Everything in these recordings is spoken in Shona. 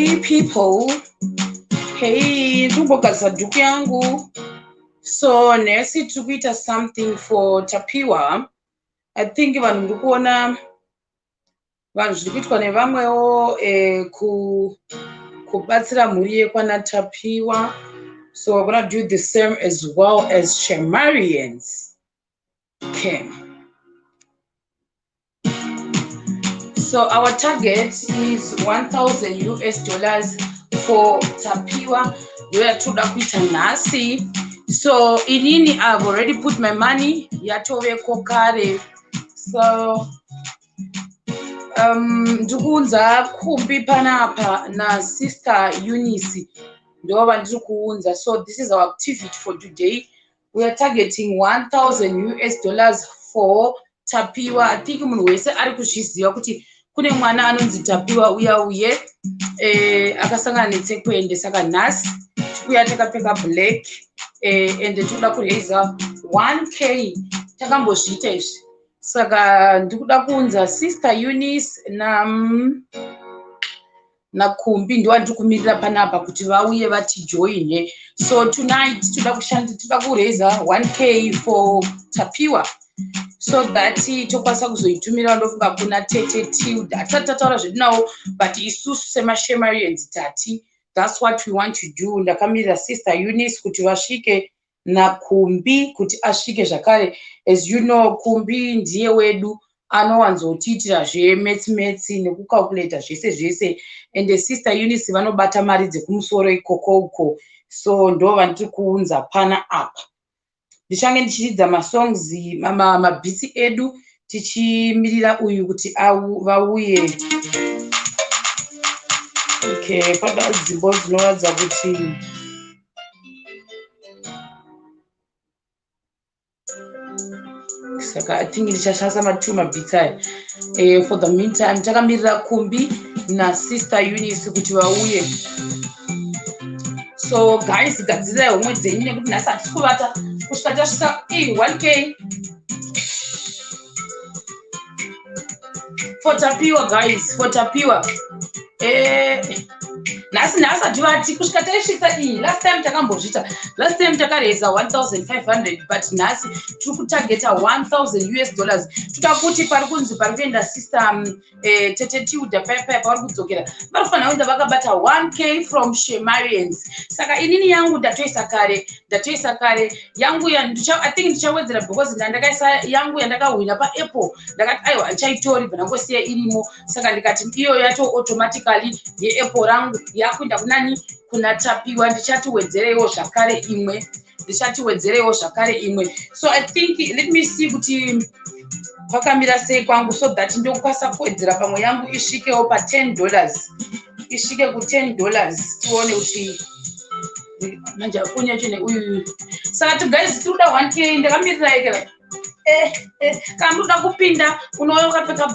Hey people, hey ndumbogaza dhuku yangu. So nesi tikuita something for Tapiwa. I think vanhu ndiri kuona vanhu zviri kuitwa nevamwewo kubatsira mhuri yekwana Tapiwa. So we're going to do the same as well as Shemarians. Okay. So our target is $1,000 for Tapiwa. We are told to nasi. So inini I've already put my money. Yatove kokare. So ndikunza kumbi panapa na sister Eunice. So this is our activity for today. We are targeting $1,000 for Tapiwa. I think munhu wese ari kuzviziva kuti kune mwana anonzi Tapiwa uye akasangana netsekwende saka nhasi tikuya takapfeka black and tinoda kuraiza 1K. Takambozviita izvi saka ndikuda kuunza sister Eunice nakumbi ndiwa ndikumirira panapa kuti vauye vatijoine. So tonight toda kuraiza 1K for Tapiwa so that tokwanisa kuzoitumira ndofunga kuna tete Tilda. Atisati tataura zvedu nawo but isusu seMashemarians tati that's what we want to do. Ndakamirira sister Eunice kuti vasvike nakumbi kuti asvike zvakare. As you know, Kumbi ndiye wedu anowanzotiitira zvemetsi nekucalculata zvese and the sister Eunice vanobata mari dzekumusoro ikoko uko. So ndo vandiri kuunza pana apa. Ndichange ndichiridza masongs mabhitsi edu tichimirira uyu kuti vauye. Okay, pada dzimbo dzinoratidza kuti saka I think ndichashandisa mabhitsi aya. For the meantime takamirira Kumbi na sister Eunice kuti vauye. So guys, gadzirai homwe dzenyu nekuti nhasi hatisi kuvata kusvika tasvika 1K for Tapiwa guys, for Tapiwa. Nhasi hativati kusvika taisvitsa last time takambozvita. Last time takareza 1,500 but nhasi tiri kutargeta $1,000. Tikakuti pari kunzi pari kuenda sister tete Tilda paya pavari kudzokera vanofanira kuenda vakabata 1K from Shemarians. Saka inini yangu ndatoisa kare yangu I think ndichawedzera because ndakaisa yangu yandakahwina paApple ndakati aiwa ndichaitori ndangosiya irimo. Saka ndikati iyo yato automatically yeApple rangu yakuenda kunani kuna Tapiwa. Ndichatiwedzerewo zvakare imwe. So I think let me see kuti pakamira sei kwangu so that ndokwanisa kuwedzera pamwe yangu isvikewo pa $10. Isvike ku $10 tione kuti manje akunya chine uyu. Saka tu guys tinoda 1K ndakamirira ikera. Kana muda kupinda unoona ukapfeka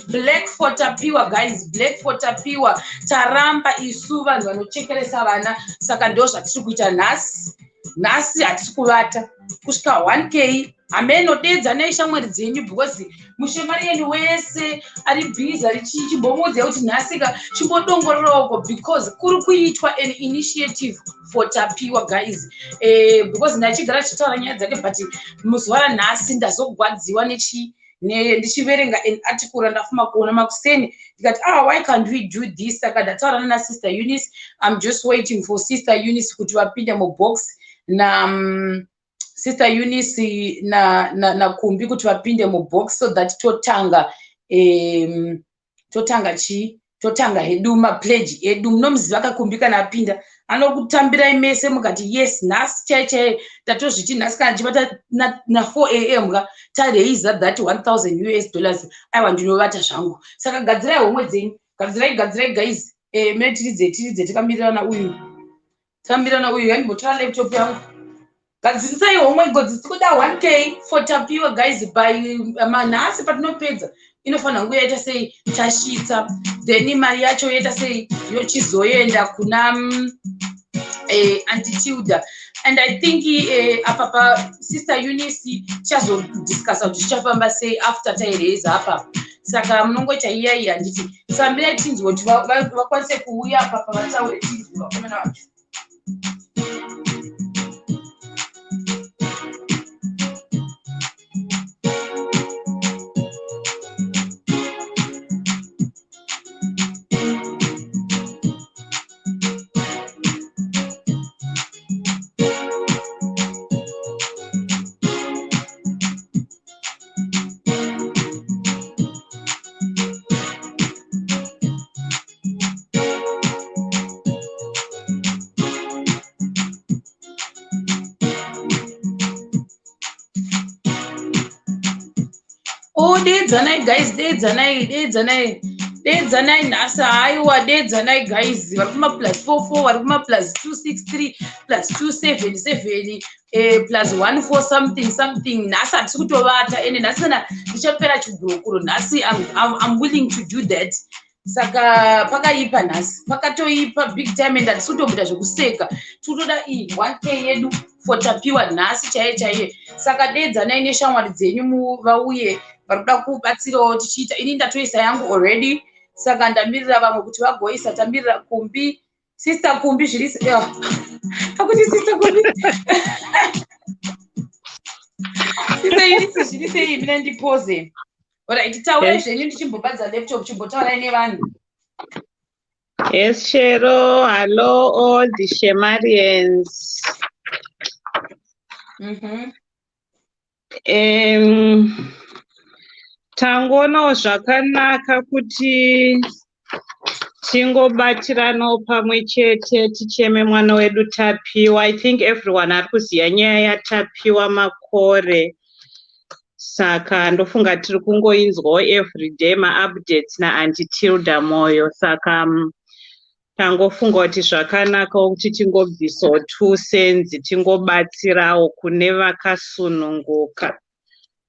black for Tapiwa guys, black for Tapiwa. Taramba isu vanhu vanochekeresa vana. Saka ndo zvatiri kuita nhasi hatisi kuvata kusvika 1K. Hamenodedza neishamwari dzenyu because mushemarieni wese ari busy chichimbomudza kuti nhasika chimbodongoreroko because kuri kuitwa an initiative for Tapiwa guys. Because ndachigara chitaura nyaya dzake but muzuva ranhasi ndazogwadziwa ndichiverenga an article ndafuma kuona makuseni ndikati why can't we do this. Saka ndataurana nasister Eunice. I'm just waiting for sister Eunice kuti vapinde mubox na sister Eunice na Kumbi kuti vapinde mubox so that totanga hedu mapledge edu. Munomuziva kakumbi kana apinda anokutambirai mese mukati yes nhasi chaichai tatozviti nhasi kana chivata na 4 AM tareiza that $1,000. Aiwa ndinovata zvangu. Saka gadzirai homwe dzenyu, gadzirai guys. Mene tiridze tikamirana uyu yandibotora laptop yangu. Gadzirisai homwe godzi tikuda 1K for Tapiwa guys by manhasi patinopedza inofanira kunge yaita sei tasvitsa then mari yacho yaita sei yochizoenda kuna Auntie Tilda. And I think apa sister Eunice chazodiscussa kuti chichafamba sei after taireza apa saka munongoita iyai handiti sambirai tinzwa kuti vakwanise kuuya apa pavataure tinzwa vakomana vacho. Oh, dedzanai guys, dedzanai nhasa haiwa dedzanai guys vari kuma +44 vari kuma +263 +277 +14 something nhasi hatisi kutovata ende nhasi kana ndichapera chigurokuro nhasi I'm willing to do that. Saka pakaipa nhasi pakatoipa big time and hatisi kutomboita zvekuseka tinotoda 1k yedu for Tapiwa nhasi chaiye. Saka dedzanai neshamwari dzenyu vauye varikuda kubatsirawo tichiita ini ndatoisa yangu already. Saka ndamirira vamwe kuti vagoisa. Tamirira Kumbi, sister Kumbi zviri akuti sister Kumbi sister Yunisi zviri sei mina ndipose. Alright, taurai zvenyu ndichimbobadza laptop chimbotaurai nevanhu. Yes, Shero. Hello, all the Shemarians. Tangonawo zvakanaka kuti tingobatiranawo pamwe chete ticheme mwana wedu Tapiwa. I think everyone ari kuziya nyaya yaTapiwa Makore. Saka ndofunga tiri kungoinzwawo everyday ma-updates naAunty Tilda Moyo. Saka tangofunga kuti zvakanakawo kuti tingobvisawo 2 cents tingobatsirawo kune vakasununguka.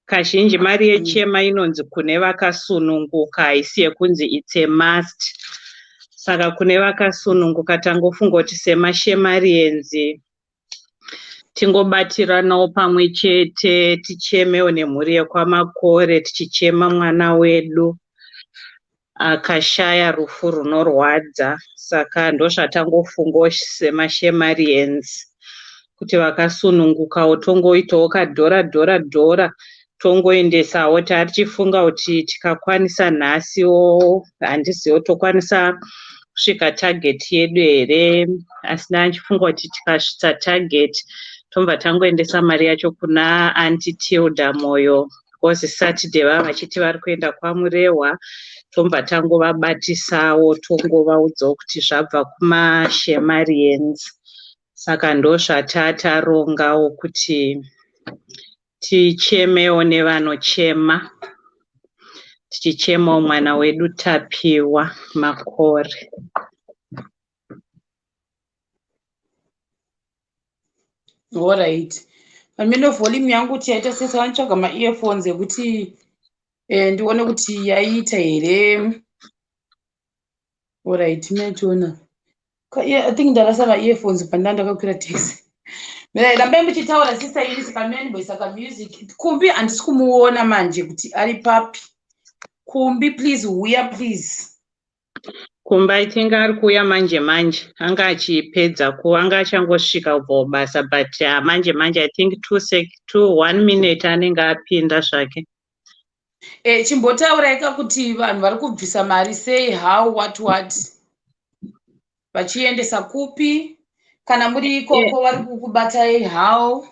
Kazhinji mari yechema inonzi kune vakasununguka haisi yekunzi it's a must. Saka kune vakasununguka tangofunga kuti seMashemarians tingobatiranawo pamwe chete tichemewo nemhuri yekwaMakore tichichema mwana wedu akashaya rufu runorwadza. Saka ndozvatangofungawo seMashemarians kuti vakasunungukawo tongoitawo kadhora tongoendesawo tarichifunga kuti tikakwanisa nhasiwo handiziwo tokwanisa kusvika target yedu here. Asina nchifunga kuti tikasvitsa target tomba tangoendesa mari yacho kuna Aunty Tilda Moyo because Saturday vava vachiti vari kuenda kwaMurehwa tomba tangovabatisawo tongovaudzawo kuti zvabva kumaShemarians. Saka ndozvatatarongawo kuti tichemewo nevanochema tichichemawo mwana wedu Tapiwa Makore. Alright. Pamene volume yangu kuti yaita sesa vantsvaga ma-earphones ekuti ndione kuti yaita here. Alright, mechona. I think ndarasa ma-earphones pandanda ndakakwira taxi. Mina rambai muchitaura sister Yunisi pamene ndimboisa music. Kumbi handisi kumuona manje kuti ari papi. Kumbi please uya please. Kumba I think ari kuuya manje anga achipedza anga achangosvika kubva basa but manje I think 1 minute anenge apinda zvake. Chimbotauraika kuti vanhu vari kubvisa mari sei, how, what vachiendesa kupi kana muri ikoko vari kukubatai how?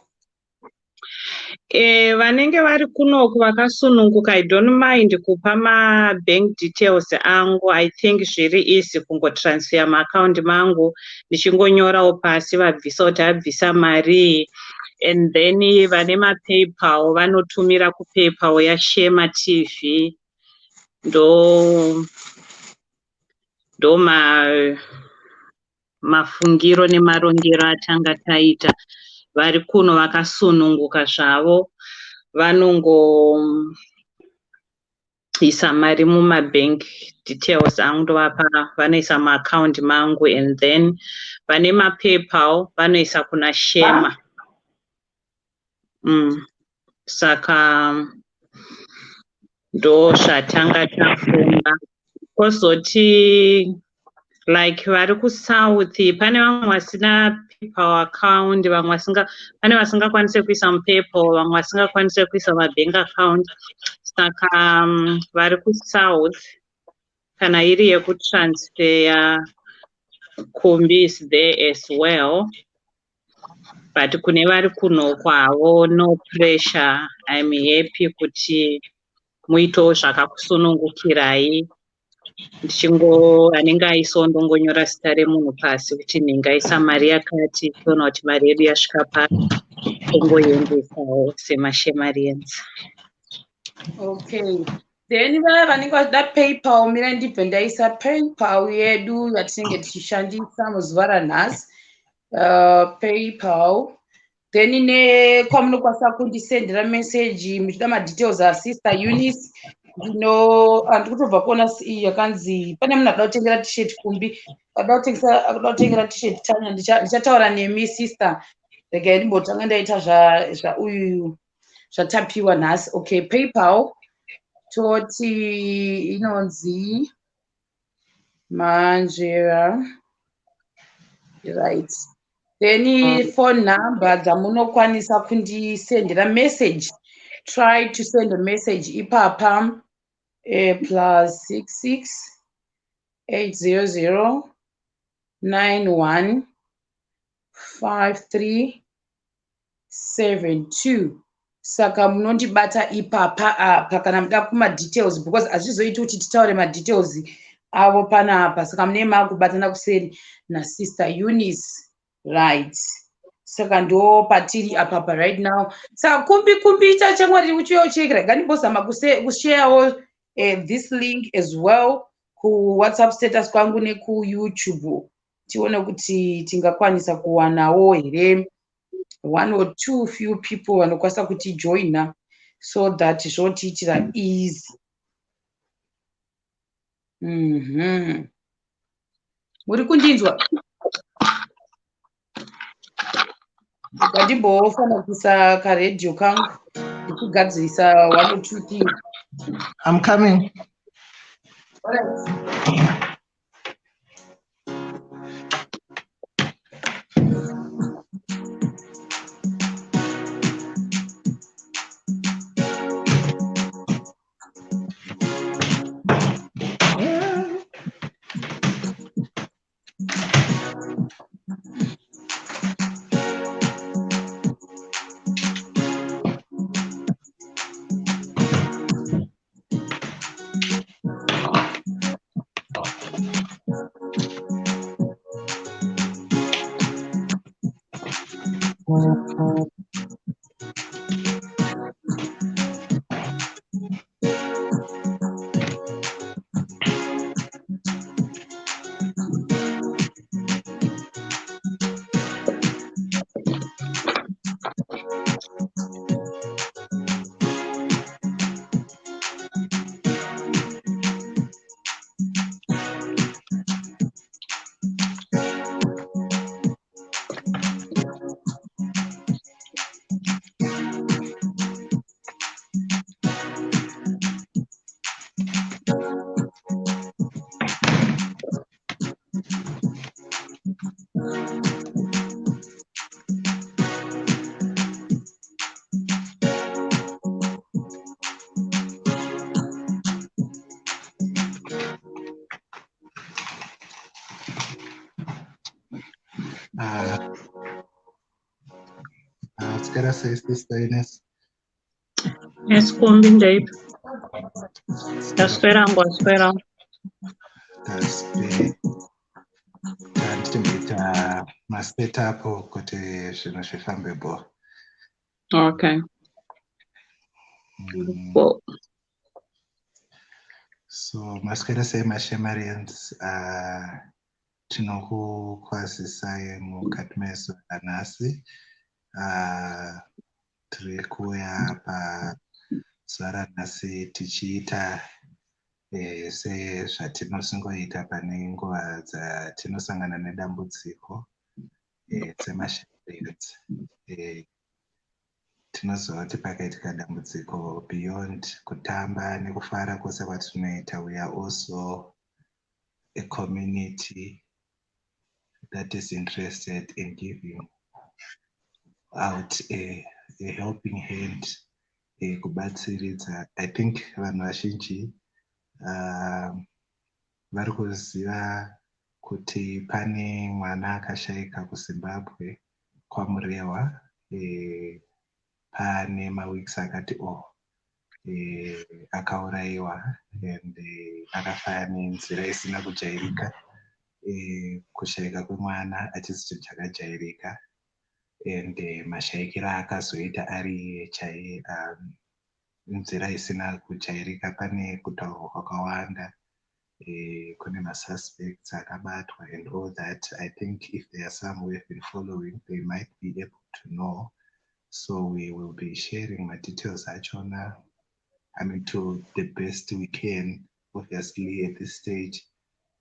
Vanenge vari kunoku vakasununguka I don't mind kupa ma-bank details angu. I think zviri easy kungotransfer ma-account mangu ndichingonyorawo pasi vabvisa kuti abvisa mari and then vane ma-PayPal vanotumira kuPayPal yaSHEMATV ndo mafungiro nemarongero atanga taita. Vari kuno vakasununguka zvavo vanongoisa mari mumabank details angu ndovapa vanoisa maaccount mangu and then vane maPayPal vanoisa kuna Shema. Saka ndo zvatanga tafunga. Kozoti like vari kusouth pane vamwe vasina PayPal account, vamwe pane vasingakwanise kuisa muPayPal, vamwe vasingakwanise kuisa mabank account. Saka vari kusouth kana iri yekutransfer kumbi is there as well. But kune vari kuno kwavo, no pressure. I'm happy kuti muito zvakakusunungukirai. Anenge aisawo ndongonyora zita remunhu pasi kuti ndingaisa mari yakati, toona kuti mari yedu yasvika pari, tongoendesawo semashamarians. Okay. Then vaya vanenge vachida PayPal, mira ndibve ndaisa PayPal yedu yatinenge tichishandisa muzuva ranhasi. PayPal. Then kwamunokwanisa kundisendera message muchida madetails aSister Eunice. Handiri kutobva kuona yakanzi pane munhu akada kutengera t-shirt kumbi, akada kutengera t-shirt Tanya, ndichataura nemi sister. Regai ndimbotanga ndaita zvauyu zvatapiwa nhasi. Okay, PayPal toti inonzi Manjera, right. Then phone number dzamunokwanisa kundisendera message. Try to send a message ipapa +66 800 91 5372. Saka munondibata ipapa apa kana muda kumadetails, because hazvizoiti kuti titaure madetails avo panapa. Saka mune makubatana kuseri naSister Eunice, right? Saka ndo patiri apapa right now. Saka kumbi chachamwari uchiyochekera. Ganibozama kusharewo this link as well ku WhatsApp status kwangu neku YouTube. Tione kuti tingakwanisa kuwanawo here 1 or 2 few people vanokwanisa kuti joina, so that zvotiitira easy. Muri kundinzwa? Ngandimbofanira kuisa karedhiyo kangu ndichigadzirisa 1 or 2 things. I'm coming. All right. Skera say Sister Ines. Yes, kumbi ndaip. Ndaswera. Ndichimboita masetapo kuti zvinhu zvifambe bo. Okay. Well. So maskera say Shemarians tinokukwazisai mukati mezuva ranhasi. Tiri kuuya pazuva ranhasi tichiita sezvatinosingoita pane nguva dzatinosangana nedambudziko dzemashamarians. tinozoti pakaitika dambudziko beyond kutamba nekufara kwose kwatinoita, we are also a community that is interested in giving out a helping hand, kubatsiridza. I think vanhu vazhinji vari kuziva kuti pane mwana akashaika kuZimbabwe kwaMurehwa pane maweeks akati akaurayiwa and akafa nenzira isina kujairika. Kushaika kwemwana hachisi chinhu chakajairika, and mashaikiro akazoita ari chaiye nzira isina kujairika. Pane kutaurwa kwakawanda, kune masuspects akabatwa and all that. I think if there are some who have been following, they might be able to know. So we will be sharing my details achona, I mean, to the best we can, obviously at this stage.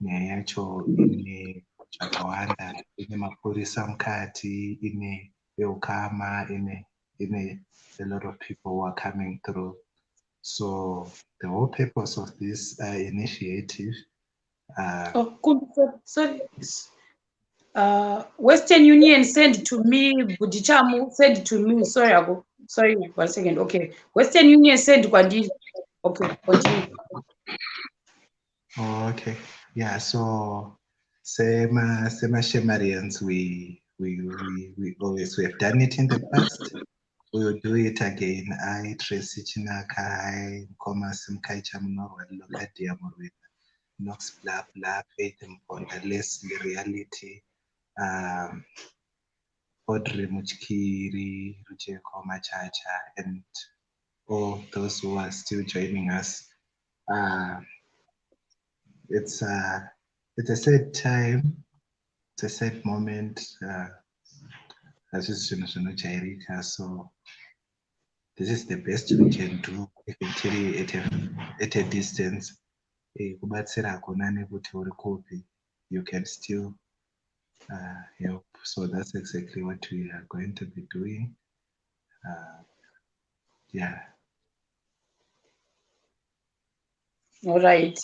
Nyaya yacho ine zvakawanda, ine mapurisa mukati, ine veukama, ine a lot of people who are coming through. So the whole purpose of this initiative. Sorry. Western Union sent to me, Budichamu sent to me. Sorry, 1 second. Okay, Western Union sent Kwandi. Okay, continue. Oh, okay. Yeah. So, same Shemarians, we always, we have done it in the past. We will do it again. I Tracy Chinaka, Commerce Mkaicha Munor, Lokadia Morwin, Nox blah blah, faith and less the reality. Audrey Muchkiri, Rujeko Machacha, and all those who are still joining us. It's a sad time, it's a sad moment. So this is the best we can do, even at a distance. You can still help. So that's exactly what we are going to be doing. Yeah. All right.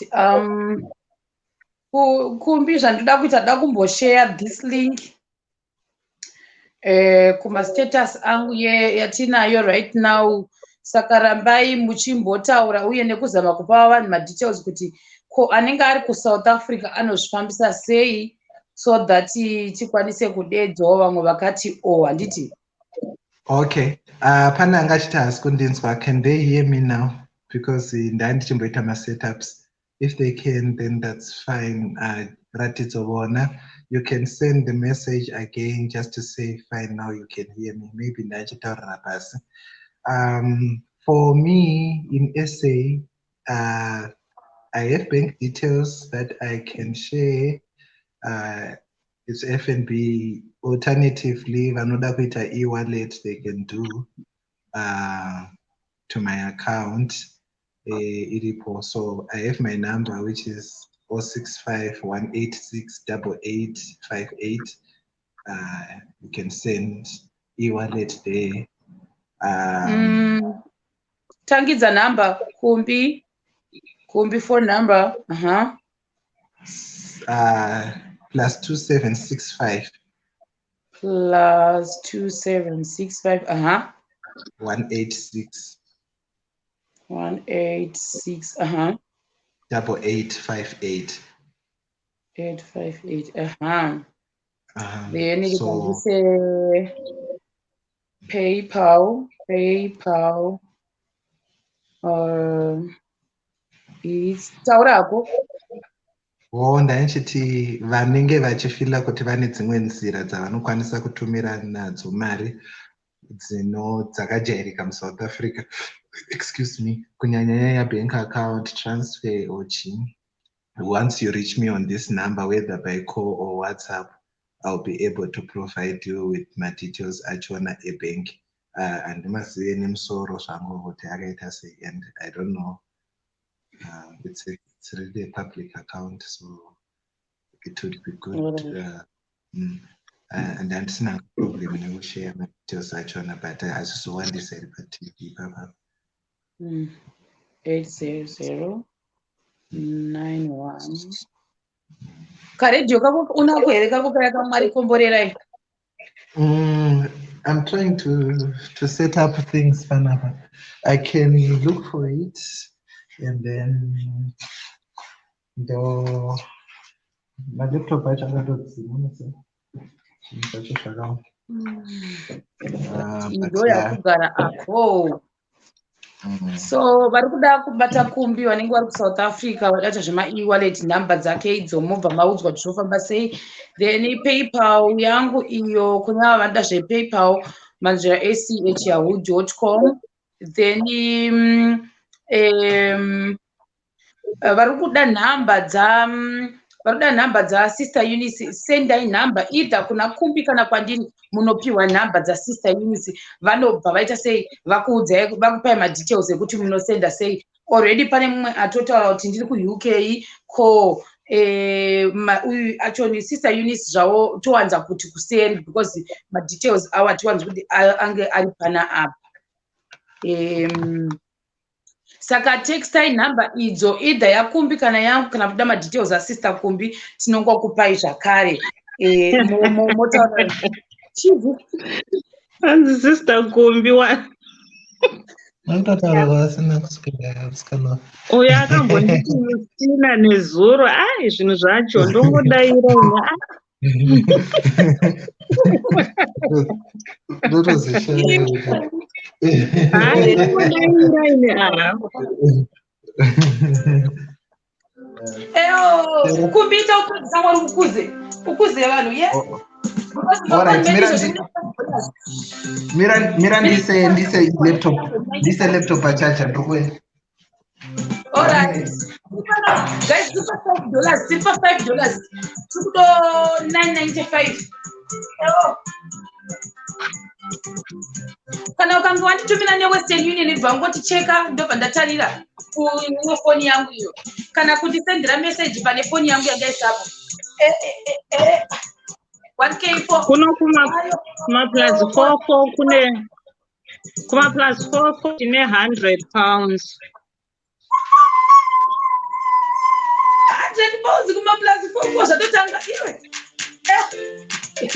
Kumbi zvandoda kuita da kumboshare this link kuma status angu yatinayo right now. Saka rambai muchimbotaura uye nekuzama kupa vanhu madetails kuti anenge ari kuSouth Africa anozvifambisa sei, so that tikwanise kudedzawo vamwe vakati handiti. Okay. Pana angachita hasikundinzwa. Can they hear me now? Because ndandichimboita ma-setups. If they can, then that's fine. Ratizobona, you can send the message again just to say, fine, now you can hear me. Maybe ndachitaurira pasi. For me, in SA, I have bank details that I can share. It's FNB. Alternatively, vanoda kuita e-wallet, they can do to my account. So I have my number, which is 065-186-8858. You can send e-wallet there. Tangidza number, Kumbi phone number. +2765. +2765. 186. 186. 8858. 858. Then you can say PayPal. It's taurako. Ndachiti vanenge vachifila kuti vane dzimwe nzira dzavanokwanisa kutumira nadzo mari dzakajairika muSouth Africa. Excuse me. Kunyanya bank account, transfer or chin. Once you reach me on this number, whether by call or WhatsApp, I'll be able to provide you with my details achona a bank. And mazive nemusoro zvangu kuti akaita sei, and I don't know. It's really a public account, so it would be good. and handisina problem nekushare madetails achona, but hazvizowandisa paTV papa. 80091 karedio kako unako here kako kaya kamwari komborerai. I'm trying to set up things, Panapa. I can look for it and then my laptop ndo yakugara apo. So vari kuda kubata kumbi vanenge vari kuSouth Africa vadaita zvema-e-wallet number dzake idzo mobva maudzwa kuti zvofamba sei. Then PayPal yangu iyo kune ava vanoda zvePayPal manzvira ach@yahoo.com. Then vari kuda nhamba dzaSister Eunice. Sendai nhamba either kuna kumbi kana kwandini, munopiwa nhamba dzaSister Eunice. Vanobva vaita sei, vakuudzai, vakupai madetails ekuti munosenda sei. Already pane mumwe atotaura kuti ndiri kuUK ko uyu achoni Sister Eunice zvavo towanza kuti kuseri because madetails awo atiwanzi kuti ange ari pana apa. Saka textai nhamba idzo either yakumbi kana yangu kana kuda madetails aSister Kumbi tinongokupai zvakare. Motaura chizi and Sister Kumbi wa uyo akambonditi Mustina nezuro. Ai zvinhu zvacho ndongodaira kumbita ukuzamwa ukuze vanhu ye. Alright, Mira ndise laptop achacha ndokwe. Alright. Guys, super $5. Tudo $9.95. Kana ukange wanditumira neWestern Union ibva ngoticheka ndobva ndatarira kufoni yangu iyo. Kana kundisendera message pane foni yangu yangaisapo. kuno kuma plus 44 kune kuma plus 44 tine £100. £100 kuma plus 44 zvatotanga iwe.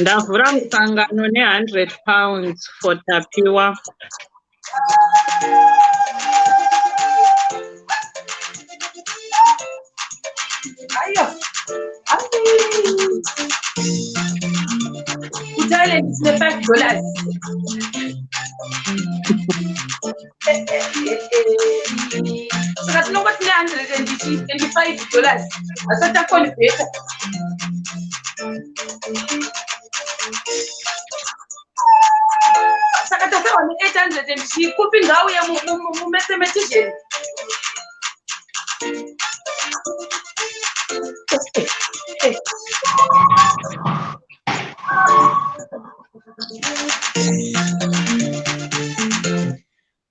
Ndavhura musangano ne £100 for Tapiwa. Ayo. Thailand is $5. So that's not what $125. That's not a converter. Sakata sawa ni 800 kupi ngao ya mathematician.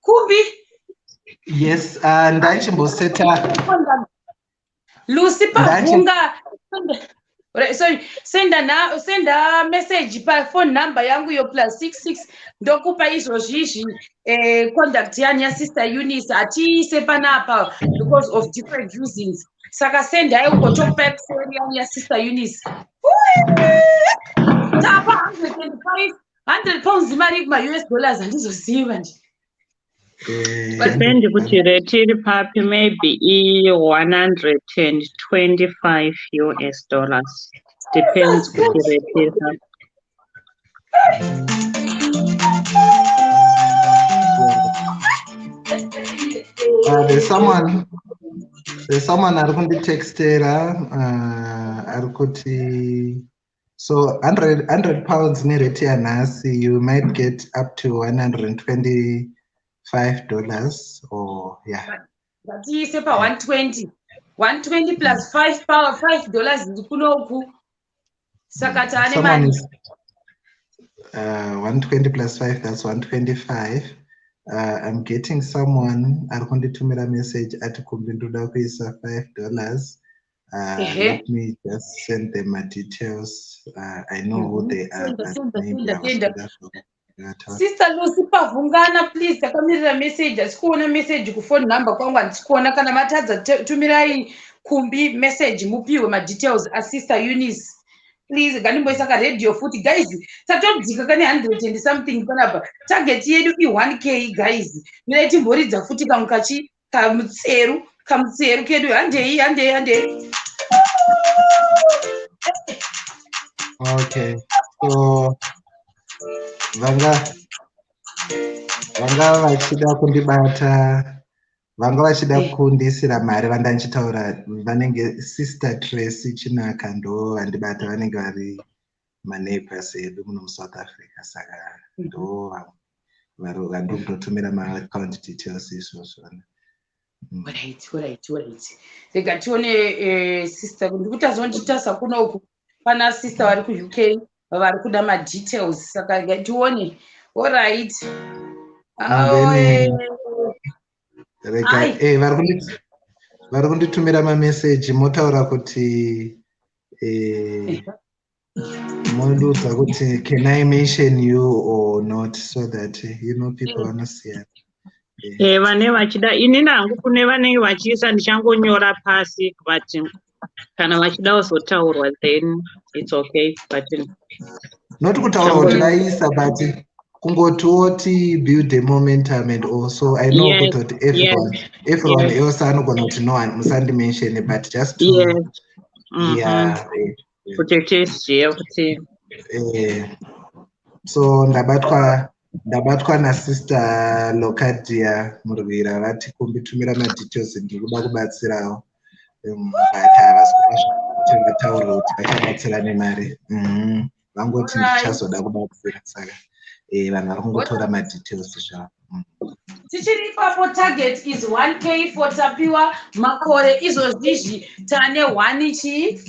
Kumbi? Yes, and ndachimboseta Lucy Pavunga. Sorry, send a message by phone number yangu yo +66 ndokupa izvozvizvi contact yani ya Sister Eunice atiise panapa because of different reasons. Saka send hai ukotokupa episode yani ya Sister Eunice. Tapa £100 mari kuma-US handizoziva nje. Depende kuti rate iri papi, maybe $125. Depends kuti rate iri papi. There's someone ari kunditextera ari kuti so £100 nerate yanhasi you might get up to $125 or yeah. That is about 120 plus $5 ndikunoku. Sakata ane mani. 120 plus 5, that's 125. I'm getting someone ari kunditumira message ati kumbi ndoda kuisa $5. Let me just send them my details. I know who they are, but maybe I was Sister Lucy Pavungana, please takamirira message. Asikuona message ku phone number kwangu andikuona kana matadza tumirai kumbi message mupiwe ma details a Sister Eunice. Please ganimboisa ka radio futi guys. Tatodzika kane 100 and something panapa. Target yedu i 1k guys. Mirati mboridza futi kamukachi kamutseru kedu handei. Okay. So vanga vachida kundibata, vanga vachida kundisira mari vandanchitaura vanenge Sister Tracy Chinaka ndo vandibata, vanenge vari maneighbors edu muno muSouth Africa, saka ndo vandokutotumira maaccount details izvozvo. Alright. Rega tione sister ndikutazonditasa kuno uku pana sister vari ku UK vari kuda ma details, saka rega tione. Alright. Vari kunditumira mamessage motaura kuti mondiudza kuti can I mention you or not, so that people vanosiya. Vane vachida ini nangu kune vanenge vachiisa ndichangonyora pasi, but kana vachida kuzotaurwa then it's okay, but not kutaura kuti vaisa, but kungoti build a momentum, and also I know kuti everyone else anogona kuti no one musandimention, but just to kutetezve kuti so ndabatwa naSister Locadia Muruvira vati kumbitumira madetails ndikuda kubatsirawo, but havasi kuti vataura kuti vachabatsira nemari, vangoti ndichazoda kubatsira, saka vanhu vari kungotora madetails zvavo. Tichiri ipapo, target is 1k for Tapiwa Makore. Izvozvizvi tane 1 chi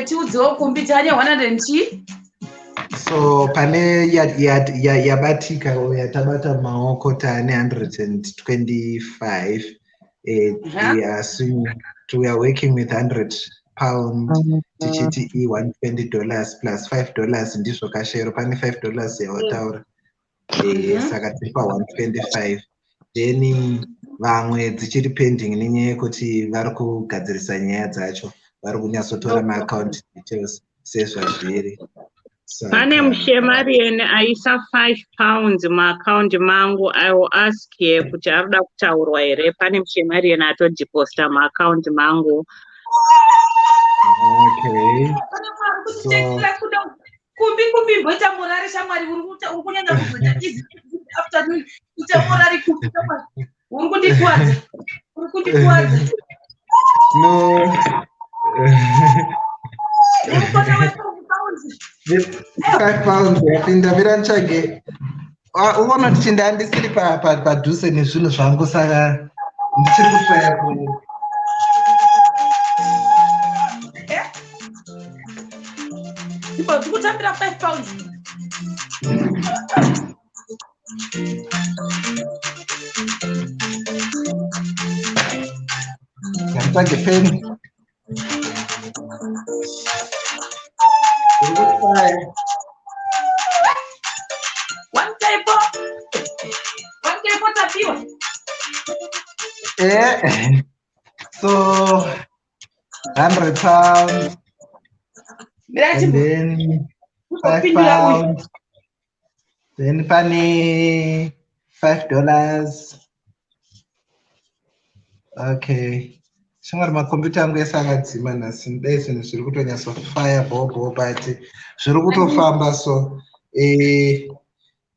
tiudzewo kumbi tane 100 chi. So pane yabatika yatabata maoko tane 125. We are working with £100 tichiti $120 plus $5 ndizvo kashero, pane $5 yawataura, saka tipa 125. Then vamwe dzichiri pending nenyaya yekuti vari kugadzirisa nyaya dzacho, vari kunyatsotora maaccount details sezvazviri. pane muShemarian aisa £5 maaccount mangu. I will ask here kuti arikuda kutaurwa here. Pane muShemarian atodhiposita maaccount mangu. Okay. So kumbi mboita morari shamwari, uri kunyanya kuzoita easy afternoon ita morari kumbi shamwari, uri kundikuwadza. No. £5 yapinda viranchage. Uona kuti ndandisiri padhuze nezvinhu zvangu, saka ndichiri kutraya ku kutambira £5. Nditsvage peni. One type Tapiwa. So £100. And then £5. Then pane $5. Okay. Shamwari makombiyuta angu ese akadzima nhasi, ndai zvinhu zviri kutonyatso bobo, but zviri kutofamba. So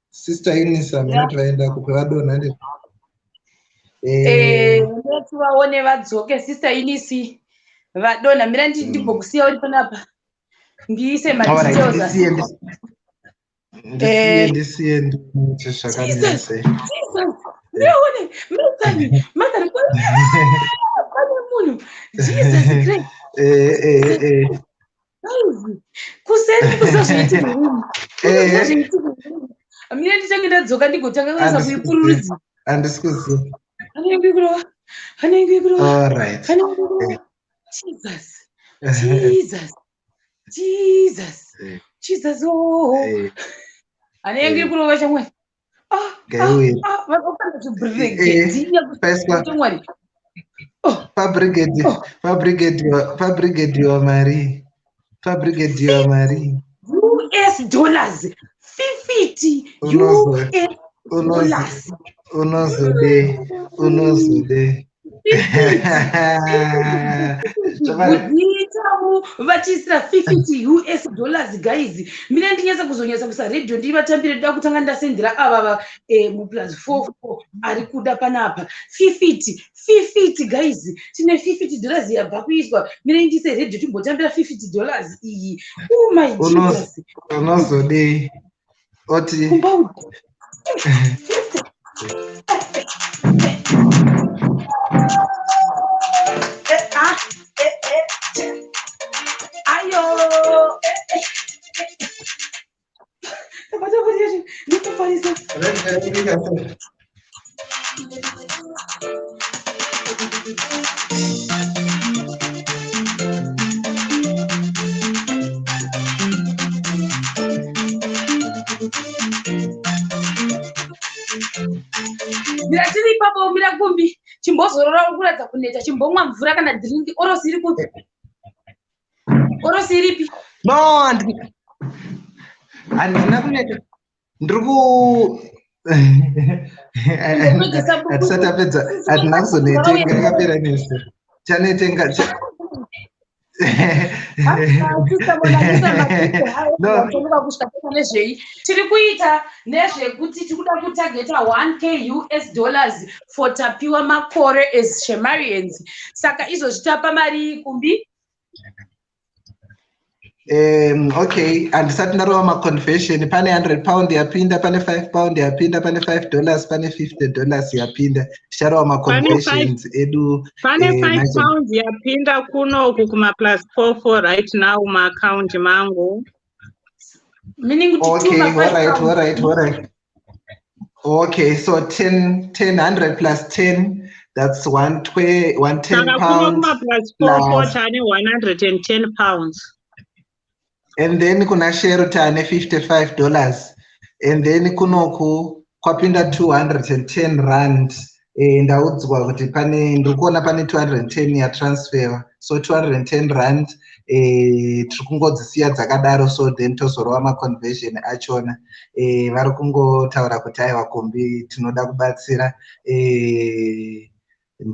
Sister Eunice munoti vaenda kupe vadonha ndi ndoti vaone vadzoke. Sister Eunice vadonha, mira ndibhokusiya uri panapa ndiise madetails. Ndisiye nditi zvakanese. Ndione mukani makari kwa munhu. Jesus Christ. Kuseni kusazviitika. Mira ndichange ndadzoka ndigotanga kuisa kuipururudza. Andisikuziva. Hanenge kurova. All right. Jesus. Jesus. Jesus. Jesus. Oh. Anenge kurowa chamwe. Vakopanda to brigade. Fabrigade wa mari. Fabrigade wa mari. US dollars. 50 US dollars. Unozode. Vachisira 50 US dollars guys. Mina ndinyasa kuzonyasa kusa radio ndivatambire da kutanga ndasendera ava mu +44 ari kuda panapa 50 guys. Tine 50 dollars yabva kuiswa. Mina ndise radio timbotambira 50 dollars iyi. Oh my Jesus. Unozode. Oti. Ayo. Mira tiri papo mira kumbi chimbozorora kuradza kuneta chimbomwa mvura kana drink orosiri kupi orosiripi no andina kuneta ndiriku atisatapedza hatina kuzonetenga yakapera nese chanetenga tiri kuita nezvekuti tirikuda kutageta 1k US dollars for Tapiwa Makore as Shemarians. Saka izvo zvitapa mari kumbi. Okay, andisati ndarowa maconversion pane 100 pound yapinda pane 5 pound yapinda pane $5 pane $50 yapinda ticharowa maconversions edu pane 5 pounds yapinda kunoku kuma +44 right now maaccount mangu. Meaning okay, all right. Okay, so 100 plus 10, that's 110 pounds. Plus 110 pounds. And then kuna share tane $55. And then kunoku kwapinda 210 rand. Ndaudzwa kuti pane ndikuona pane 210 ya transfer. So 210 rand tiri kungodzisiya dzakadaro, so then tozorowa maconversion achona. Vari kungotaura kuti aiwa kumbi tinoda kubatsira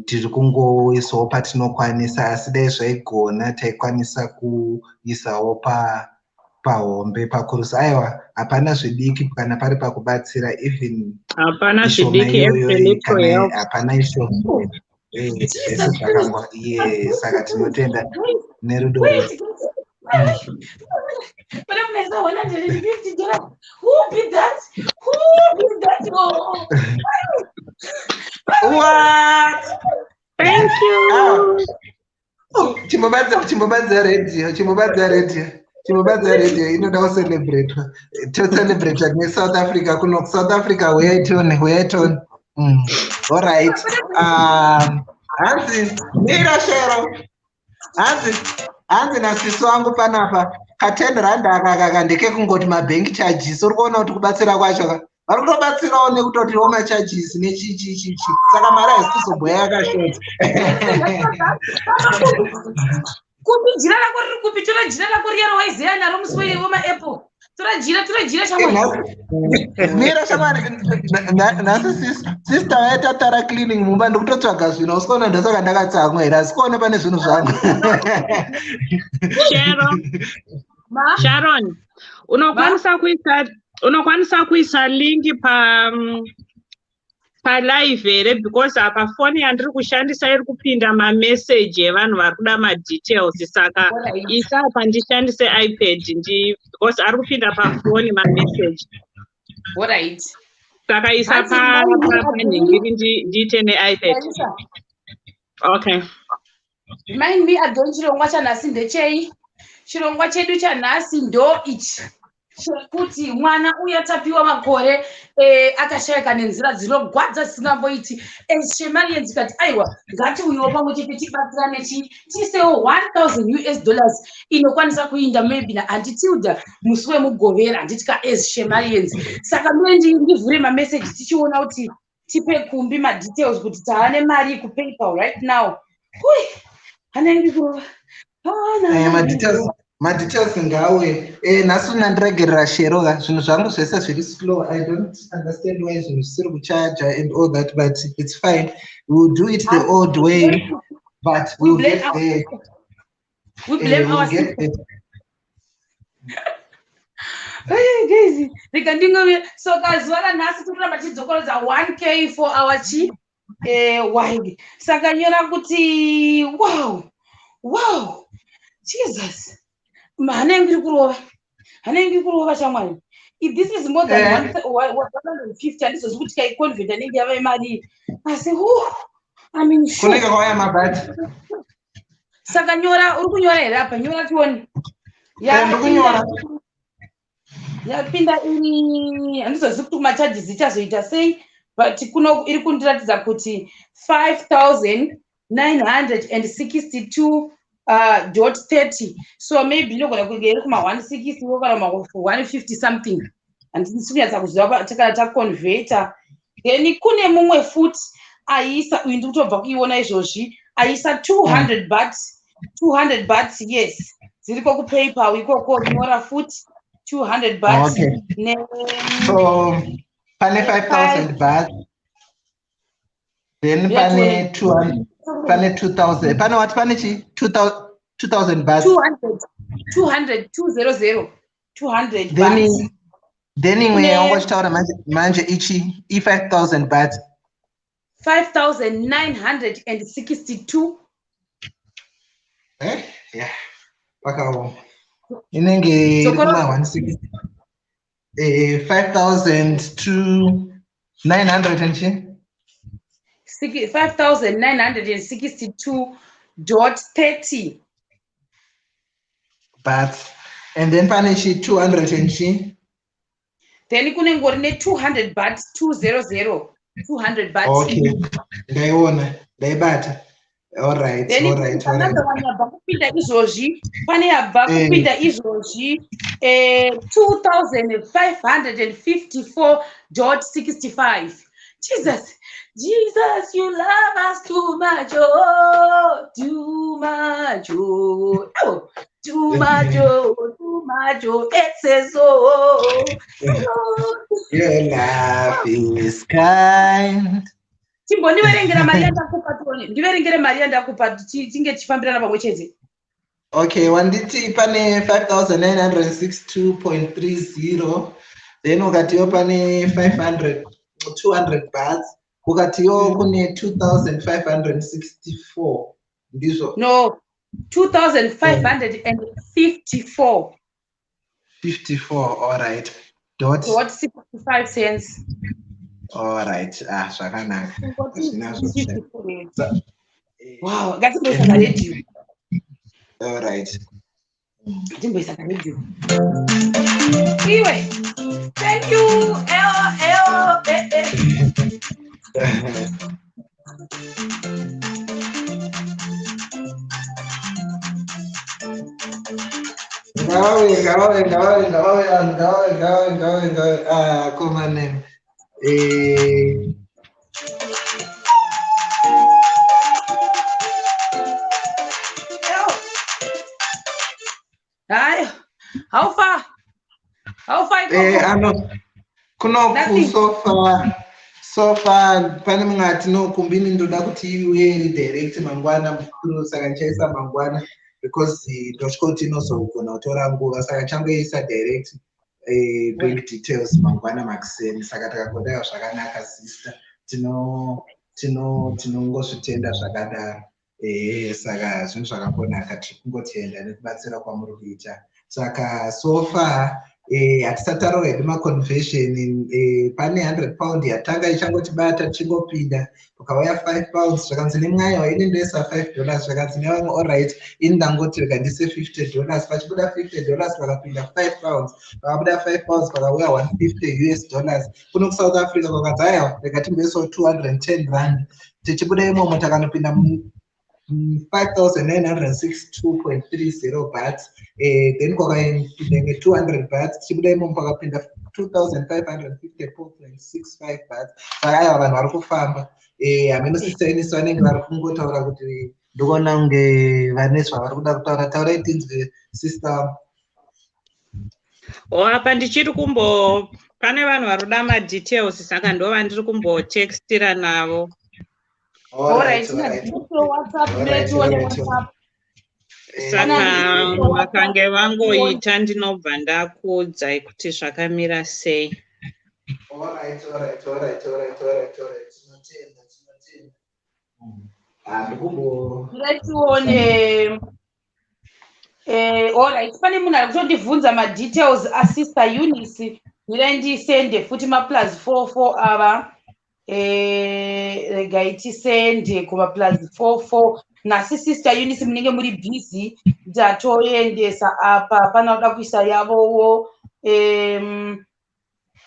tiri kungoisawo patinokwanisa, asi dai zvaigona taikwanisa kuisawo pahombe pakurusa. Aiwa hapana zvidiki kana pari pakubatsira, even hapana zvidiki hapana ishoma. Saka tinotenda nerudo. But I'm like, $150. Who did that? Oh. What? Thank you. Chimbobadza radio inoda kucelebrate. To celebrate ne South Africa kuno South Africa where it on. All right. Hanzi mira shero. Hanzi nasiso wangu panapa ka 10 rand akaka ndeke kungoti mabank charges. Uri kuona kuti kubatsira kwacho vari kutobatsirawo nekutoti home charges nechichichichi, saka mari haisizobhuya yakashota. Kupi jira rako riri kupi? Tora jira rako riya rawaiziya naro musi wemaapple. Tora jira shamwari. Mira shamwari, nhasi sister waita tara cleaning mumba ndikutotsvaga zvinhu usikuona ndosaka ndakatsamwa here, asi kuona pane zvinhu zvangu. Sharon, unokwanisa kuisa linki palive here, because apa foni yandiri kushandisa iri kupinda mamessage evanhu vari kuda madetails, saka isa apa ndishandise iPad because ari kupinda pafoni mamessage. Alright. Saka isa panhingiri ndiite neiPad. Okay. Remind me, adon chirongwa chanhasi ndechei? Chirongwa chedu chanhasi ndo ichi. kuti mwana uya Tapiwa Makore akashayika nenzira dzinogwadza dzisingamboiti. Shemarians kati aiwa ngatiuyewo pamwe chete tibatsirane tiisewo $1,000 inokwanisa kuinda maybe naAntitilda musi wemugovera handitika Shemarians. Saka ndivhure mameseji tichiona kuti tipe kumbi madetails kuti taane mari kuPayPal right now. Hanenge kurova. Madetails ngawe nasu nandiregerera shero zvinhu zvangu zvese zviri slow. I don't understand why zvinhu zvisiri kucharger and all that, but it's fine. We will do it the old way, but we will get there. We blame ourselves. Guys, so kazuva nhasi tirikuramba tidzokorodza 1K for our wide. Saka nyora kuti wow Jesus. Hanenge kurova shamwari. If this is more than 150 handizozi kuti kaikonvert anenge yava imari. Asi I'm in shock. Kunenge kwauya mabhati. Saka nyora uri kunyora here apa nyora tione. Ndikunyora. Yapinda ini handizozi kuti macharges ichazoita sei, but iri kundiratidza kuti 5,962.30. So maybe inogona kunge iri kuma 160 kana 150 something. Handisinyatsa kuziva takana taconverta. Then kune mumwe futi aisa uyu ndiri kutobva kuiona izvozvi aisa 200 bahts. 200 bahts, yes. Ziriko kuPayPal ikoko nyora futi 200 bahts. Okay. So pane 5,000 bahts. Then pane 200. Pane 2,000. Pane what? Pane 2,000 bahts. 200 bahts. Then imwe yangochitaura manje ichi 5,000 bahts. 5,962. Yeah. Pakawo. Inenge kuma 160. 5,900 5,962.30 bahts. And then panichi 200 and she. Then kunengorine 200 bahts 200 bahts. Okay. Ndaibata. All right. Another one yabva kupinda izvozvi. Pane yabva kupinda izvozvi 2,554.65. Jesus, you love us too much, oh, too much, oh, too much, excess, oh. Your love is kind. Ndiverengera mari yandakupa tinge tichifambirana pamwe chete. Okay, wanditi pane 5,962.30. Then ukatiwo pane 200 bahts. Ukatiwo kune 2,564. Ndizvo? No, 2,554. 54, all right. Dot 65 cents. All right. Zvakanaka. Wow, ngatimboisa radio. All right. Timboisa radio. Iwe. Thank you. Come on then. Hi. How far? So far pane mungati no kumbini ndoda kuti iwe direct mangwana mukuru saka chaisa mangwana because ndochikoti inozogona kutora nguva saka changoisa direct bank details mangwana makuseni saka takagodayo zvakanaka sister tinongozvitenda zvakadaro saka zvinhu zvakangonaka tiri kungotenda nekubatsira kwamuri kuita saka so far hatisataura hedu maconversion pane 100 pound yatanga ichangotibata tichingopinda ukauya 5 pounds zvakanzi nemwayo wainendoisa $5 zvakanzi nevamwe allright ini ndangoti rega ndise $50 pachibuda $50 pakapinda 5 pounds pakabuda 5 pounds pakauya $150 kuno kusouth africa kwakanzi aya rega timboisawo 210 rand tichibuda imomo takanopinda 5,962.30 bahts. Then kwakainge 200 bahts tichibuda imomo pakapinda 2,554.65 bahts. Saka aiwa vanhu vari kufamba hameno sister inisi vanenge vari kungotaura kuti ndikuona kunge vane zvavari kuda kutaura. Taurai tinzwe sister. Apa ndichiri pane vanhu vari kuda madetails saka ndo vandiri kumbotextira navo. Saka vakange vangoita ndinobva ndakuudzai kuti zvakamira sei. Alright, pane munhu ari kutondibvunza madetails asister Eunice ndirai ndisende futi +44 ava regai tisende kuva +44 nhasi sister Eunice munenge muri busy ndatoendesa apa pana kuda kuisa yavowo.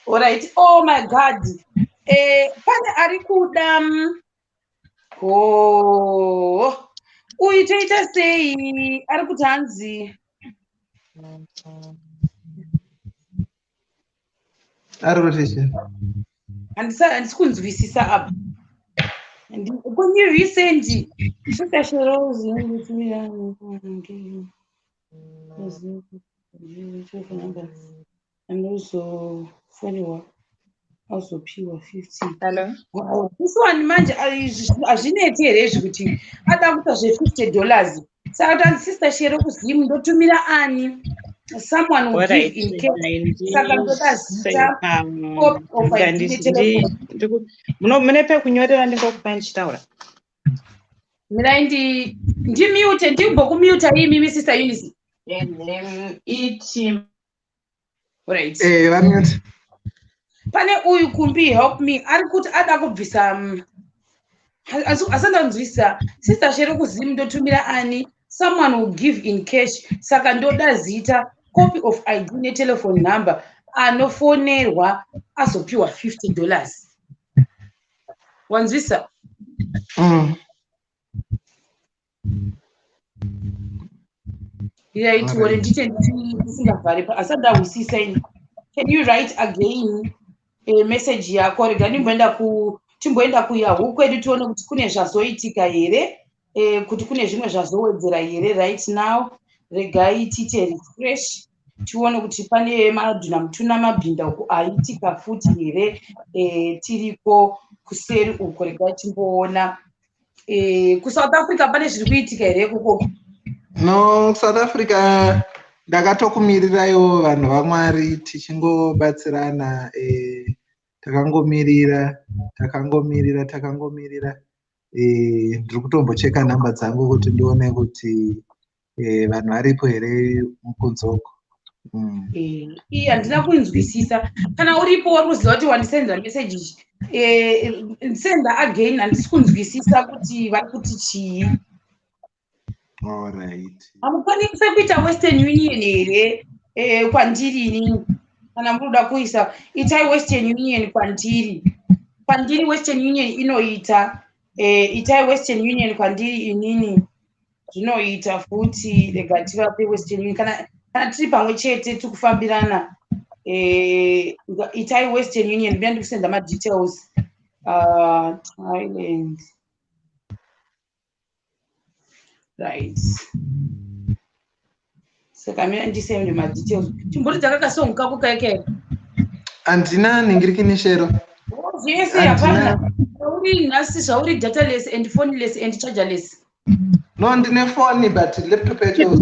Alright, oh my god, pane ari kuda uyu toita sei ari kuti hanzi ari kuti handisi kunzwisisa apa kunyivisendi anozofoniwa azopiwa 50. This one manje hazvineti here zvekuti ada kuita $50 saka kuti hanzi sister Shere kuzimu ndotumira ani someone will give in case saka ndoda zita of identity. Mune pekunyorera ndingokupa ndichitaura mirai ndimute ndimbokumute imimi sister Eunice iti right vamute. Pane uyu kumbi help me ari kuti ada kubvisa asandanzwisa sister Shere kuzimu ndotumira ani someone will give in cash saka ndoda zita copy of ID netelephone number anofonerwa azopiwa $50. Wanzwisa? Right, what did you asada usisaini. Can you write again a message yako regani timboenda kuYahoo kwedu tione kuti kune zvazoitika here kuti kune zvimwe zvazowedzera here right now. Regai tite refresh tione kuti pane madhuna mutuna mabhinda uku aitika futi here tiriko kuseri uko. Regai timboona kuSouth Africa pane zviri kuitika here kuko. No, South Africa ndakatokumirirayo vanhu vaMwari tichingobatsirana takangomirira ndiri kutombocheka nhamba dzangu kuti ndione kuti vanhu varipo here mukunzoko. Handina kunzwisisa kana uripo wari kuziva kuti wandisenda message senda again handisi kunzwisisa kuti vari kuti chii. Alright. Hamukwanisi kuita Western Union here kwandiri inini kana muruda kuisa itai Western Union kwandiri Western Union inoita itai Western Union kwandiri inini zvinoita futi rega tivape Western Union kana tiri pamwe chete tikufambirana itai Western Union ndinenge ndikusenda madetails Thailand. Right. Saka mina ndisende madetails. Chimbori dzakakasongoka kukaike. Andina ningiriki shero. Yes, hapana. Uri nasi zvauri dataless and phoneless and chargerless. No, ndine phone but laptop yacho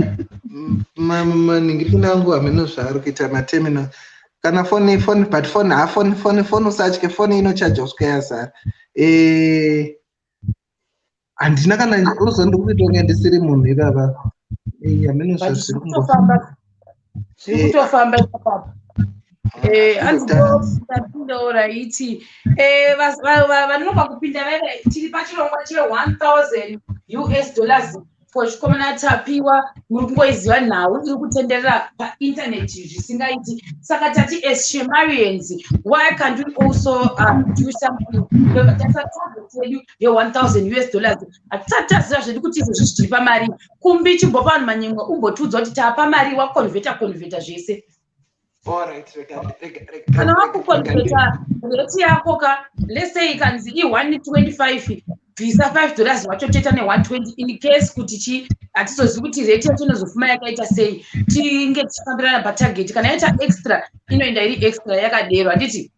ningiriki nangu ameno zvaro kuita materminal. Kana phone but phone usatye phone inocharge usika handina kana uzondikuita ndisiri munhu ivava ameno zvazviri kutofamba ipapa Right. Vanobva kupinda vere tiri pachirongwa che$1,000 for chikomana Tapiwa muri kungoiziva nhau iri kutenderera paintaneti zvisingaiti. Saka tati as Shemarians, why can't we also do something? That's a target yedu ye$1,000. Hatitaziva zvedu kuti izvo zvichitiri pamari. Kumbi chimbova vanhu manyemwe umbotiudza kuti tapa mari wakonvheta zvese. Kana wakukonvheta rate yako ka let's say ikanzi i$125 bvisa $5 watotoita ne$120 in case kuti chi hatizozivi kuti rate yacho inozofuma yakaita sei tinge tichifambirana patarget. Kana yaita extra inoenda iri extra yakadero handiti.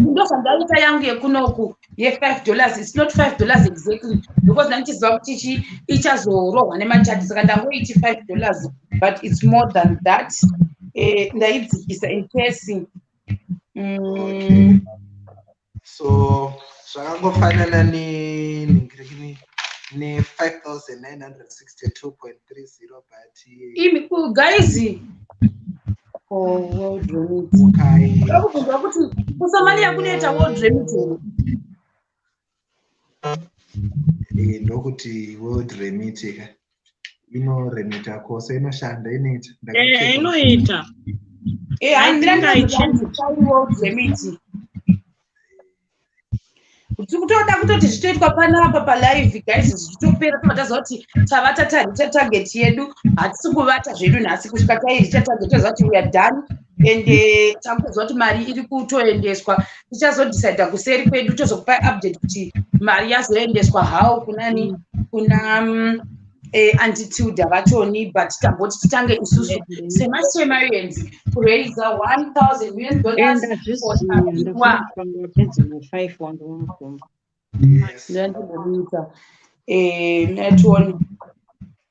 Ndozvandaita yangu yekunoku ye$5. It's not $5 exactly because nandichiziva kuti chi ichazorohwa nemacharges saka ndangoiti $5 but it's more than that. Ndaidzikisa in case so zvakangofanana ne$5,962.30 but guys world remit kuti kusomalia kunoita world remit ndokuti world remit inoremita kose inoshanda inoita inoita world remit kutoda kutoti zvitoitwa panapa palive guys zvichitopera tomataziva kuti tavata target yedu hatisi kuvata zvedu nhasi kusvika tairicha target toziva kuti we are done and takuziva kuti mari iri kutoendeswa. Tichazodecida kuseri kwedu tozokupai update kuti mari yazoendeswa how kunani kuna attitude vachoni but tamboti titange isusu Shemarians kuraise $1,000 for Tapiwa. Network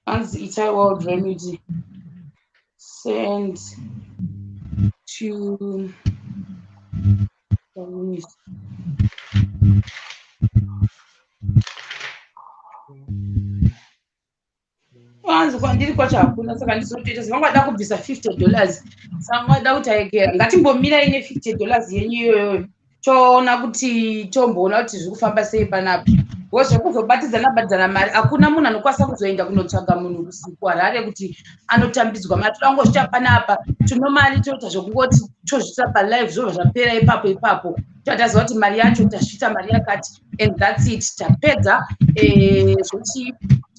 and it's a world remedy send to wanzi kwandiri kwacho hakuna saka ndizotoita zvangada kubvisa $50 saka ngada kuti aigera ngatimbomira ine $50 yenyu iyoyo toona kuti tomboona kuti zviri kufamba sei panapa zvekuzobatidzana mari hakuna munhu anokwanisa kuzoenda kunotsvaga munhu usiku harare kuti anotambidzwa mari. Toda kungozvita panapa tino mari toita zvokungoti tozvita palive zvobva zvapera ipapo totaziva kuti mari yacho tasvita mari yakati and that's it tapedza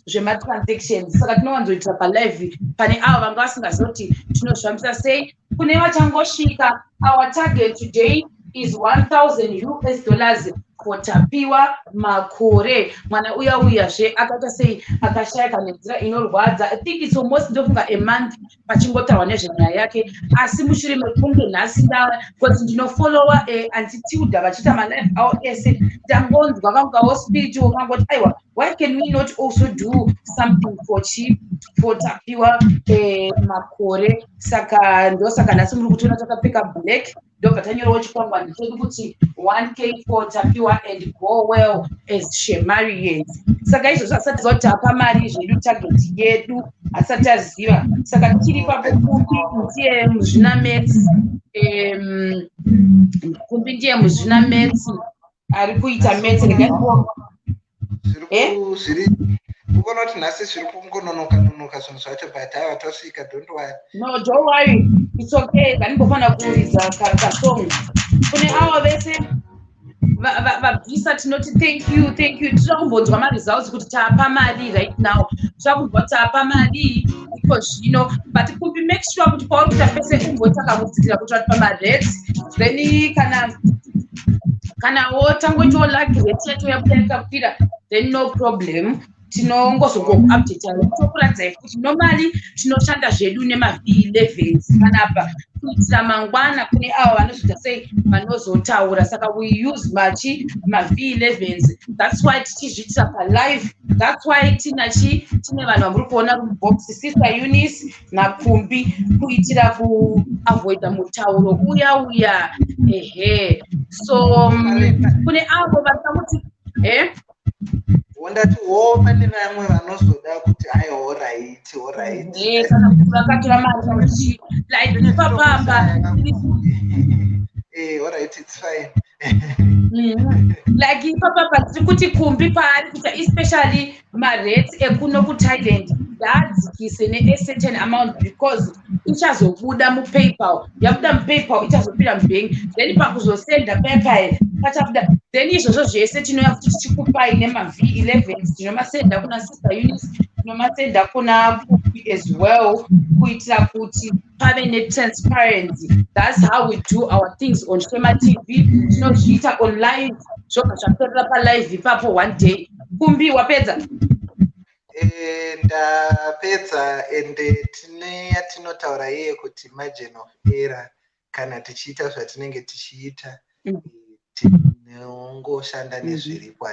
zvematransactions. Saka tinowanzoitira palive pane avo vanga vasingazivi kuti tinozvifambisa sei. Kune vachangosvika our target today is $1,000 for Tapiwa Makore. Mwana uyazve akaita sei akashayika nenzira inorwadza. I think it's almost ndofunga a month pachingotaurwa nezvenyaya yake asi mushure mekunge nhasi kuti ndinofollowa attitude vachiita malive avo ese ndangonzwa kangawo spirit wakangoti aiwa why can we not also do something for Tapiwa Makore. Saka ndosaka nhasi muri kutoona takapfeka black ndobva tanyorawo chikwangwani chedu kuti 1K for Tapiwa and go well as Shemarians. Saka izvo asati zotapa mari zvedu target yedu asati aziva. Saka tiri pakumbi ndiye muzvinamedzi kumbi ndiye muzvinamedzi ari kuita medzi ukona kuti nhasi zviri kungononoka zvinhu zvacho but haiwa tosvika don't worry. No, don't worry, it's okay. Kanimbofanira kuridza kasong kune avo vese vabvisa tinoti thank you tiri kumbonzwa maresults kuti tapa mari right now tiri tapa mari iko zvino but kumbi make sure kuti pauri kuita pese umbotakamudzikira kuti vatipa marates then kana wotangoitawo lucky rate yacho yabuda yakakwira then no problem. Tinongozongokuupdate tokuradzai kuti normally tinoshanda zvedu nema-V11s panapa kuitira mangwana kune avo vanozoita sei vanozotaura. Saka we use ma-V11s. That's why tichizviitira palive. That's why tine vanhu vamuri kuona mubox Sister Eunice naKumbi kuitira kuavoida mutauro uya so kune avo vari kuti wondati pane vamwe vanozoda kuti ai all right kana vakatira mari like papamba all right it's fine like ipapapa tiri kuti kumbi paari kuita especially marate ekuno kuthailand ngaadzikise ne-certain amount because ichazobuda mupaypal yabuda mupaypal ichazopinda mubank then pakuzosenda paypal pachabuda then izvozvo zvese tinoya kuti tichikupai nema-v11 tinomasenda kuna sister unis tinomasenda kuna kupi as well kuitira kuti pave netransparency. That's how we do our things on SHEMATV. Tinozviita online zvoga zvatorera palive ipapo one day. Kumbi wapedza? Ndapedza ende tine yatinotaura iye kuti margin of error kana tichiita zvatinenge tichiita tinongoshanda nezviripo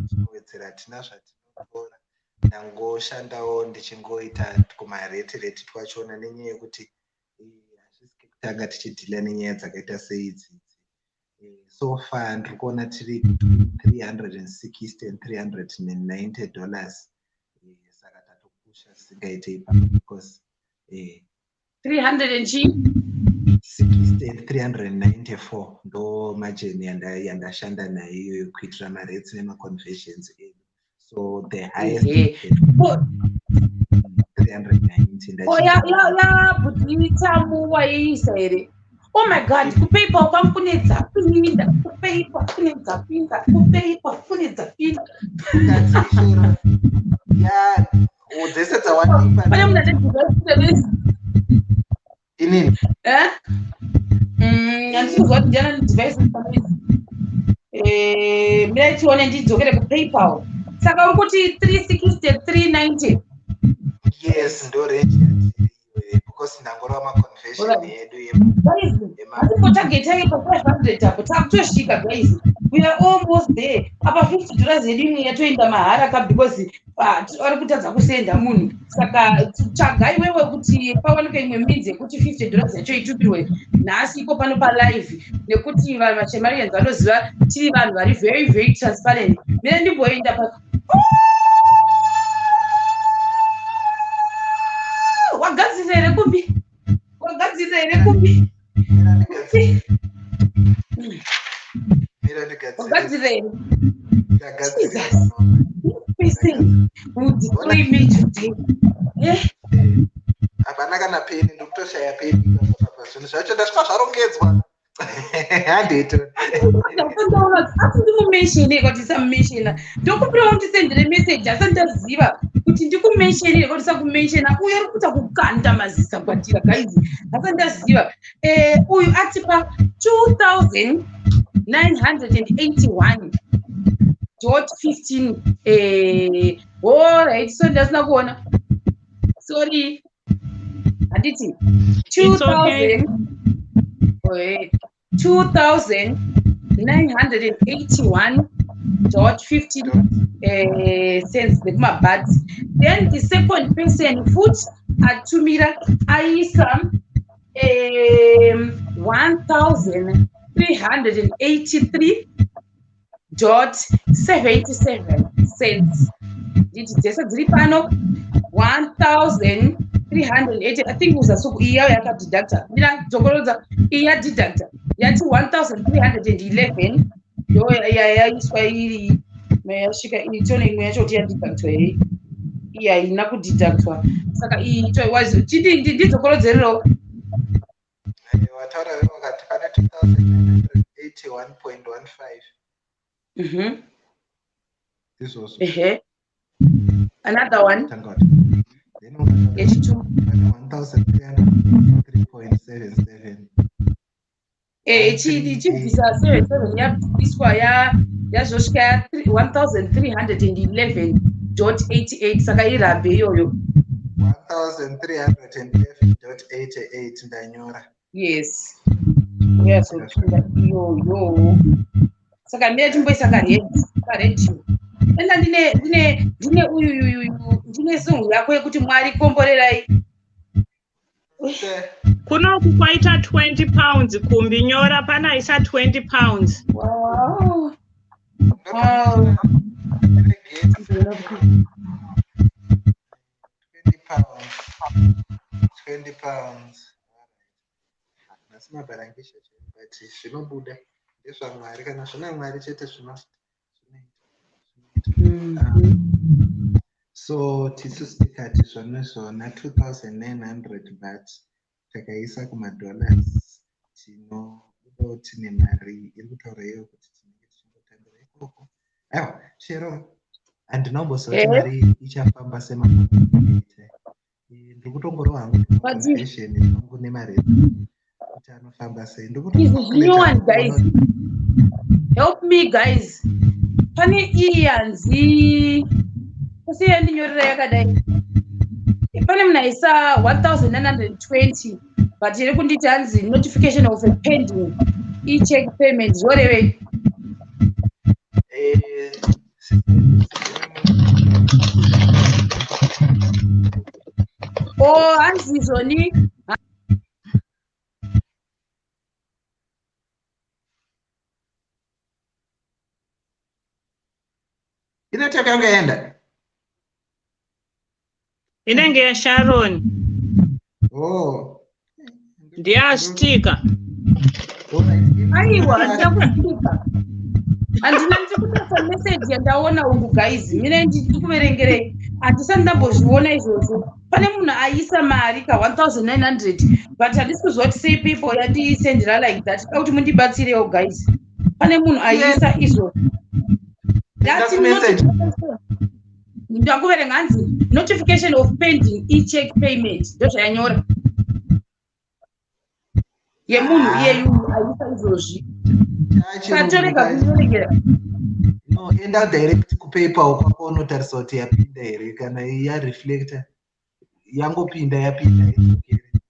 tinowedzera tina zvatinotora ndangoshandawo ndichingoita kumarate twachona nenyaya yekuti hazvisi kutanga tichidhila nenyaya dzakaita seidzi. So far ndiri kuona tiri between $360 and $390 saka tatopusha singaite ipapo because 360 and 394 ndo margin yandashanda nayo kuitira marates nemaconversions edu. So the highest 390 butitamu waiisa here. Oh my God, kupaypal kwakunedza pinda, kupaypal kunedza pinda, kupaypal kunedza pinda. Yeah, this is the one. Pane munhu atedzivhaisi inini? Handizozva kuti ndiana nedivhaisi pamwezi. Mirai tione ndidzokere kupaypal. Saka uri kuti 360 390. Yes, ndo range because ndangora maconversion yedu target yake pa 500 apo takutosvika guys, we are almost there. Apa $50 yedu imwe yatoenda mahara ka because ari kutadza kusenda munhu. Saka tsvagai wewe kuti pawanika imwe means yekuti $50 yacho itupirwe nhasi iko pano palive nekuti vanhu vaShemarians vanoziva tiri vanhu vari very very transparent. Mine ndimboenda pa wagadzirira here kumbi, wagadzirira here kumbi, wagadzirira here. Jesus, person who destroy me today. Hapana kana peni ndikutoshaya peni zvinhu zvacho ndasvika zvarongedzwa handito asi ndikumesheni kuti ndisamumeshena ndokupirawo ndisendere meseji asi ndaziva kuti ndikumesheni kuti ndisakumeshena uyu ari kuita kukanda mazisa kwatira guys asi ndaziva uyu atipa 2,981.15 alright, so ndasina kuona, sorry handiti 2,981.15 cents nekumabhadzi. Then the second person foot atumira aisa 1,383.77 cents. Nditi dzese dziri pano 1,380. I think uzasuku iya yakadidacta mira dzokorodza iya didacta yati 1,311 ndo yaiswa iri yasvika itone imwe yacho kuti yadidactwa here iya haina kudidactwa saka iyi toiwazi chidii ndidzokorodzerero wataura wakati pane 2,981.15 izvozvo. Another one yechitu 1,303.77 chibvisa 77 yabviswa yazvosvika 1,311.88 saka irambe iyoyo 1,311.88 ndanyora. Yes, yazopinda iyoyo saka mira timboisa karedio enda ndine uyu ndine song yako yekuti Mwari komborerai. Kunoku kwaita 20 pounds kumbi nyora pana isa 20 pounds. Wow. 20 pounds. That's my barangisha, but zvinobuda ndezvaMwari kana zvina Mwari chete zvinoita. So tisu tikati zvona 2,900 baht takaisa kumadollars tinobudawo tine mari iri kutaurayo kuti tinenge tichingotambira ikoko. Aiwa chero handinombozova kuti mari ichafamba semaita. Ndiri kutongorowa hangu confession yangu nemari kuti anofamba sei. Guys, help me guys. Pane iyanzi kusiyandinyorera yakadai. Pane munaisa 1,920 but iri kunditi hanzi notification of a pending e-check payment zvorevei. Oh, hanzi izvoni inotaka yangaenda inenge yaSharon. Ndiastika. Aiwa, ndakustika. Handina ndikutosa message yandaona uku guys. Mina ndikuverengerei. Handisati ndambozviona izvozvo. Pane munhu aisa mari ka 1,900 but handisi kuzoti sei people yandisendera like that. Kuti mundibatsirewo guys. Pane munhu aisa izvozvo. That's message. Ndakuverenga hanzi notification of pending e-check payment. Ndozvayanyora. Yemunhu iyeyu aisa izvozvi. Katoreka kuverengera. No, enda direct kuPayPal kwako unotarisa kuti yapinda here kana yareflector yangopinda yapinda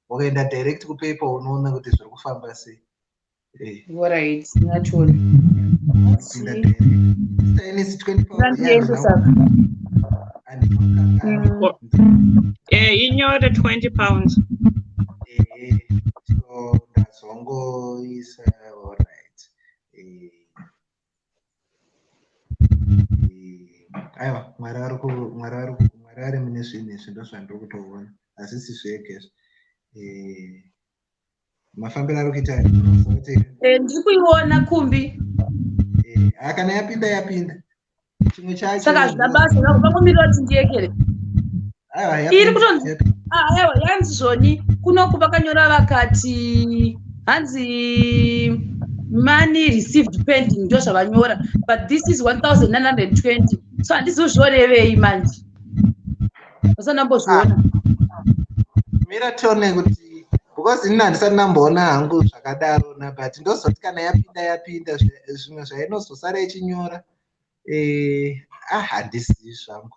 wakaenda direct kuPayPal unoona kuti zviri kufamba sei. Alright, natural. Inyore 20 pounds. So ndazongo isa alright. Aiwa, Mwari mune zvinhu izvi ndozvandiri kutoona asi si zvege. Mafambiro ari kuita ndiri kuiona kumbi. Kana yapinda chimwe chacho saka zvina basa vakumirira kuti ndiyekere. Iri kutonzi aiwa yanzi zvoni kunoku vakanyora vakati hanzi money received pending ndo zvavanyora but this is 1,920 so handizozviorevei manje vasanambozviona. Mira tione kuti because ini handisati ndamboona hangu zvakadarona but ndozoti kana yapinda zvimwe zvainozosara ichinyora handizivi zvangu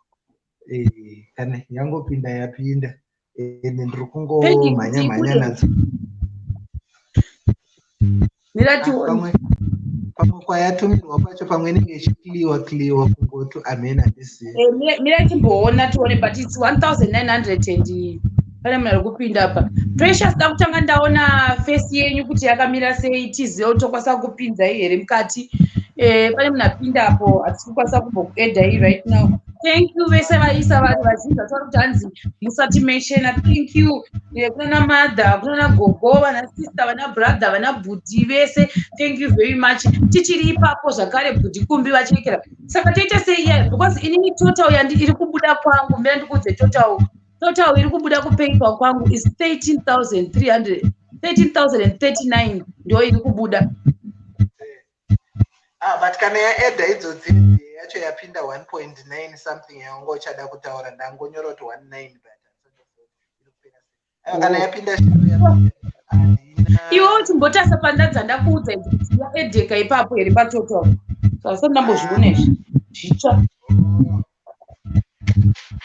kana yangopinda yapinda ende ndiri kungomhanya nadzo. Pamwe kwayatumirwa pacho pamwe inenge ichikliwa kungotu amen handisivi. Mira timboona tione but it's 1,900 and pane munhu ari kupinda apa. Precious da kutanga ndaona face yenyu kuti yakamira sei tizive kuti tokwanisa kupinzai here mukati. Pane munhu apinda apo hatisi kukwanisa kumbokuedhai right now. Thank you vese vaisa vanhu vazhinji vatari kuti hanzi musati menshena. Thank you kunana mother kunana gogo vana sister vana brother vana bhudhi vese. Thank you very much. Tichiri ipapo zvakare bhudhi kumbi vachekera. Saka toita sei iya because inini total iri kubuda kwangu mbera ndikudze total iri kubuda kuPayPal kwangu is 13,039 ndio iri kubuda. But kana yaedha idzodzi yacho yapinda 1.9 something yango uchada kutaura ndangonyora kuti 19 but kana yapinda iwo chimbotasa pandadza ndakuudza kuti yaedheka ipapo here patotal sasa ndambozviona izvi zvitsva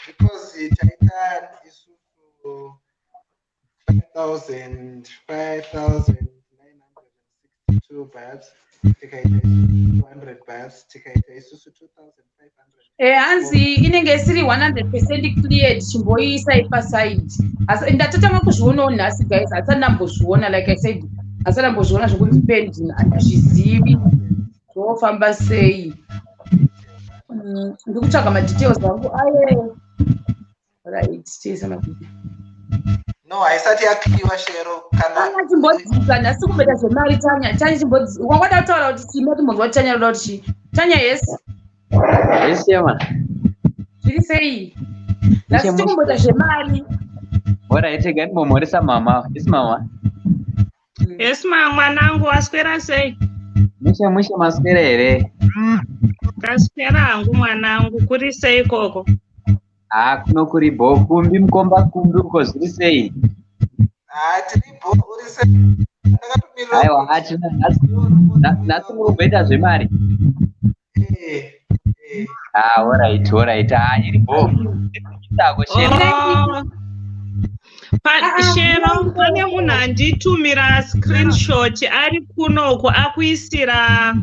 because taita isusu 5,962 baht tikaita 200 baht tikaita isusu 2,500. Hanzi inenge isiri 100% cleared chimboiisa ipaside. Asi ndatatanga kuzvionawo nhasi guys asati ndambozviona like I said asati ndambozviona zvokunzi pending handizvizivi zvofamba sei. ndikutsvaga madetails angu aye. Right, no haisati yakliwa shero kana chimbodzika nhasi kumboita zvemari Tanya chimbodzika wangada kutaura kuti chimoti munhu watanya roda kuti chi Tanya yes Shema zviri sei nhasi tikumboita zvemari alright gani momoresa mama yes mama Yes mwanangu waswera sei mushe maswera here kaswera hangu mwanangu kuri sei koko kuno kuri kumbi mukomba kumbi uko zviri sei tiribo uri sei aiwa achina nhasi murumboita zvemari alright iribo Shero pane munhu anditumira screenshot ari kunoko akuisira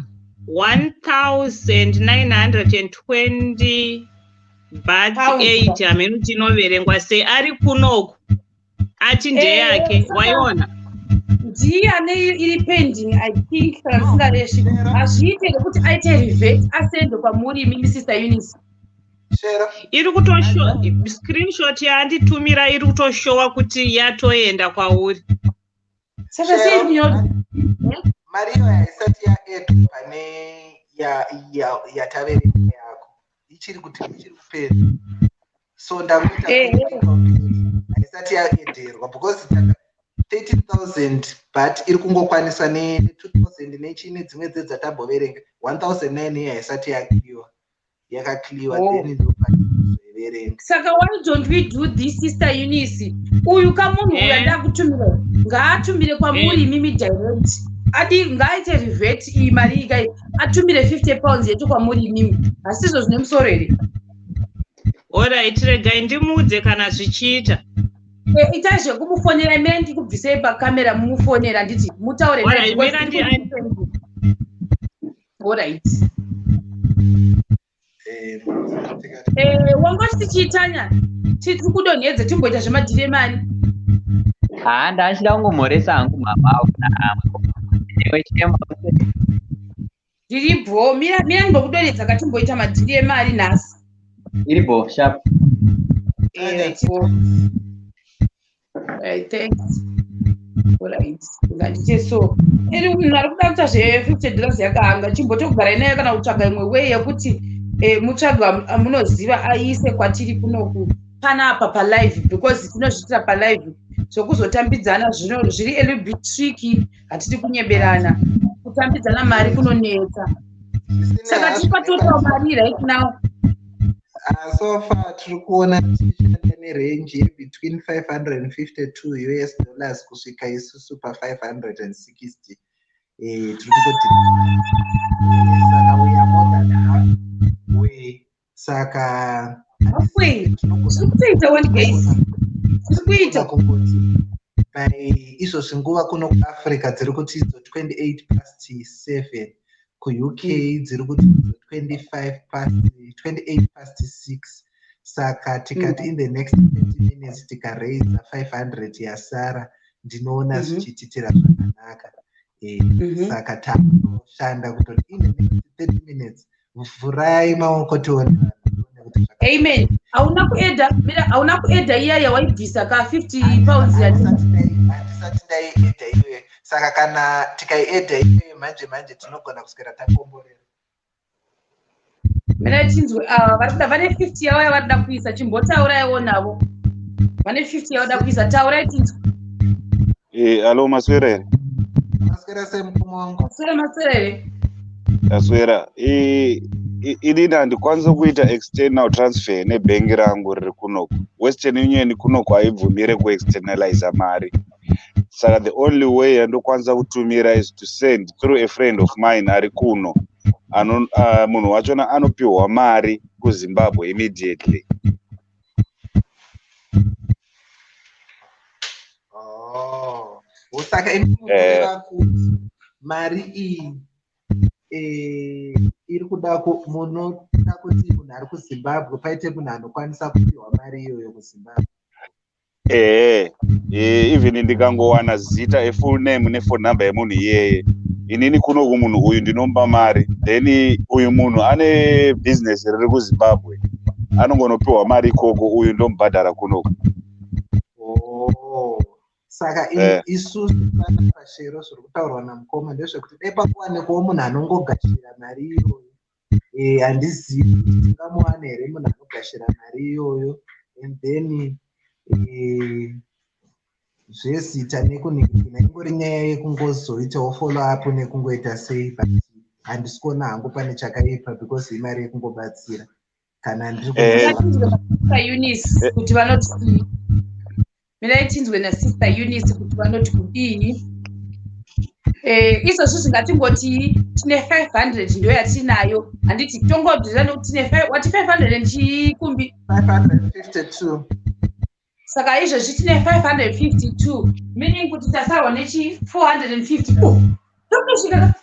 1920 but 8 hamene tinoverengwa sei ari kunoko ati ndeyake waiona ndiye ane iri pending I think kana singareshi azviite nekuti aite revert asende kwamuri mimi sister Eunice iri kutoshowa screenshot yaanditumira iri kutoshowa kuti yatoenda kwauri saka sei nyoro Mario haisati yaedwa pane yataverenga yako ichiri kupera so ndakuita haisati yaederwa because 30,000 but iri kungokwanisa ne2,000 nechine dzimwe dzetamboverenga 1,009 iyi haisati yakakliwa then ndopaverenga. Saka why don't we do this sister Eunice? Uyu kamunhu uyanda kutumira ngaatumire kwamuri mimi direct adi ngaite revert iyi mari ikai atumire 50 pounds yetu kwamuri mimi asizvo zvine musoro here. Alright regai ndimudze kana zvichiita itazve kumufonera imene ndikubvisei pakamera mumufonera nditi mutaure alright wangoti tichiitanya tiri kudonhedza timboita zvemadhire mari ndachida kungomhoresa hangu mama ndiribo mira ndokudonhedza katimboita madhire emari nhasi iribo sharp thanks alright ngandite so iri munhu ari kuda kuita $50 yakahanga chimbotogara inayo kana kutsvaga imwe way yekuti mutsvaga munoziva aise kwatiri kunoku panapa palive because tinozviitira palive zvokuzotambidzana zvino zviri a little bit tricky hatidi kunyeberana kutambidzana mari kunonetsa saka tipatotawo mari right now so far tiri kuona tichishanda nerange between $552 kusvika isusu pa560 tiri kutoti saka we are more than half way saka zvikuita one guys zvikuita kungoti izvozvi nguva kuno kuafrica dziri kuti idzo 7 kuuk dziri kuti 28:6 saka tikati in the next 30 minutes tikaraisa 500 yasara ndinoona zvichititira zvakanaka saka tanoshanda kutoti in the next 30 minutes vhurai maoko tione amen hauna kuedha iya yawaibvisa ka 50 pounds handisati ndaiedha iyoyo saka kana tikaiedha iyoyo manje tinogona kuswera takomborera mena chinzwe varikuda vane 50 yavo yavarida kuisa chimbotauraiwo navo vane 50 yavoda kuisa taurai chinzwe alo maswera semukoma wangu maswera here aswera inini handikwanisa kuita external transfer nebhengi rangu riri kunoku Western Union kunoku haibvumire kuexternalize mari saka the only way yandokwanisa kutumira is to send through a friend of mine ari kuno munhu wachona anopiwa mari kuZimbabwe immediately. Saka inokureva kuti mari iyi iri kuda munoda kuti munhu ari kuZimbabwe paite munhu anokwanisa kupiwa mari iyoyo kuZimbabwe. Even ndikangowana zita full name ne phone number yemunhu iyeye inini kunoku munhu uyu ndinomba mari, then uyu munhu ane business riri kuZimbabwe anongonopiwa mari ikoko, uyu ndomubhadhara kunoku. Saka isusu pashero zviri kutaurwa namukoma ndezvekuti dai pakuwanikwawo munhu anongogashira mari iyoyo. Handizivi kuti tingamuwana here munhu anogashira mari iyoyo, and then zvezita nekunikina ingori nyaya yekungozoitawo follow up nekungoita sei, but handisi kuona hangu pane chakaipa because imari yekungobatsira kana Eunice kuti vanoti miraitinzwe naSister Eunice kuti vanoti kudini. Izvozvo zvingatingoti tine 500 ndiyo yatinayo, handiti tongodhira nokuti tine wati 500 ndichikumbi 552. Saka izvozvi tine 552, meaning kuti tasarwa nechi 450. Totosvika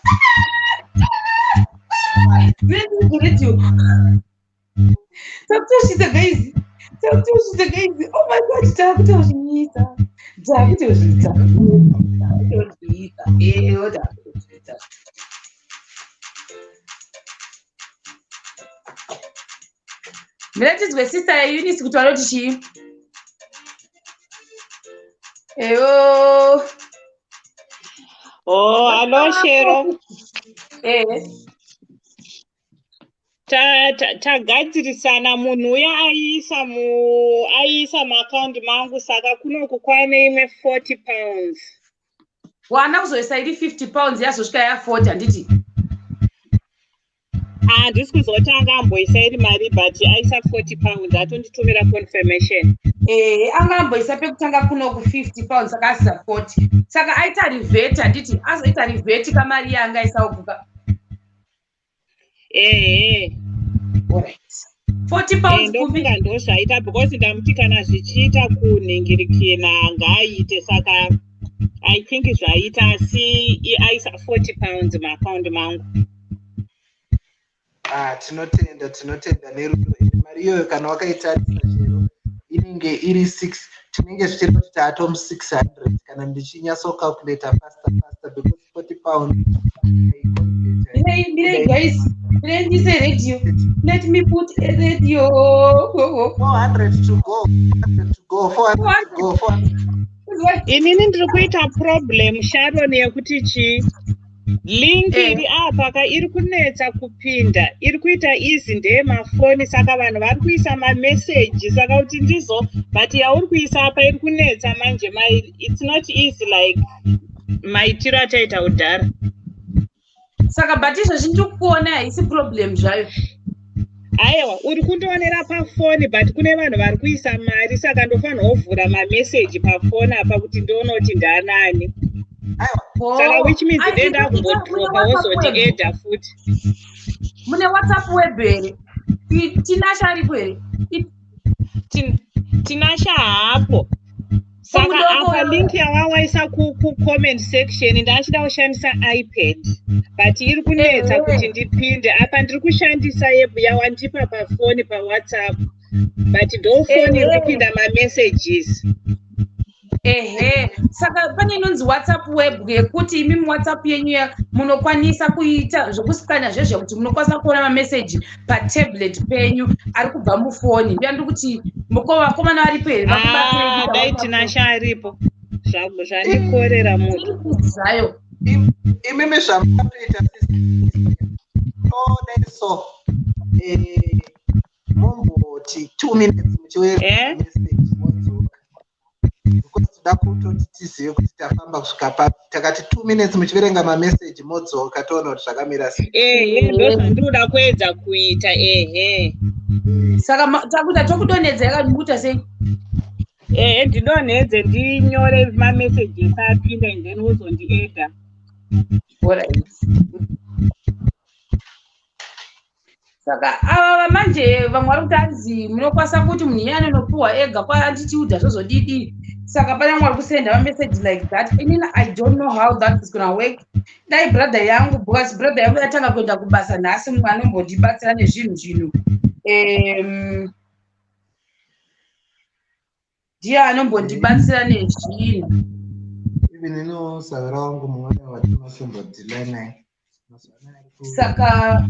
takutoshita guys, oh my god, takutozviita. Miratidzwe Sister Eunice kuti vanoti chii? Eyo. Hello Shero. Tagadzirisana munhu uya aisa maakaunti mangu, saka kunoku kwane imwe 40 pounds. Wana kuzoisa iri 50 pounds yazosvika ya 40 handiti? Handisi kuzotanga amboisa iri mari, but aisa 40 pounds atonditumira confirmation. Anga amboisa pekutanga kunoku 50 pounds saka asisa 40. Saka aita riveti handiti? Azoita riveti kamari yanga isaubuka. Alright. 40 pounds ndofunga ndozvaita, because ndamuti kana zvichiita kunhingirikina ngaaite, saka I think zvaita, asi aisa 40 pounds maakaunti mangu. Tinotenda nerudo. Mari iyoyo kana wakaitarisa chero inenge iri 6, tinenge zvichiri kuti taatomu 600 kana ndichinyatsokalculata faster because 40 pounds. Guys, this a radio. Let me put a radio. 400 to go. 400 to go. 400. Inini ndiri kuita problem Sharon yekuti chi link iri apa iri kunetsa kupinda, iri kuita easy ndeyemafoni, saka vanhu vari kuisa mamessage, saka kuti ndizo, but yauri kuisa apa iri kunetsa manje. It's not easy like maitiro ataita kudhara. Saka but izvozvi ndikuona haisi problem zvayo. Aiwa, uri kundoonera pafoni, but kune vanhu vari kuisa mari, saka ndofanira kuvhura mamessage pafoni apa kuti ndione kuti ndaanani. Saka which means ndenda kumbodropa wozoti edha futi. Mune WhatsApp web here. Tinasha aripo here. Tinasha hapo. Saka apa link yawawaisa ku-comment section ndachida kushandisa iPad, but iri kunetsa kuti ndipinde. Apa ndiri kushandisa yebu yawandipa pafoni paWhatsApp, but ndofoni iri kupinda mamessages. Saka pane inonzi WhatsApp web yekuti imi muWhatsApp yenyu munokwanisa kuita zvokusikana zvezvo kuti munokwanisa kuona mamessage patablet penyu ari kubva mufoni. Ndiyandi kuti vakomana varipo here vakubatsira. Dai Tinasha aripo zvandikorera munhu zvayo. Imimi zvamatoita so mumboti 2 minutes muchiwerenga message modzoka. Toda kutoti tizive kuti tafamba kusvika papi, takati 2 minutes muchiverenga mamessage modzoka toona kuti zvakamira sei. Ndozvandinoda kuedza kuita. Saka takuta tokudonedza yakadimbuta sei? Ndidonedze ndinyore mamessages apinda and then uzondiedha. Alright. Saka ava manje vamwe vari kutanzi munokwanisa kuti munhu iyani anopiwa ega kwaanditiudha zvozodidi. Saka pane vamwe vari kusenda mamessage like that. I don't know how that is gonna work. Dai brother yangu, because brother yangu yatanga kuenda kubasa nhasi, mumwe anombondibatsira nezvinhu. Ndiye anombondibatsira nezvinhu. Even no surround what must be learning. Saka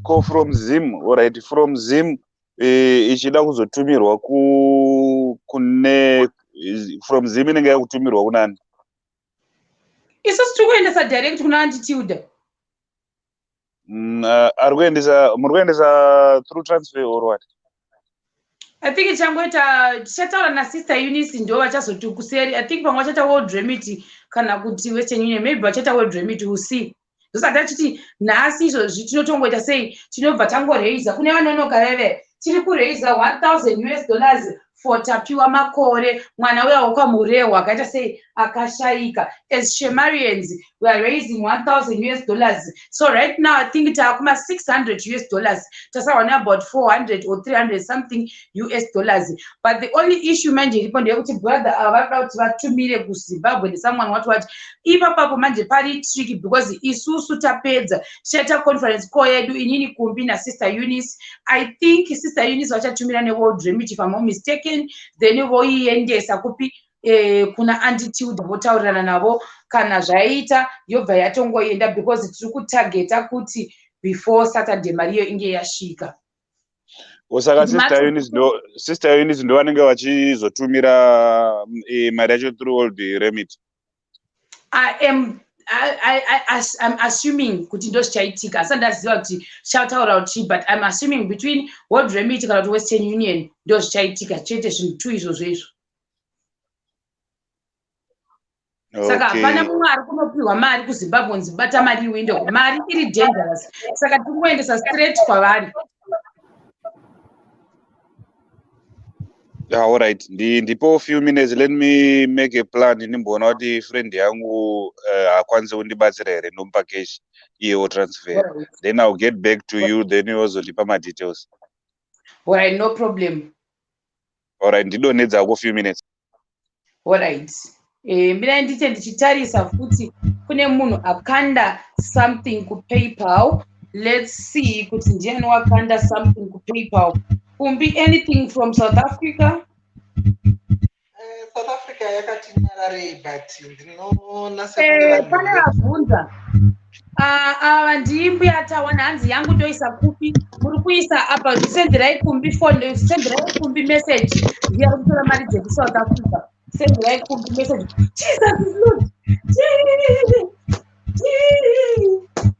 ko from Zim, alright, from Zim ichida kuzotumirwa kune from Zim inenge yakutumirwa kunani? isusu tiri kuendesa direct kuna attitude. Muri kuendesa through transfer or what? I think tichataura nasister Eunice ndo vachazoti kuseri. I think pamwe vachata World Remit kana kuti Western Union, maybe vachata World Remit, we'll see. Ndosati tachiti nhasi izvozvi tinotongoita sei, tinobva tangoreiza kune vanonogara tiri kureiza $1,000 for Tapiwa Makore, mwana uya wakwamurehwa akaita sei akashaika. As Shemarians, we are raising $1,000. So right now I think taakuma $600. Tasawana about 400 or 300 something $. But the only issue manje iripo ndeyekuti brother avada kuti vatumire kuZimbabwe nesomeone what ipapapo manje pari tricky because isusu tapedza chata conference call yedu inini kumbi na sister Eunice. I think sister Eunice vachatumira neWorld Remit if I'm not mistaken, then voiendesa kupi kuna attitude votaurirana navo kana zvaita yobva yatongoenda because tiri kutargeta kuti before Saturday mariyo inge yasvika. Osaka sister Eunice ndo vanenge vachizotumira mari yacho through World Remit. I'm assuming kuti ndo zvichaitika, asi ndaziva kuti chataura kuti, but I'm assuming between World Remit kana kuti Western Union ndo zvichaitika chete zvinhu tu izvozvo izvo. Saka hapana mumwe ari kunopiwa mari kuZimbabwe nzibata mari iwinde, mari iri dangerous, saka tiri kuendesa straight kwavari. All right, ndipo few minutes, let me make a plan. Nimboona kuti friend yangu akwanise kundibatsira here ndomupa cash iyewo transfer, then I'll get back to you, then you also lipa my details. All right, no problem. All right, ndidonedza ko few minutes. All right. Mina ndite ndichitarisa futi kune munhu akanda something ku PayPal. Let's see kuti ndiani wakanda something ku PayPal. Kumbi anything from South Africa? South Africa yakatinyarare but ndinoona pane vabvunza ava ndimbuya atawana hanzi yangu toisa kupi, muri kuisa apa senderai kumbi phone, senderai kumbi message ndiyari kutora mari dzeku South Africa, senderai kumbi message. Jesus is Lord.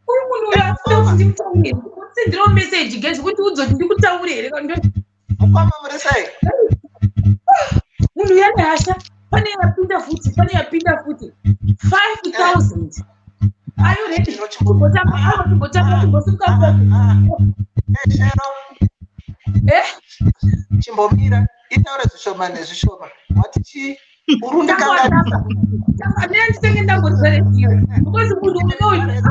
Uyu munhu uyu afuna kuti ndimutaurire, senderawo message guys kuti udzoti ndikutaurire here kana mukama muri sei? Munhu yana hasha, pane yapinda futi 5,000. Are you ready? Chimbomira itaure zvishoma nezvishoma wati chi urundikanga nditenge ndambodzaretiyo because munhu unoyo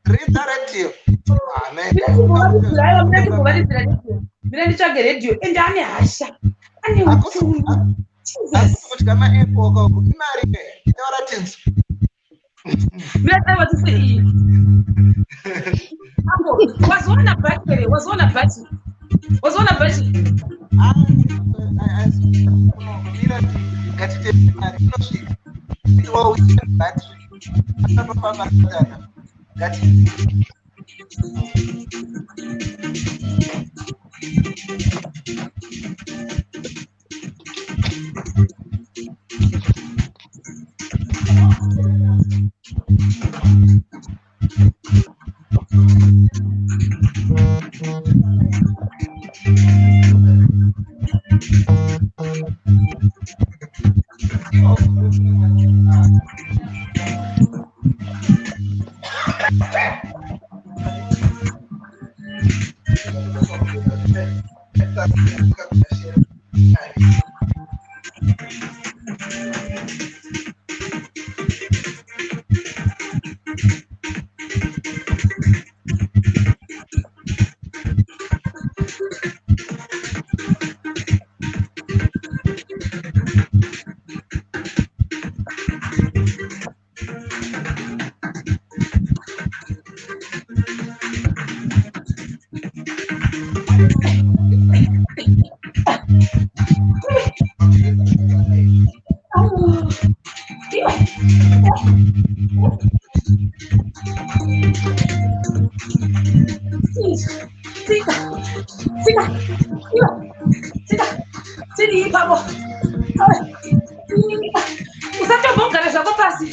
ridza radio mina nditsvage radio ende ane hasha, ane utsungu. kudya maepoko imari itaura tinzi mina taiva tise iyi ambo wazoona bhati Sini babo. Usate bonga na zako pasi.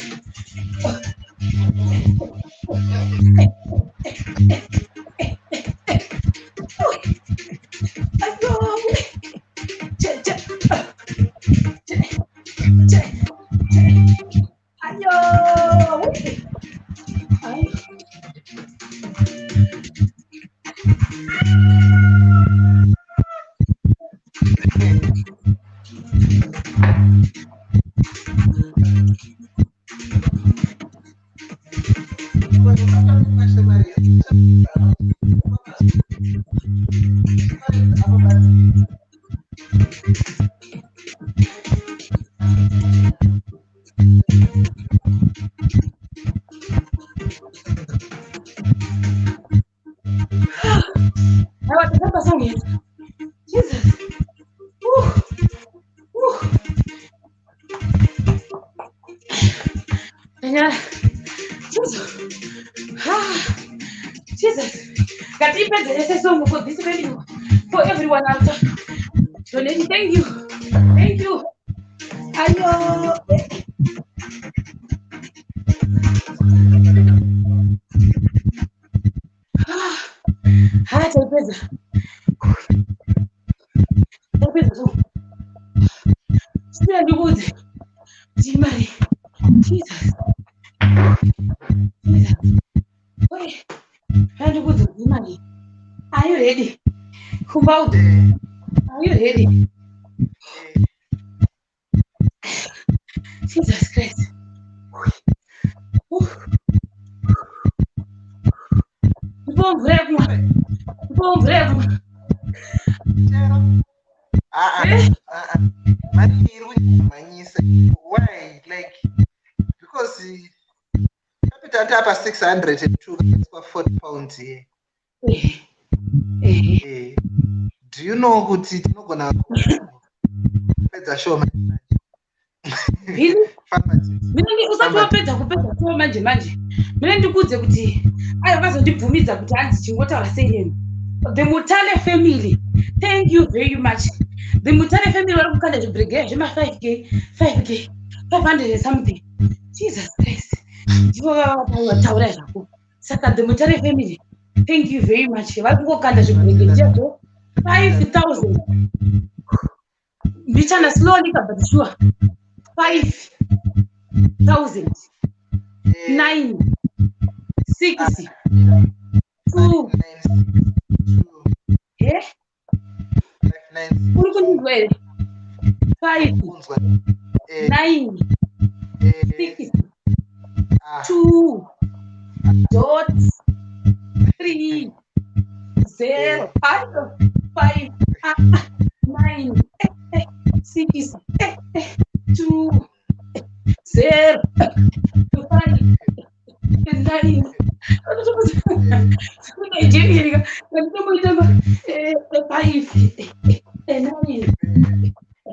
For everyone out there. Donating, thank you. Thank you. Ayo. Hi, Tapiwa. Tapiwa. Still good. Shemari. Jesus. Jesus. Wait. How do you do, Shemari? Are you ready? Come out. Are you ready? Jesus Christ. Bom breve. Why? Like, because capital tap 602 for 40 pounds here. Do you know who it's not gonna show? Really? Mina usapopedza kupedza kwa manje. Mina ndikuudze kuti ayo vazondibvumiza kuti hanzi chingotaura sei. The Mutale family. Thank you very much. The Mutale family vari kukanda zvibhirigeri zvema 5k 500 and something. Jesus Christ. Ndivo vataura zvako. Saka the Mutale family. Thank you very much. Vari kungokanda zvibhirigeri zvazvo 5,000. Mbichana slowly but sure. 5,000. 9 6 2 eh 5 9 6 2 dot 3 0 5 9 6 2 0 5 9 Nigeria, I'm going to 5 9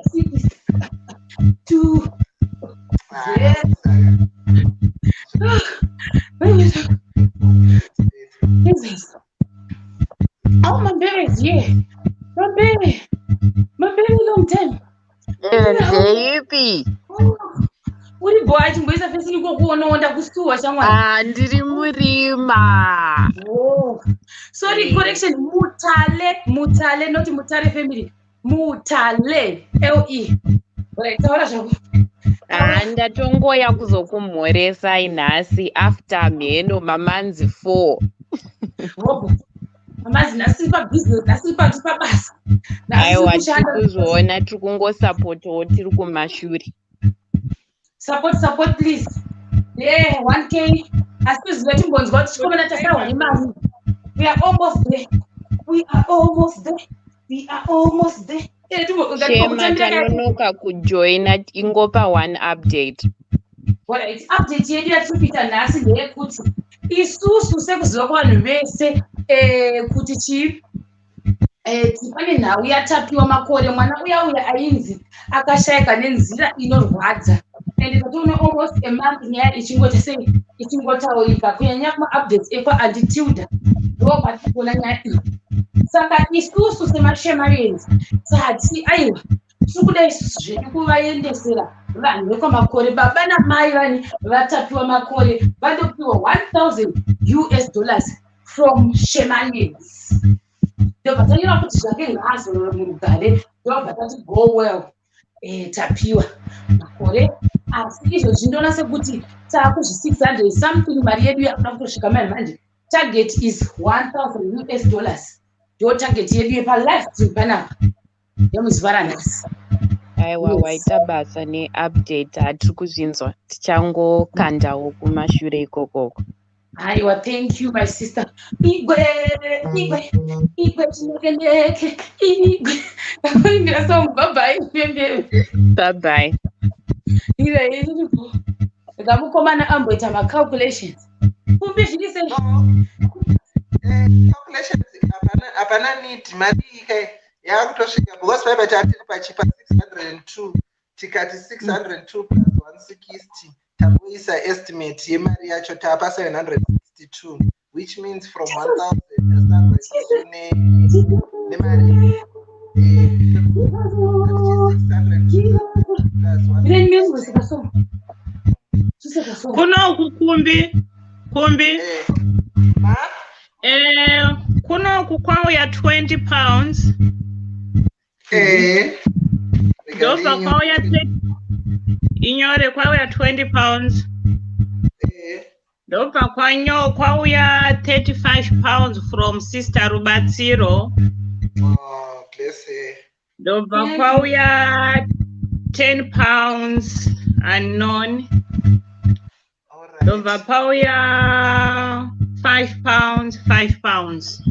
6 2 Jesus. Oh, my baby is here. My baby long time. Baby. Uri boy chimboisa fesi kuona onda kusuwa shamwari. Ndiri murima. Oh. Sorry, correction. Mutale, not Mutale family. Mutale. LE. Right, taura zvako. Ndatongoya kuzokumhoresa inhasi after mheno mamanzi 4. Robo. Mamanzi nasi pabusiness, nasi pabasa. Aiwa tikuzoona tiri kungosapotawo tiri kumashuri. Support please. Yeah, 1k. As soon as letting bones got to come and attack our man. We are almost there. Shema tanonoka kujoina ingopa one update. Alright, update yedu yatipita nasi ndeyekuti isusu sekuziva kuvanhu vese kuti chii pane nhau yatapiwa makore mwana uya ainzi akashayika nenzira inorwadza and ikatona almost a month nyaya ichingoti sei ichingotaurika kunyanya kuma-updates ekwa-attitude ndokwatikuona nyaya iyi. Saka isusu sema-Shemarians tati aiwa tiri kuda isusu zvedu kuvaendesera vanhu vekwamakore, baba namai vani vatapiwa makore vandopiwa $1,000 from Shemarians. Ndobva tanyora kuti zvake ngazororo murugare, ndobva tati go well. Tapiwa makore, asi izvozvi ndonase kuti taakuzvi-600 something mari yedu yakuda kutosvika manje. Target is $1,000. Ndo target yedu yepa-live stream panapa yemuzuva ranhasi. Aiwa, waita basa ne-update hatiri kuzvinzwa, tichangokandawo kumashure ikokoko. Aiwa, thank you my sister. Igwe chinekendeke igwe. Ndakuimbira song bye bye. Bye bye. Ndamukomana amboita ma-calculations. Kumbe zviri sei? Calculations hapana need mari kai yakutosvika because baba tatiri pachipa 602 tikati 602 plus 160 takuisa estimate yemari yacho tapa 762 which means from 1,000 nemari 602 kunoku kumbi kunoku kwauya 20 pounds. Ndobva kwauya inyore kwauya 20 pounds. Ndobva kwauya 35 pounds from Sister Rubatsiro. Bless her. Ndobva kwauya 10 pounds unknown. Ndobva kwauya 5 pounds.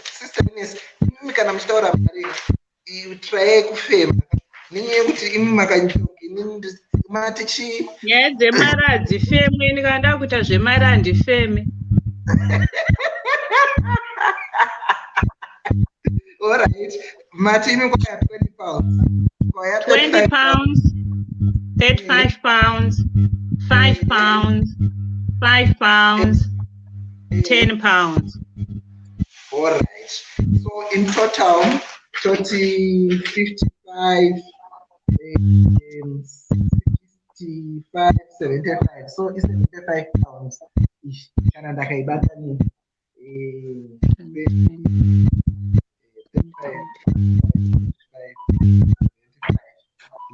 Sister Ines, mimi kana mshtaura mari try kufema. Ninyi kuti imi makanjoki nini mati chi yedze mara adzifeme ndikanda kuita zvemara handifeme. All right. Mati imi kwaya 20 pounds. 20 pounds, 35 pounds, 5 pounds, 5 pounds, 10 pounds. All right. So in total, 55, 65, 75. So it's 75 pounds. Canada kaibata ni 35.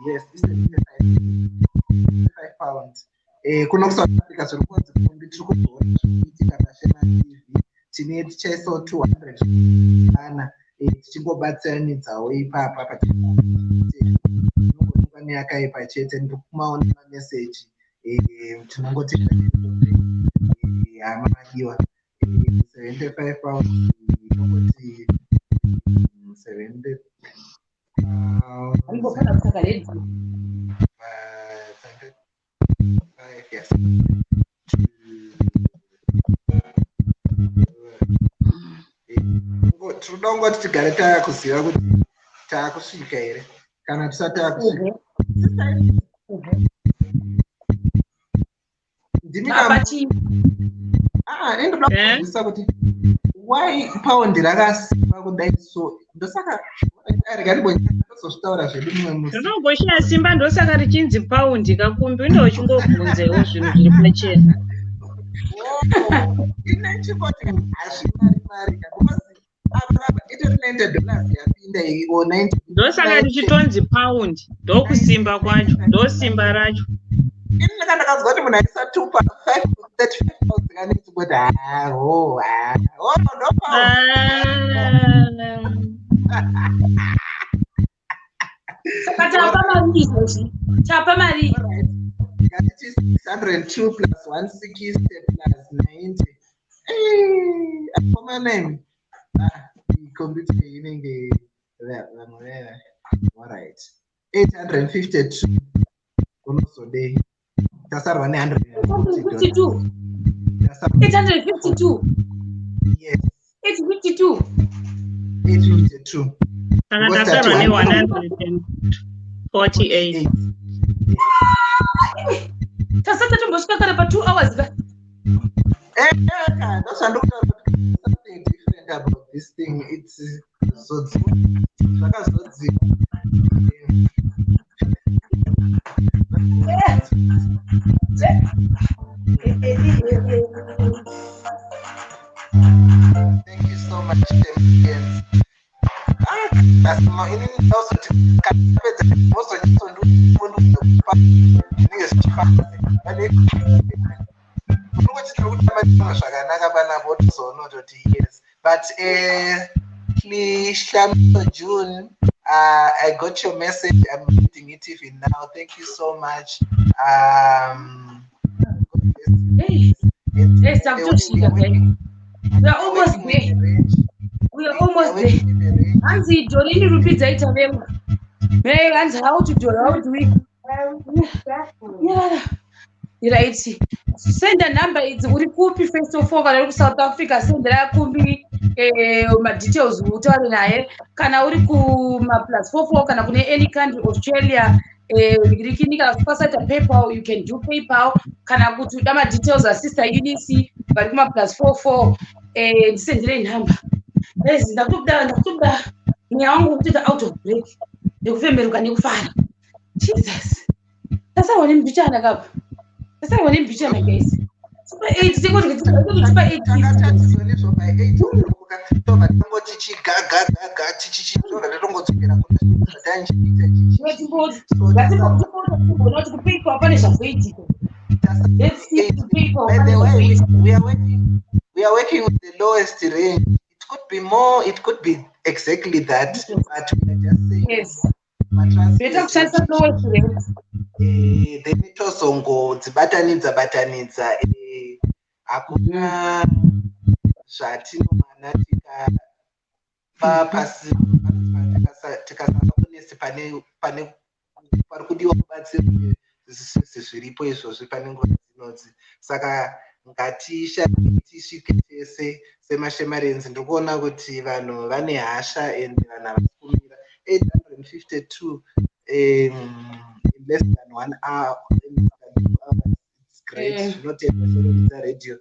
Yes, it's 75 pounds. Kuno South Africa so kunzi kumbi tiri kuzoona itika paSHEMATV tine tichaiso 200 ana tichingobatsiranidzawo ipapa patinongotuka neyakaipa chete ndikumaona mameseji tinongoti hama madiwa 75 pounds inongoti 70 yes. Tinongoti tigare takuziva kuti takusvika here kana tisati takusvika. Ndoda kuzivisa kuti why pound rakasimba kudai so ndosaka ndozozvitaura zvedu mumwe musi ndinongoshaya simba ndosaka richinzi paundi kakumbi undo uchingobvunzewo zvinhu zviri pachena. ine chikoti hazvimari because apa itori $90 yapinda iwo 90 ndosaka richitonzi paundi ndokusimba kwacho ndosimba racho. ini ndakandakazwa kuti munhu aisa 2 pa 5 35 pounds kaneti kuti Saka tapa mari izvozvi. Tapa mari. 602 plus 160 plus 90. Akomanemi. Computer inenge vamwe. All right. 852. Unosode. Tasarwa ne 152. 852. Yes. 852. 852. Saka tasarwa ne 100. 48. Tasata tombosvika kana pa 2 hours ka. Something different about this thing. It's so thank you so much, Shemarians. That's my also but please, June, I got your message. I'm reading it even now. Thank you so much. Yes, I'm just we are almost there. We are almost there. Anzi, Jolini repeats it. Hey, Anzi, how to do? How do we? Yeah. Right. Send a number. It's Urikupi first of all. South Africa. Send a kumbi. My details. Utari nae. Kana uriku ma plus 44. Kana kune any country. Australia. Rikinika first at PayPal. You can do PayPal. Kana kutu dama details. Sister Eunice. Barikuma plus 44. Send a number. Yes. Nakubda. Ni wangu kutoka out of break. Nikufemberuka nikufara. Jesus. Sasa wani mbichana kapa. Sasa wani mbichana guys. Super 8 ziko super 8. We are working with the lowest range. It could be more, it could be exactly that, but we are just saying yes. Better kushanda lowest range. The little songo dzibatanidza hakuna zvatinomaanatika papasi tikasasakunesi pane pari kudiwa kubatsirwe zviripo izvozvi pane nguva dzinodzi. Saka ngatisvike tese semashemarines. Ndikuona kuti vanhu vane hasha and vanhu havasikumira 852 in less than 1 hour. It's great. Zvinoteerera radio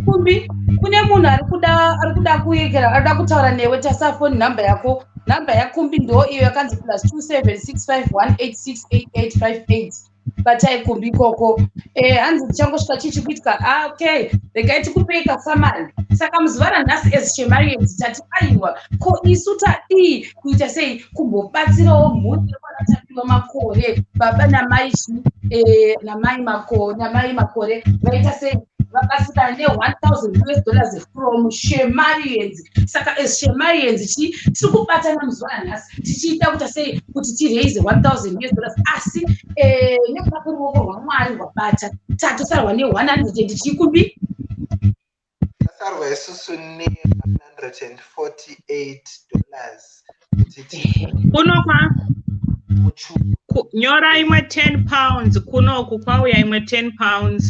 kumbi kune munhu arikuda kuikira arikuda kutaura newe. Tasafoni namba yako. Namba yakumbi ndo iyo yakanzi +27651868858. batai kumbi koko hanzi tichangosvika chichikuitika okay regai tikupei kasamari. Saka muzivara nhasi as Shemarians tati aiwa ko isu tadii kuita sei kumbobatsirawo mhuri yekwana Tapiwa Makore, baba namai Makore vaita sei vakasika ne$1,000 from Shemarians. Saka as Shemarians tiri kubatana muzivara nhasi tichiita kuita sei kuti tiraise $1,000 asi nekuda kweruoko rwaMwari rwabata tatosarwa ne$100 tichikumbi tasarwa isusu ne$148 kunokwa nyora imwe £10 kunoku kwauya imwe £10.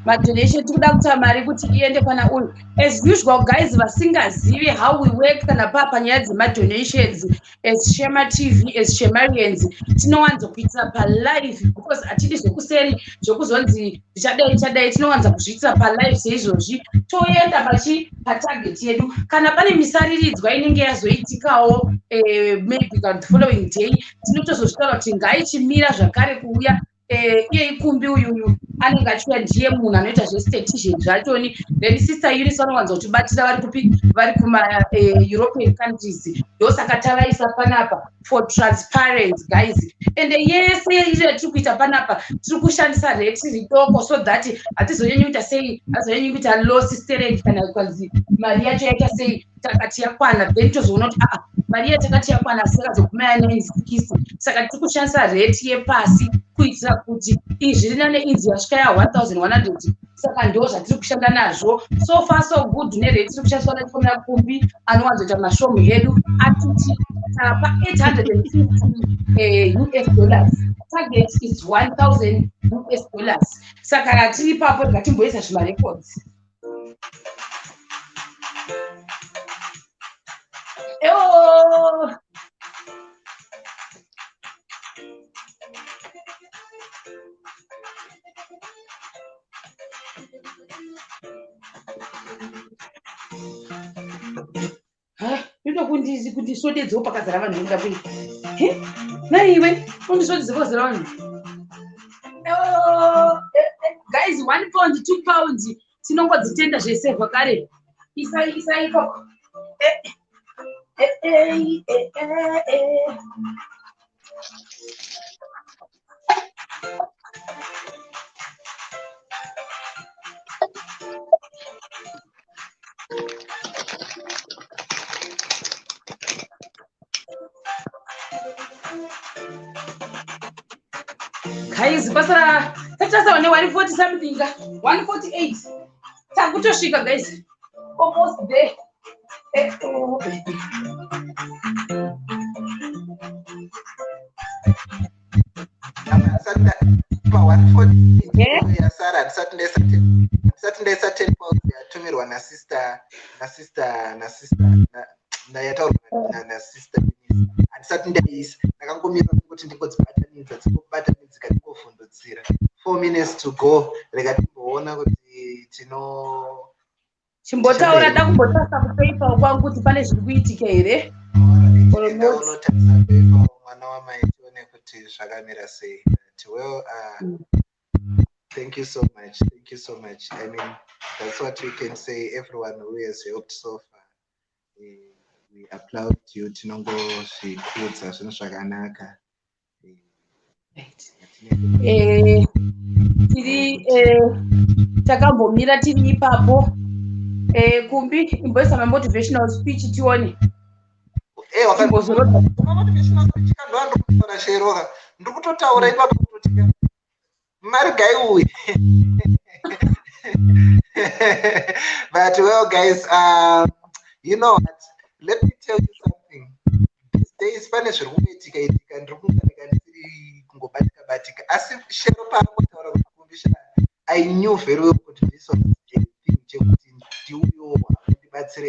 madonation tikuda kuta mari kuti iende pana uyu. As usual guys, vasingazivi how we work kana panyaya dzemadonations as SHEMATV as Shemarians tinowanza kuitira palive because hatidi zvekuseri zvokuzonzi ndichadai tinowanza kuzviitira palive seizvozvi toenda patarget yedu. Kana pane misariridzwa inenge yazoitikawo maybe kana the following day tinotozozvitaura kuti ngaichimira zvakare kuuya. Iye ikumbi uyu anenge achiuya ndiye munhu anoita zvestatistician zvachoni. Then sister Eunice vanowanza kutibatira vari kuma European countries. Ndosaka tavaisa panapa for transparent guys. And yese ire tiri kuita panapa tiri kushandisa rate ridoko so that hatizonyanyi kuita sei hazonyanyi kuita low sister kana kwanzi mari yacho yaita sei takati yakwana. Then tozoona kuti mari yatakati yakwana sikazoguma ya960. Saka tiri kushandisa rate yepasi kuitira kuti izvi rina neidzi yasvika ya$1,100. Saka ndo zvatiri kushanda nazvo. So far so good. Nerate tiri kushandiswa naTikomera Kumbi anowanzoita mashomu edu atuti pa $850 US. Target is $1,000 US dollars. Saka tiri papo ngatimboisa zvimarecords. Kundisodedzewo pakazara vanhu ngapei. Naiwe undisodedze pakazara vanhu. Guys, 1 pound, 2 pounds. Tinongodzitenda zvese zvakare. Isai ikoko. Guys, basara tachasa ne 140 something, 148. Takutosvika guys. Almost there. Saturday 10 pounds yatumirwa na sister and Saturdays nakangomira kuti ndingodzibatanidza ndingofundudzira 4 minutes to go rega timboona kuti tino chimbotaura da kumbotasa kupaper kwangu kuti pane zviri kuitika here unotasa paper mwana wamai tione kuti zvakamira sei. Well, thank you so much. I mean, that's what we can say. Everyone who has helped so far, we applaud you. Tinongo zvikudza zvinhu zvakanaka. Tiri takambomira tiri ipapo. Kumbi imboisa ma motivational speech tione. Wakambozoroda. Motivational speech kandwando kutaura sheroka. Ndikutotaura ipapo kutotika. Marigai. But well, guys, you know what? Let me tell you something. These days, Spanish and I knew very well that this was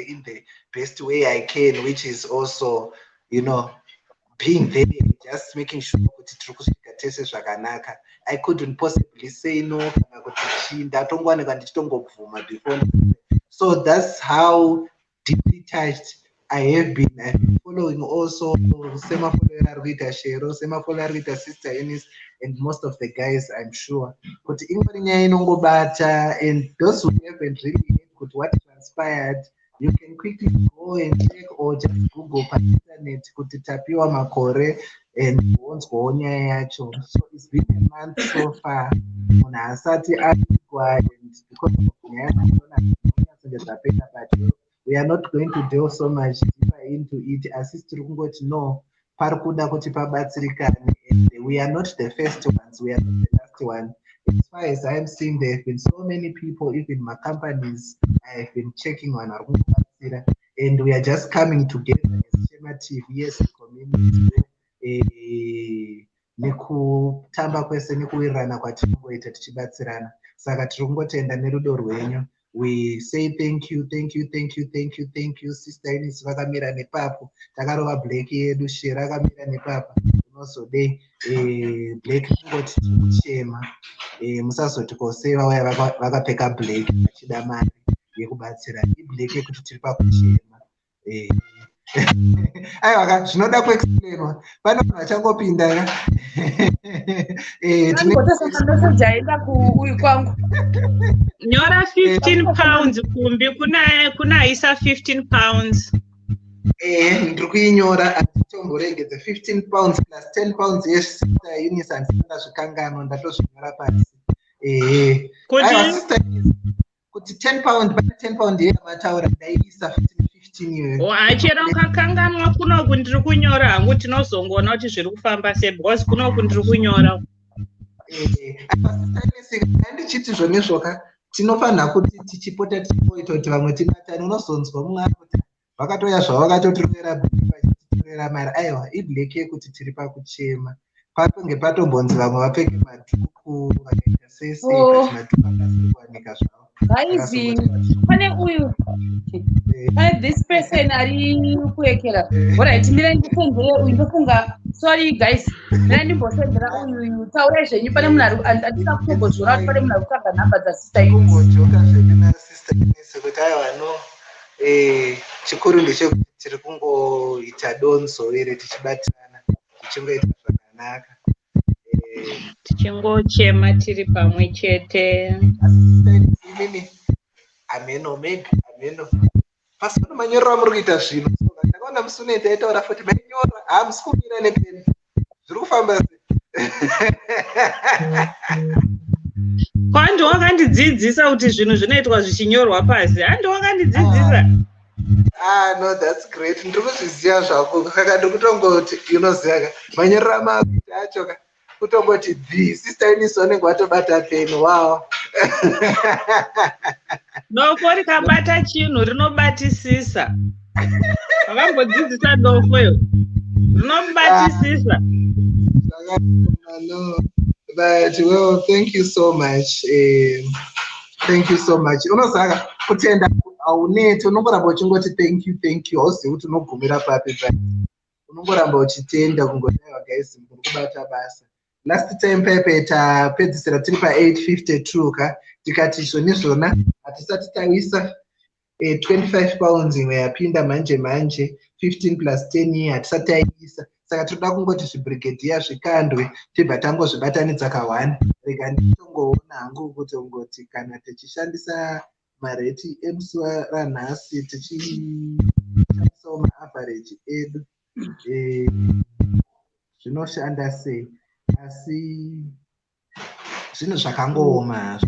in the best way I can, which is also, you know, being there, just making sure that I couldn't possibly say no. So that's how deeply touched I have been. I've been following also Semafola Sister Eunice and most of the guys, I'm sure. But and those who haven't really heard what transpired, you can quickly go and check or just Google internet Tapiwa Makore and won't go on yacho. So it's been a month so far. On our Saturday and because we are not going to delve so much deeper into it. Assist to know Parkuda and we are not the first ones, we are not the last one. As far as I am seeing, there have been so many people, even my companies, I have been checking on our and we are just coming together as SHEMATV, yes, community. Nekutamba kwese nekuirana kwatingoita tichibatsirana. Saka tiri kungotenda nerudo rwenyu. We say thank you, Sister Eunice vakamira nepapo. Takarova Black yedu Shera akamira nepapo. Also they Black ngoti kuchema. Musazoti koseva vaya vakapfeka Black vachida mari yekubatsira. Black yekuti tiri pakuchema. Aiwa zvinoda kuexplainwa. Pane vanhu vachangopinda. Jaenda kuuyu kwangu. Nyora 15 pounds kumbi kuna isa 15 pounds. Ndiri kuinyora atitomborengedza 15 pounds plus 10 pounds Sister Eunice andisanda zvikangano ndatozvinyora pasi. Kuti 10 pound but 10 pound yemataura ndaisa 15 achera ukakanganwa kuno ndiri kunyora hangu tinozongona kuti zviri kufamba sei because kuno ndiri kunyora. Ndichiti zvone zvoka tinofanira kuti tichipota tichipoita kuti vamwe tibatane. Unozonzwa mumwe kuti vakatoya zvavo vakatotorera mari. Aiwa iblack yekuti tiri pakuchema. patonge patombonzi vamwe vapfeke madhuku vakaita sese madhuku akasikuwanika zvavo. Guys, pane uyu pane this person ari kuekera. Alright, mira ndipendere uyu ndofunga. Sorry guys, mira ndimbosendera uyu taura zvenyu. Pane munhu andina kutombozvona kuti pane munhu ari kutsvaga nhamba dzasister Eunice. Kungojoka zvedu nasister Eunice kuti aiwa no chikuru ndechekuti tiri kungoita donzo iri tichibatirana tichingoita zvakanaka. Tichingochema tiri pamwe chete. Inini ameno maybe ameno pasina manyorwa muri kuita zvino ndakaona musunete aitaura futi manyora hamusikumira nepeni zviri kufamba kwandi wakandidzidzisa kuti zvinhu zvinoitwa zvichinyorwa pasi. Handi wakandidzidzisa. No, that's great. Ndiri kuzviziva zvako saka ndiri kutongoti unoziva manyorero amakuita acho kutongoti b sister Eunice wanenge watobata peni. Wow. Dofo rikabata chinhu rinobatisisa. Wakambodzidzisa dofo yo rinobatisisa. No, but well, thank you so much. Thank you so much. Unoziva kutenda auneti unongoramba uchingoti thank you hauzivi kuti unogumira papi pai. Unongoramba uchitenda kungodaiwa guys muri kubata basa. Last time pepe tapedzisira tiri pa 852 ka tikati zvoni zvona hatisati tawisa 25 pounds imwe yapinda manje 15 plus 10 year hatisati taisa. Saka toda kungoti zvibrigadier zvikandwe tibva tangozvibatanidza ka1. Rega nditongoona hangu kuti ungoti kana tichishandisa mareti emusi ranhasi tichishandisawo maaverage edu zvinoshanda sei, asi zvinhu zvakangooma.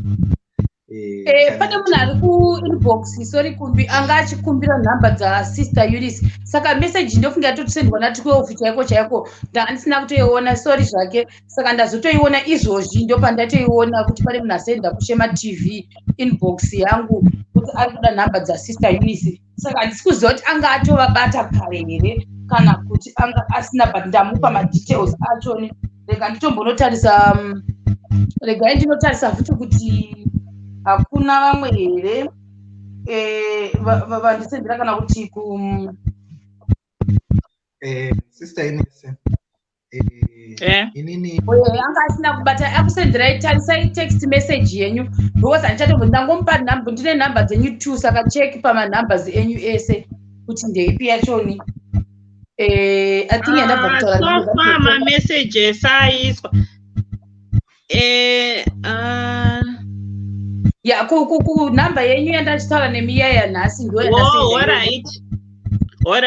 Pane munhu ari kuinbox sorry kumbi anga achikumbira nhamba dzasister Eunice. Saka message ndofunga totusendwa na12 chaiko ndandisina kutoiona sorry zvake. Saka ndazotoiona izvozvi ndo pandatoiona kuti pane munhu asenda kuSHEMATV inbox yangu kuti ari kuda nhamba dzasister Eunice. Saka handisi kuziva kuti anga atovabata kare here kana kuti anga asina, but ndamupa madetails achoni. Rega nditombonotarisa regai ndinotarisa futi kuti hakuna vamwe here vandisendera kana kuti sister Eunice inini anga asina kubata akusenderai tarisai text message yenyu because handichatombo ndangomupa nhamba ndine nhamba dzenyu 2 saka check pamanhambers enyu ese kuti ndeipi yachoni. I think yandabva kutaura so far mamessages aiswa ya ku number yenyu yandachitaura nemiyaya nhasi ndo alright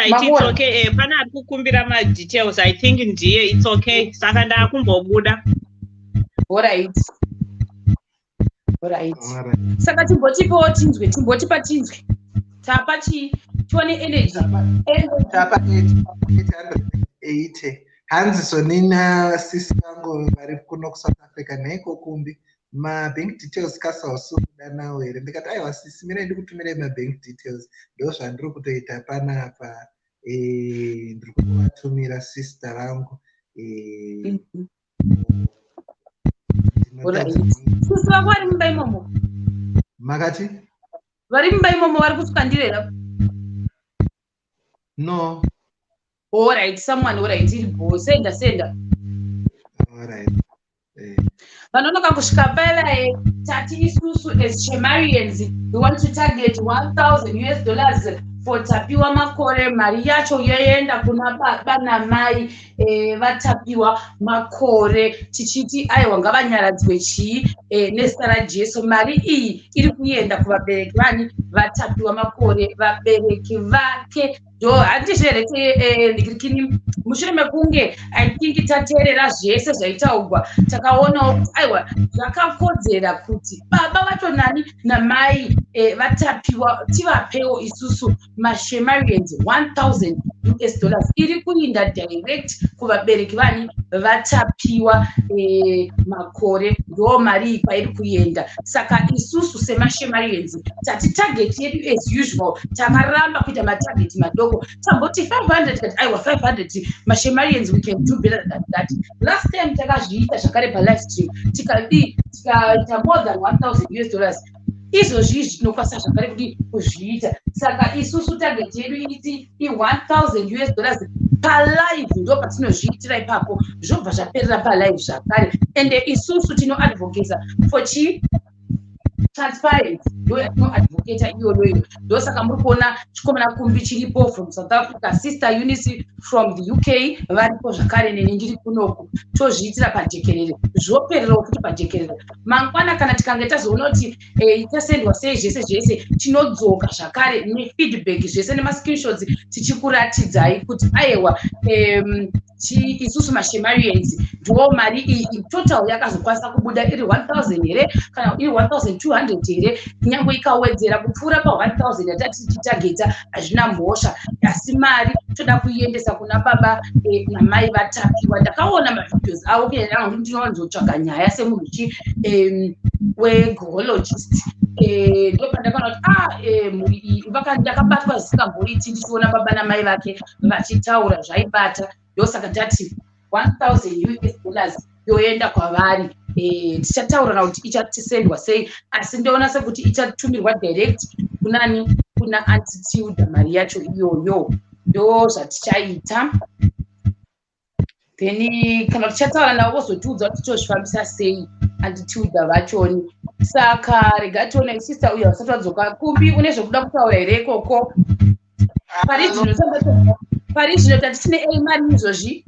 it's okay. Pana ari kukumbira ma details I think ndiye it's okay saka ndakumbobuda. Alright saka timbotipawo timbotipa tinzwe tapa tione energy tapa 880 hanzi sonina sisi vangu vari kuno kuSouth Africa naiko kumbi mabank details kasausuda nawo here ndikati aiwa sisi mira ndikutumirai mabank details ndo zvandiri kutoita panapa ndiri kuvatumira sister vangu sisi vangu vari mumba imomo makati vari mumba imomo vari kutsvandirera no. Alright, someone alright iripo senda alright. Vanonoka kusvika pala tati isusu as Shemarians we want to target $1,000 for Tapiwa Makore. Mari yacho yoenda kuna baba na mai vaTapiwa Makore tichiti aiwa ngavanyaradzwe chii nezita raJesu. Mari iyi iri kuenda kuvabereki vani vaTapiwa Makore, vabereki vake ndo handizverete ndikirikini mushure mekunge I think tateerera zvese zvaitaugwa takaonawo kuti aiwa zvakakodzera kuti baba vacho nani namai vatapiwa tivapewo isusu maShemarians 1000 US dollars iri kuinda direct kuvabereki vani vatapiwa Makore, ndo mari pairi kuenda. Saka isusu semasHemarians tati target yedu as usual takaramba kuita matarget madoko tamboti 500 kati aiwa 500 maShemarians we can do better than that. Last time takazviita zvakare palivestream tikaita more than 1000 US dollars izvozvi zvinokwanisa zvakare kuti kuzviita. Saka isusu target yedu iti i1000 US dollars palive ndo patinozviitira ipapo zvobva zvaperera palive zvakare. Ende isusu tinoadvocate for transparent ndo yatinoadvocata iyoyo. Ndo saka muri kuona chikomana kumbi chiripo from South Africa, sister Eunice from the UK varipo zvakare neni ndiri kunoku tozviitira pajekerere zvopererawo futi pajekerere. Mangwana kana tikange tazoona kuti itasendwa sei zvese tinodzoka zvakare nefeedback zvese nemascreenshots tichikuratidzai kuti aiwa isusu maShemarians ndo mari iyi total yakazokwanisa kubuda iri 1000 here kana iri 1200 here, nyangwe ikawedzera kupfuura pa 1000 yatati tichitageta hazvina mhosva, asi mari toda kuiendesa kuna baba namai vatapiwa. Ndakaona mavideos avo kuendaa ndinowanzotsvaga nyaya semunhu wegeologist ndo pandakaona kuti ndakabatwa zvisingamboiti ndichiona baba namai vake vachitaura zvaibata. Ndosaka tati 1000 US dollars yoenda kwavari. Tichataura kuti ichatisendwa sei, asi ndoona sekuti ichatumirwa direct kunani kuna attitude mari yacho iyoyo. Ndo zvatichaita. Then kana tichataura navo vozotiudza kuti tozvifambisa sei attitude vachoni. Saka rega tione sister uya usati wadzoka kumbi une zvokuda kutaura here ikoko. Pari zvino tati tine mari izvozvi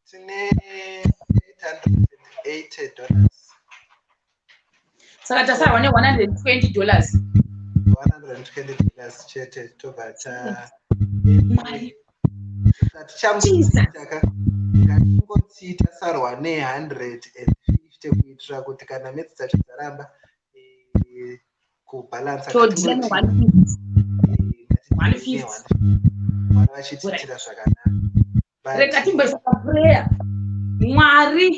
tine $880. Saka tasarwa ne $120. $120 chete tobva ngatingoti tasarwa ne150 kuitira kuti kana metse dzacho dzaramba kubalansa vachitiitira zvakanaka. Reka timboisa paprayer. Mwari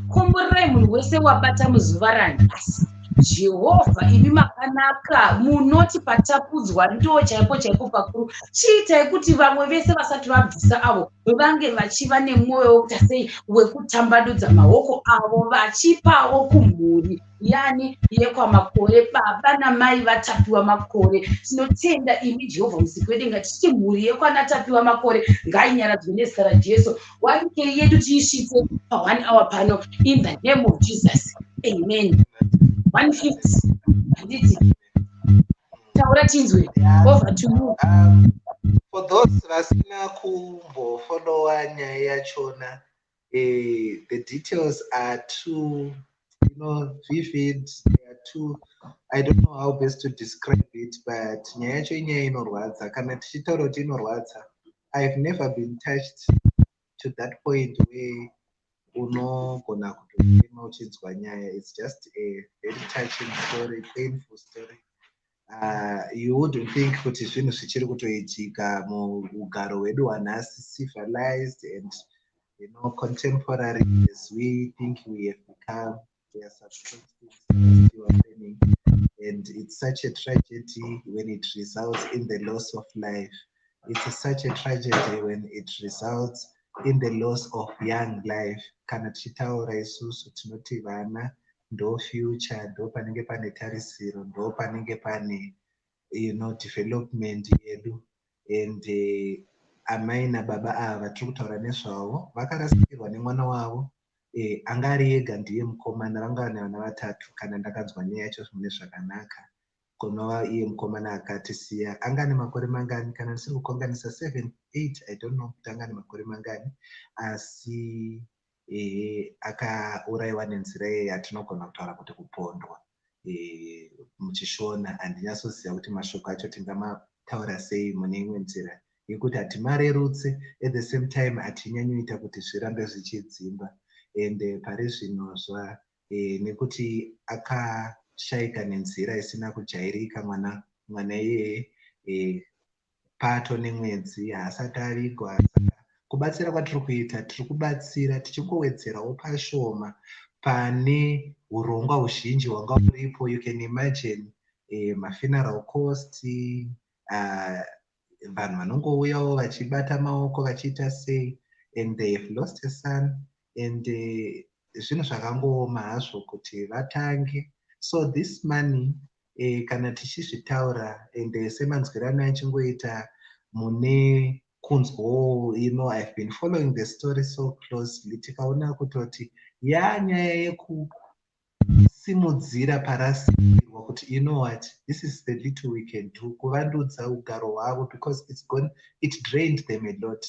komborerai munhu wese wabata muzuva ranhasi. Jehovha imi makanaka, munoti patapudzwa ndo chaipo pakuru. Chiitai kuti vamwe vese vasati vabvisa avo vange vachiva nemwoyo wekuita sei wekutambadudza maoko avo vachipawo kumhuri yani yekwaMakore, baba namai vatapiwa Makore. Tinotenda imi Jehovha musiku wedenga tichiti mhuri yekwanatapiwa Makore ngainyaradzwe nezita raJesu. 1K yedu tiisvitse pa1 hour pano in the name of Jesus. Amen. 150 handiti taura tinzwe over to you. For those vasina kumbofollowa nyaya yachona, the details are too vivid, they are too, I don't know how best to describe it, but nyaya yacho inyaya inorwadza. Kana tichitaura kuti inorwadza, I've never been touched to that point where unogona kutofema uchinzwa nyaya. It's just a very touching story, painful story. You wouldn't think kuti zvinhu zvichiri kutoitika muugaro hwedu hwanhasi, civilized and contemporary as we think we have become. There are such things still happening, and it's such a tragedy when it results in the loss of life. It's such a tragedy when it results in the loss of young life. Kana tichitaura isusu tinoti vana ndo future, ndo panenge pane tarisiro, ndo panenge pane development yedu. And amai nababa ava tiri kutaura nezvavo vakarasikirwa nemwana wavo, anga ari ega ndiye mukomana, vanga vane vana vatatu kana ndakanzwa nyaya yacho zvimwe zvakanaka. Kunova iye mukomana akatisiya, anga ane makore mangani kana ndisiri kukonganisa 7, 8, I don't know kuti anga ane makore mangani, asi akaurayiwa nenzira yatinogona kutaura kuti kupondwa. Muchishona handinyasoziva kuti mashoko acho tingamataura sei mune imwe nzira yekuti hatimarerutse, at the same time hatinyanyuita kuti zvirambe zvichidzimba. And pari zvino nekuti shaika nenzira isina kujairika. Mwana iyeye pato nemwedzi haasati arigwa. Kubatsira kwatiri kuita, tiri kubatsira tichingowedzerawo pashoma pane urongwa huzhinji hwanga huripo. You can imagine mafuneral cost, vanhu vanongouyawo vachibata maoko vachiita sei, and they have lost a son, and zvinhu zvakangooma hazvo kuti vatange. So this money kana tichizvitaura and semanzwirano achingoita mune kunzwo, I've been following the story so closely. Tikaona kutoti nyaya yekusimudzira parasikirwa kuti what, this is the little we can do kuvandudza ugaro hwavo, because it drained them a lot.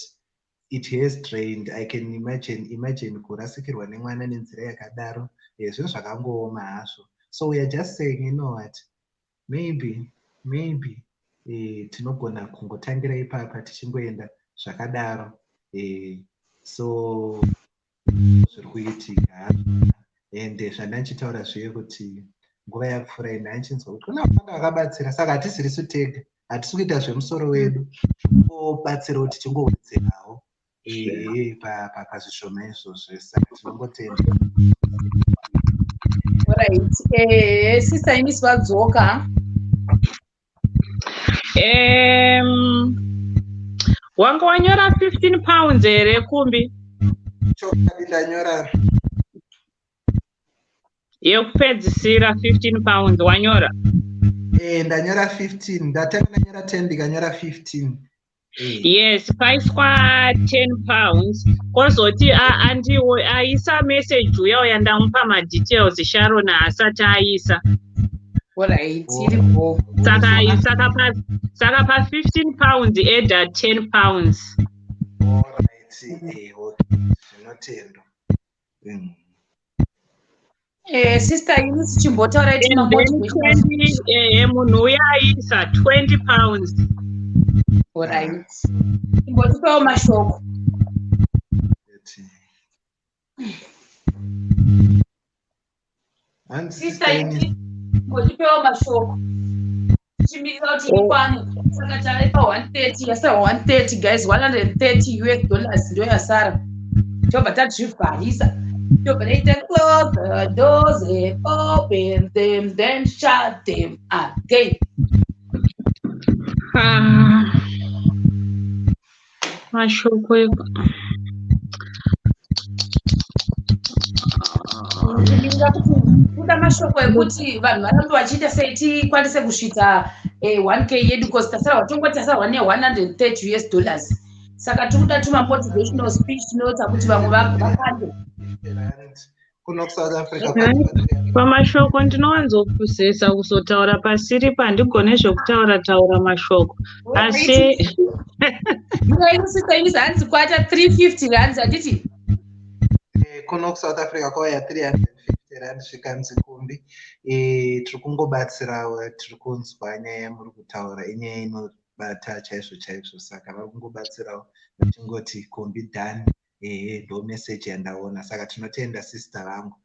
It has drained. I can imagine kurasikirwa nemwana nenzira yakadaro, zvinhu zvakangooma hazvo. So we are just saying, what, maybe tinogona kungotangira ipapa tichingoenda zvakadaro. So zviri kuitika, and zvandanchitaura zviye kuti nguva yapfuura ina anchinzwa kuti kuna vanga vakabatsira, saka hatisirisu tega, hatisi kuita zvemusoro wedu, tingobatsira kuti tingowedzerawo pazvishoma izvozvo. Saka tinongotenda. Alright, Sister Inis vadzoka. Wanga wanyora 15 pounds here kumbi? Chokadi ndanyora. Yekupedzisira 15 pounds wanyora? Ndanyora 15. Ndatanga ndanyora 10 ndikanyora 15. Yes, paiswa 10 pounds. Kozoti andiwo aisa message uya yandamupa madetails Sharon asati aisa. Alright, iripo. Saka pa 15 pounds eda 10 pounds. Alright, zvinotendo. Sister Inis chimbotaura iti motivation. Munhu uya aisa 20 pounds. Alright. Chimbotipawo mashoko. Sister Inis chimbotipawo mashoko. Chimirira kuti ikwane. Saka taripa 130, yasa 130 guys, $130 ndio yasara. Tobva tadzivharisa. Tobva taita close the doors and open them, then shut them again. Mashoko kuda mashoko ekuti vanhu varambe vachiita sei tikwanise kusvika 1k yedu, because tasarwa ne$130. Saka tikuda tuma motivational speech notes kuti vamwe vakande. Kuno South Africa. Pamashoko ndinowanzopuzesa kuzotaura pasiri pandigone zvekutaura mashoko. Asi Sister Inis hanzi kwata 350 rands handiti? Kuno South Africa kwaya 350 rand zvikanzi kumbi. Tiri kungobatsirawo, tiri kunzwa nyaya muri kutaura inyaya inobata chaizvo. Saka vari kungobatsirawo vachingoti kumbi done. Ndo message yandaona. Saka tinotenda sister vangu.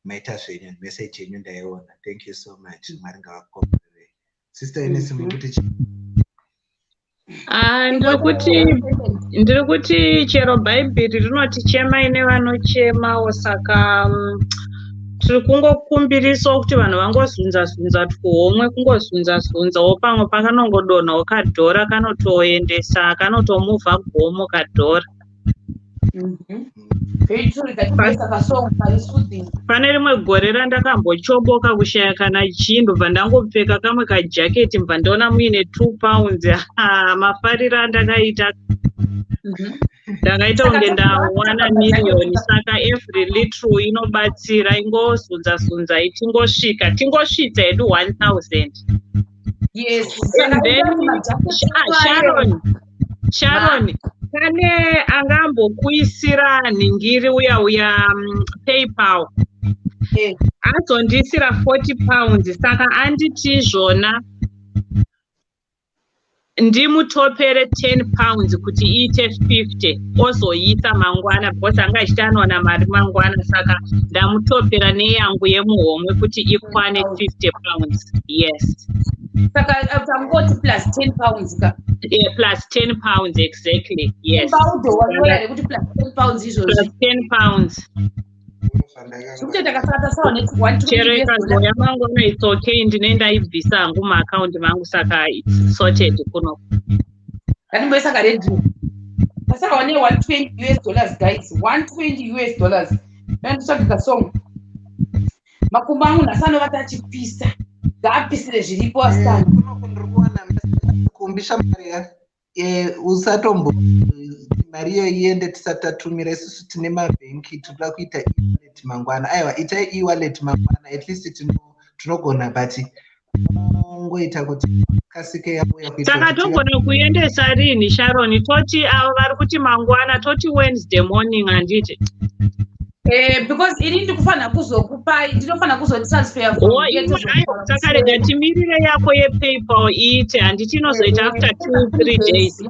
Maita zvenyu, message yenyu ndaiona. Thank you so much. Mwari ngavakukomborere. Sister Inis mukuti ndiri kuti chero bhaibheri rinoti chemai nevanochemawo, saka tiri kungokumbirisawo kuti vanhu vangozunza tuhomwe, kungozunzawo pamwe pakanongodonhawo kadhora kanotoendesa, kanotomuvha gomo kadhora. Pane rimwe gore randakambochoboka kushaya kana chii, ndobva ndangopfeka kamwe kajaketi mbva ndaona muine 2 pounds. Mafariro andakaita ndakaita kunge ndawana miriyoni. Saka every little inobatsira, ingozunza tingosvitsa hedu 1000. Yes. And then Sharon pane angambokuisira nhingiri uya PayPal. Azondisira 40 pounds, saka anditi zvona ndimutopere 10 pounds kuti iite 50 ozoita mangwana because anga achitanowana mari mangwana, saka ndamutopera neyangu yemuhomwe kuti ikwane 50 pounds. Yes. Saka utangoti plus 10 pounds ka. Yeah, plus 10 pounds exactly. Yes. Kuti plus 10 pounds izvozvi. Plus 10 pounds. Chero ikazoya mangwana it's okay, ndinenda ibvisa hangu maaccount mangu, saka it's sorted kuno. Saka ready. Saka one $120 guys, $120. Ndanditsvaka song. Makumba angu nasano vatachipisa. Ngapisire zviripo asana. Kumbisha mari usatombo mari iyo iende tisatatumira isusu tine mabhenki toda kuita e-wallet mangwana. Aiwa itai e-wallet mangwana, at least tinogona but ngoita kuti kasike yabuya kuita. Saka togona kuendesa rini Sharon? Toti avo vari kuti mangwana, toti Wednesday morning handiti? Because ini ndikufana kuzokupa, ndinofana kuzotransfer. Saka rega timirire yako yePayPal iite, handiti inozoita after 2-3 days.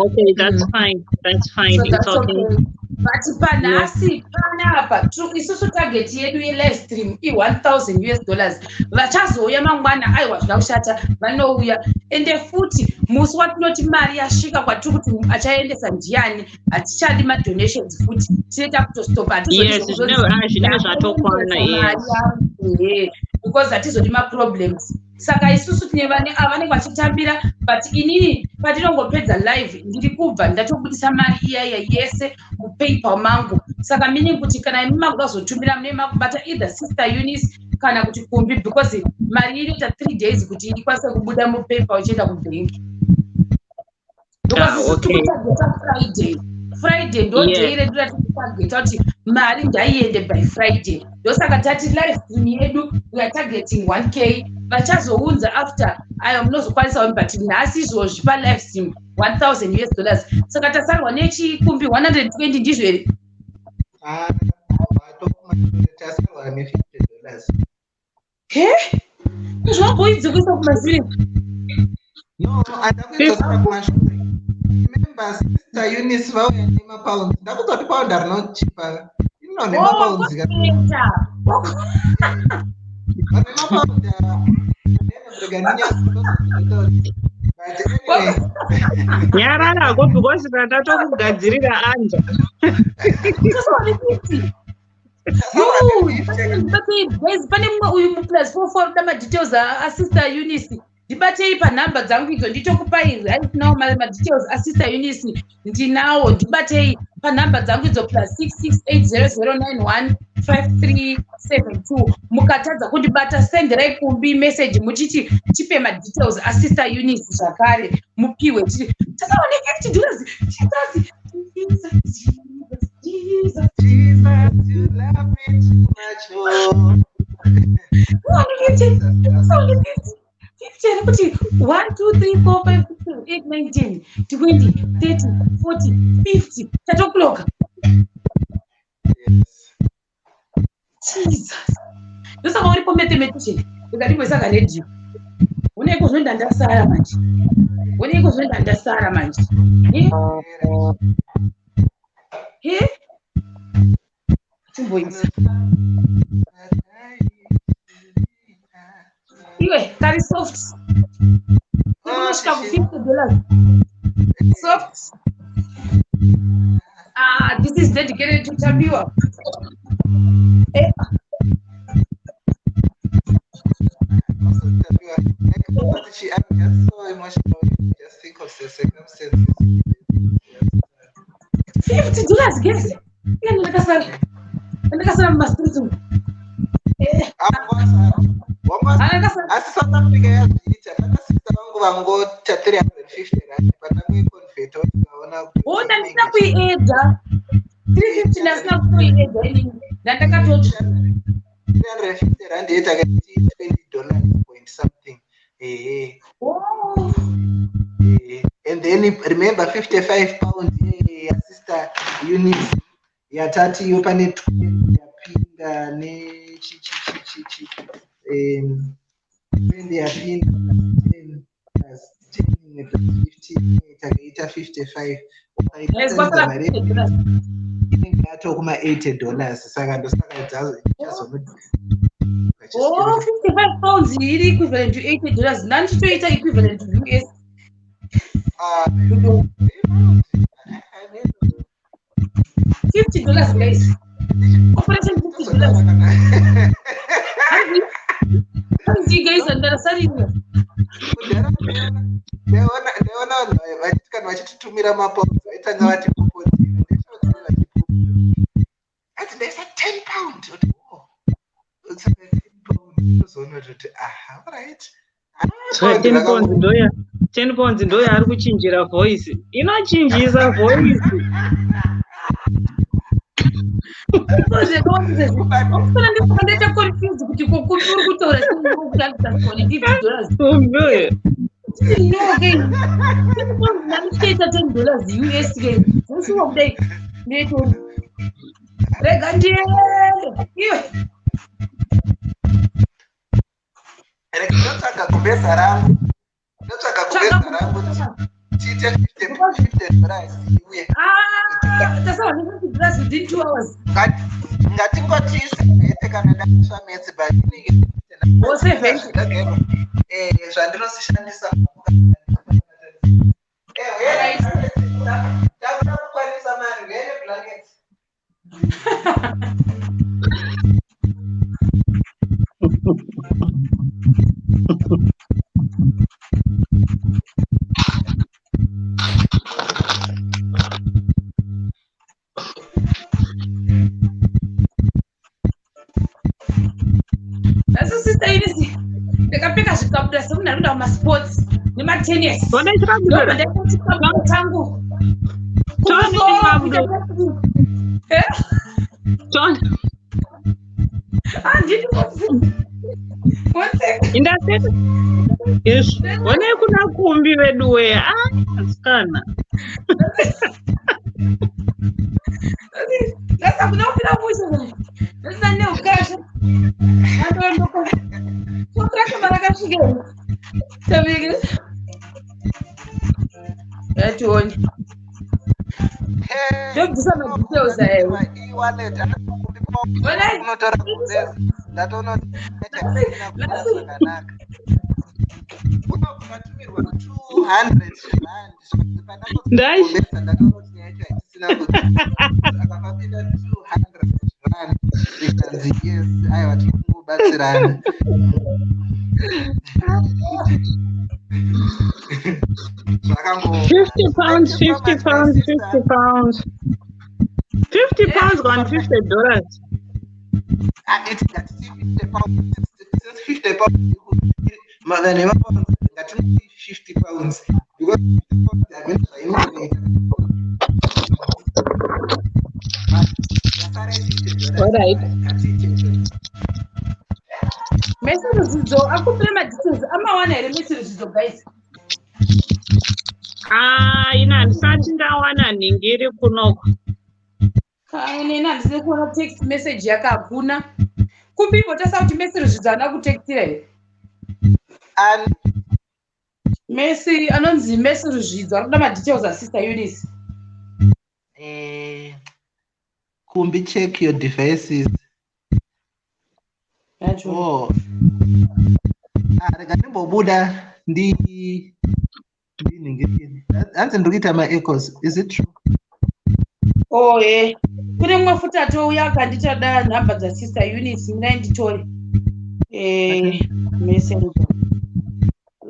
Okay, that's fine. That's fine. So it's okay. But panasi panapa isusu target yedu ye-livestream $1,000. Vachazouya mangwana aiwa zvida kushata vanouya, ende futi musi watinoti mari yasvika kwatiri kuti achaendesa ndiani, hatichadi madonations futi, tinoita kutostopa. Yes, zvine zvatokwana. Yes. Because hatizodi maproblems. Saka isusu tine vanenge vachitambira, but inini patinongopedza live ndiri kubva ndatobudisa mari iyaya yese muPayPal mangu. Saka meaning kuti kana imi makuda kuzotumira mune makubata either Sister Eunice kana kuti Kumbi, because mari inoita 3 days kuti ikwanise kubuda muPayPal ichienda kubank. Because Friday ndo day redu ratitageta kuti mari ngaiende by Friday. Ndosaka tati live stream yedu we are targeting 1K. Vachazounza after ayo munozokwanisa but nhasi izvozvi palive stream $1,000. Saka tasarwa nechikumbi 120 ndizvo here. Tasarwa ne $50. Zvamboidzikuisa kumazviri. No, atakuita kumashuri. Remember Sister Eunice vauya nemapounds. Ndakutoti pound rinochipa. Ino nemapounds kapita. Nyararako because ndatokugadzirira anja. Pane mumwe uyu muplus 44 da madetails Sister Eunice. Ndibatei panhamba dzangu idzo nditokupai right now madetails Sister Eunice ndinawo. Ndibatei panhamba dzangu idzo plus 6680915372. Mukatadza kundibata senderai Kumbi message muchiti chipe madetails Sister Eunice zvakare mupiwe. Takaoneka kuti Jesus, you love me too much. Kuti 1, 2, 3, 4, 5, 6, 7, 8, 9, 10, 20, 30, 40, 50. Tatokloka. Jesus. Ndosaka uri pomete ndikatikwesaka radio. Uneko zvinoenda ndasara manje. Chimboidzi. Iwe, kari soft. Unosvika $50. Soft. This is dedicated to Tapiwa. I'm just so emotional. Just think of the circumstances. $50, guys. Ndakasara mumaspiritu. South Africa yazviita vakasisa vangu vangota $350 patamweconvert ukaona ndandisina kuiedza 350 ndasina kuiedza inini ndandakatoti $350 yetakaiti $20 point something. And then remember 55 pounds Sister Eunice yatati yo pane 20 yapinda ne yapinda 10 takaita 55 Yes, kwasara $50. inenge yatokuma $80 saka ndosaka Oh, 55 pounds iri equivalent to $80. Nandichitoita equivalent to US. $50, guys. Operation $50. Hanzi guys, ndarasarira. Ndeona kana vachititumira mapaundi vaitanga vati ati ndaisa 10 pound uzoona kuti alright 10 pounds ndoya ari kuchinjira voice inochinjisa voice Ndeta confused kuti kokumi uri kutaura $50. No, again. $10 US again. This one day. ndotsvaga kumbesa rangu tiite $50 uye within 2 hours. ngatingotise ete kana ndasva metsi zvandinosishandisa takuda kukwanisa mari vene blankets That's sister Inisi. Ndakapfeka zvikabudura semunhu ari masports nematennis. Tangu. Indaseti. Yes. One kuna kumbi wedu weya. Asikana. Sasa kunofira mwisho. Sasa ndio ukasha. Ndio Sotraka marakashige. Sabige. Yatuoni. Ndio kusema details za yeye. E-wallet ndatoona kunatumirwa 200 akapapinda 200 ikanzi yes aiwa tikubatsirana $50 gone $50. It's got 50 pounds. 50 pounds. Madam, got 50 pounds. Because all right. Messages zo akupema details amawana here messages zo guys. Ina ndisati ndawana ningiri kunoko. Nena ndisine kuona text message yakaguna. Kumbipo tasa kuti message dzana kutextira here. And Messi anonzi message zvidzo arikuda ma details a sister Eunice. Kumbi check your devices. Oh. Rega ndimbobuda ndi ningiri. Anzi ndikuita ma echoes. Is it true? Oh yeah. Kune mumwe futi atouya akandichada nhamba dza sister Eunice ndinditori. Messenger.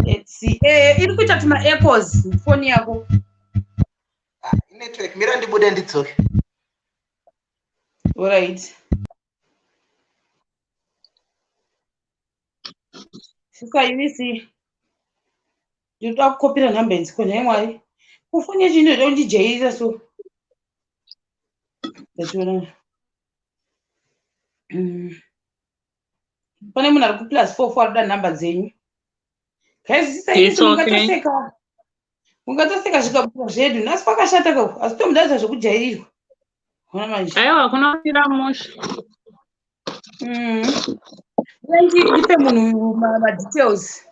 Let's see. Iri kuita tuma echoes phone yako. Network mira ndibude nditsoke. All right. Sister Eunice. Ndinoda kukopira nhamba idzi kona yemwari. Kufanya chinhu ndoda kundijairira so. Ndachona. Pane munhu ari ku+4 arikuda nhamba dzenyu. Guys, sister Eunice mungataseka. Mungataseka zvikabudura zvedu. Nhasi pakashata kako. Asi tomudaidza zvekujairirwa. Ona manje. Aiwa kunofira musha. Ndipe munhu ma details.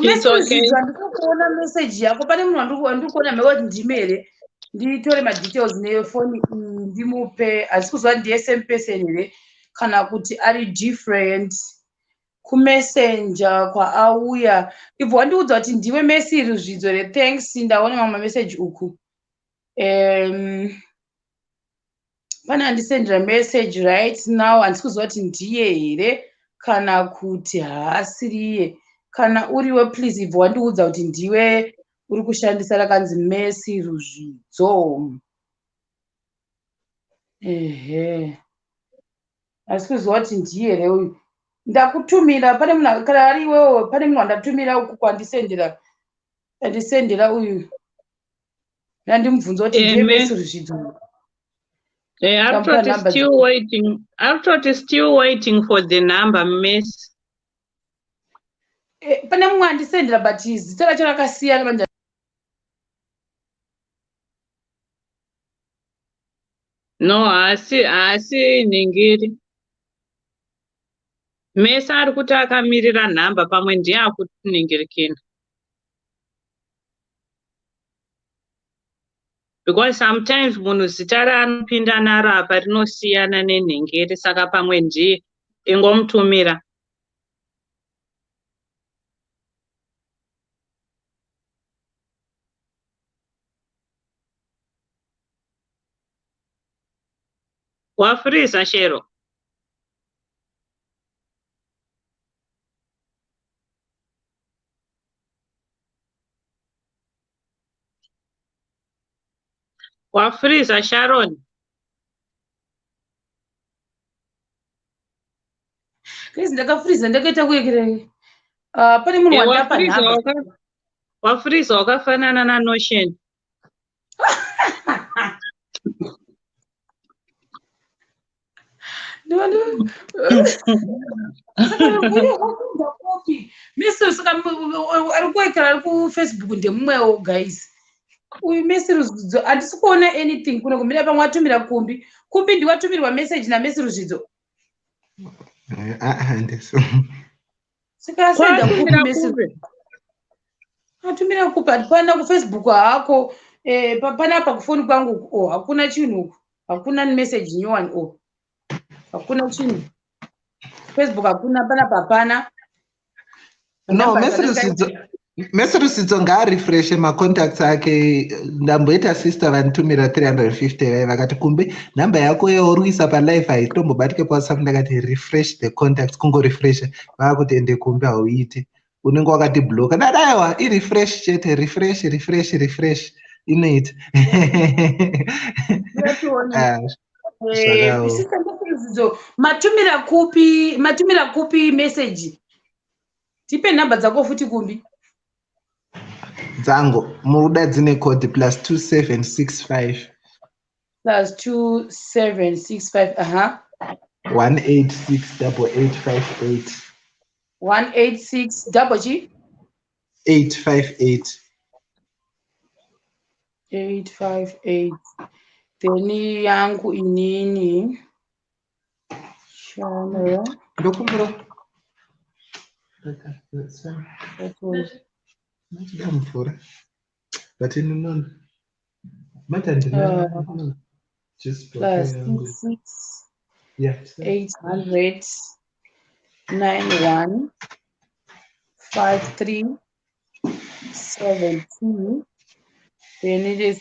It's okay. Ndikuona message yako pane munhu wandikuona mewati ndimere nditore madetails nefoni ndimupe asi kuzva ndiye same person here kana kuti ari different kumessenger kwaauya ibvo wandiudza kuti ndiwe Messi Ruzvidzo rethanks ndaona mamwe message uku pane andisendera message right now handisi kuziva kuti ndiye here kana kuti haasiriye kana uriwe please ibvo wandiudza kuti ndiwe uri kushandisa rakanzi Messi Ruzvidzo ehe handisi kuziva kuti ndiye here uyu ndakutumira pane munhu kana ari iwewo pane munhu wandatumira uku kwandisendera uyu ndandimubvunza kuti ndiye Messi Ruzvidzo. I'm still waiting for the number, Miss. Pane mumwe andisendera but zita racho rakasiyana manje. No, asi ningiri. Messi ari kuti akamirira nhamba pamwe ndiye akutiningirikina. Because sometimes munhu zita raanopinda naro apa rinosiyana nenhengeri saka pamwe ndiye ingomutumira. Wafriza Shero? Wafriza Sharon? Chris ndakafriza ndakaita kuyekerei. Pane munhu wandapa nhamba. Wafriza wakafanana naNotion. Messi ari kuwekera ari kuFacebook ndemumwewo guys. Uyu Messi Ruzvidzo handisi kuona anything kuno kumira pamwe watumira kumbi ndiwatumirwa message naMessi Ruzvidzo. Saka senda kumbi Messi. Atumira kupi hapana kuFacebook hako pana apa kufoni kwangu hakuna chinhu hakuna message nyowani hakuna chinhu Facebook hakuna pana papana. No, Messi Ruzvidzo ngaarefreshe macontacts ake ndamboita sister vanitumira 350 vakati kumbe namba yako yaurikuisa palive haitombobatike paWhatsApp ndakati refresh the contacts kungorefresha vakuti ende kumbe hauiti unenge wakati bloka dadaiwa irefresh chete refresh inoita. matumira kupi message tipe namba dzako futi kumbi dzangu muda dzine code +2765 +2765 1868858 186 double G 858 Teni yangu inini Shana ndokumbura but in none just +6 800 91 53 17. Then it is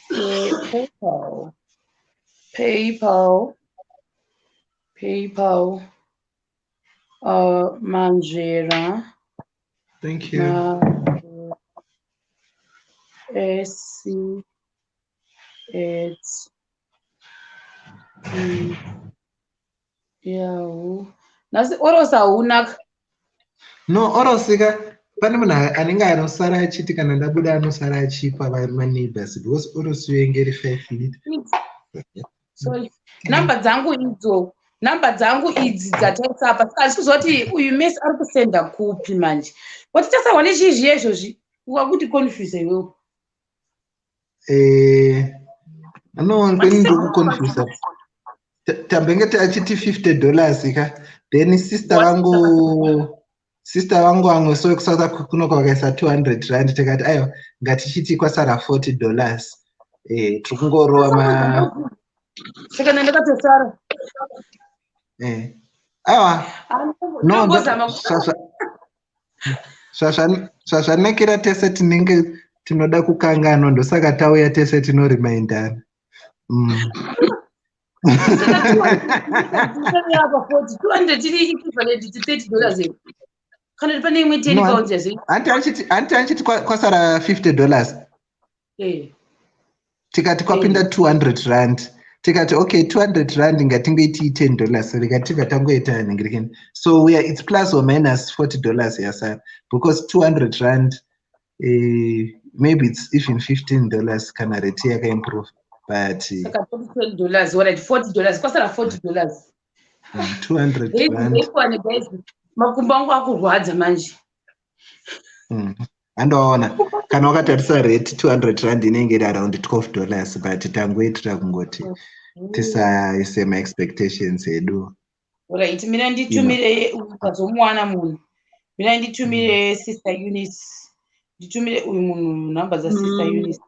PayPal. Manjera. Thank you. SC Yahoo. Nasi orosa unak. No, orosika. Pane munhu anenge anosara achiti kana ndabuda anosara achipa maneighbors because orosiwengeri 5 feet. Sorry. Namba dzangu idzi dzataisa apa. Asi kuzoti uyu Messi ari kusenda kupi manje. Watitasawa nechizvi izvozvi. Wakuti confuse iwewe. Kwani ndikuconfuse. Tambenge tachiti $50 ka. Then sister vangu sister wangu wamwe so South Africa kunoku vakaisa 200 rand tikati aiwa ngatichiti kwasara $40 tiri kungorova saka ndakatosara aiwa zvazvanakira tese tinenge tinoda kukanganwa ndosaka tauya tese tinorimindana anti anchiti kwasara $50 tikati kwapinda 200 rand tikati okay 200 rand ngatingoiti $10 rikatibva tangoita nhingirikeni so it's plus or minus $40 yasara because 200 rand maybe it's even $15 kana rate yakaimprove but $10 or $40 kwasara $40 200 rand makumbo angu akurwadza manje andoona kana wakatarisa rate 200 rand inenge iri around $12 but tangoitira kungoti tisaise ma-expectations edu right mina nditumire ukazomwana munhu mina nditumire sister Eunice nditumire uyu munhu namba dzasister Eunice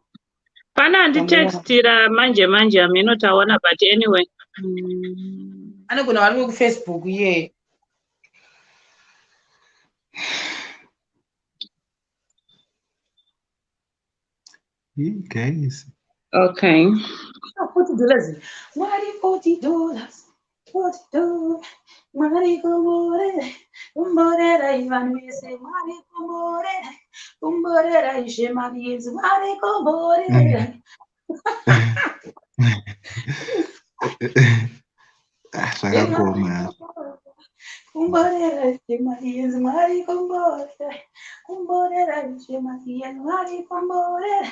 pana anditextira manje aminotaona but anyway anogona vari kufacebook iye guys okay $40 Mwari $40 Mwari kumborera Ivan vese Mwari kumborera Shemarians Mwari kumborera zvakagoma kumborera Shemarians Mwari kumborera Shemarians Mwari kumborera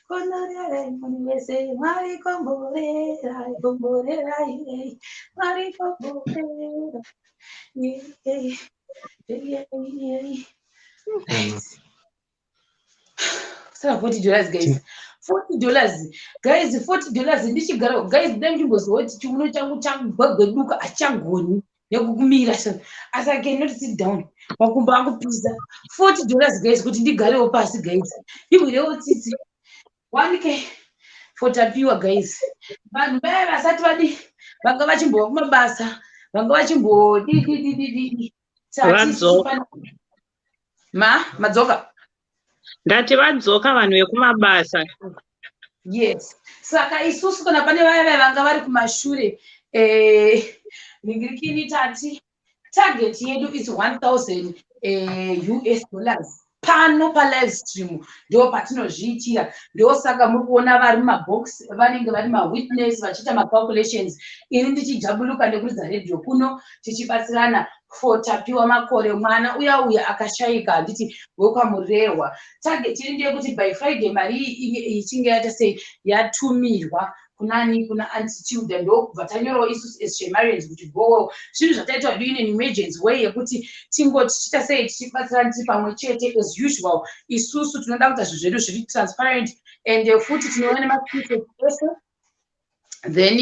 Konarera Mwese Mwari kumborera Mwari kumborera Sara $40 guys $40 guys $40 ndichigara guys ndangimbozioti chiuno changu chagwagweduka achangoni nekukumira as I cannot sit down makumbo angu pisa $40 guys kuti ndigarewo pasi guys ndibwirewo tsitsi 1k for Tapiwa guys vanhu vaya vasati vadi vanga vachimbova kumabasa vanga vachimbodidi madzoka ndati vadzoka vanhu vekumabasa yes saka isusu kana pane vaya vanga vari kumashure ningirikini tati target yedu is $1,000 US pano palive stream ndo patinozviitira ndo saka muri kuona vari mumabox vanenge vari mawitness vachiita macalculations ini ndichijabuluka ndekuridza redhiyo kuno tichibatsirana for Tapiwa Makore mwana uya akashayika handiti wekwamurerwa target iri ndeyekuti by Friday mari ichinge yata sei yatumirwa kuna antitude ndokubva tanyorawo isusu as Shemarians kuti gowo zvinhu zvataita in an emergency way yekuti tingoti tichita sei tichibatsirana tiri pamwe chete as usual isusu tinoda kuita zvinhu zvedu zviri transparent and futi tinoona nemaspirited ese then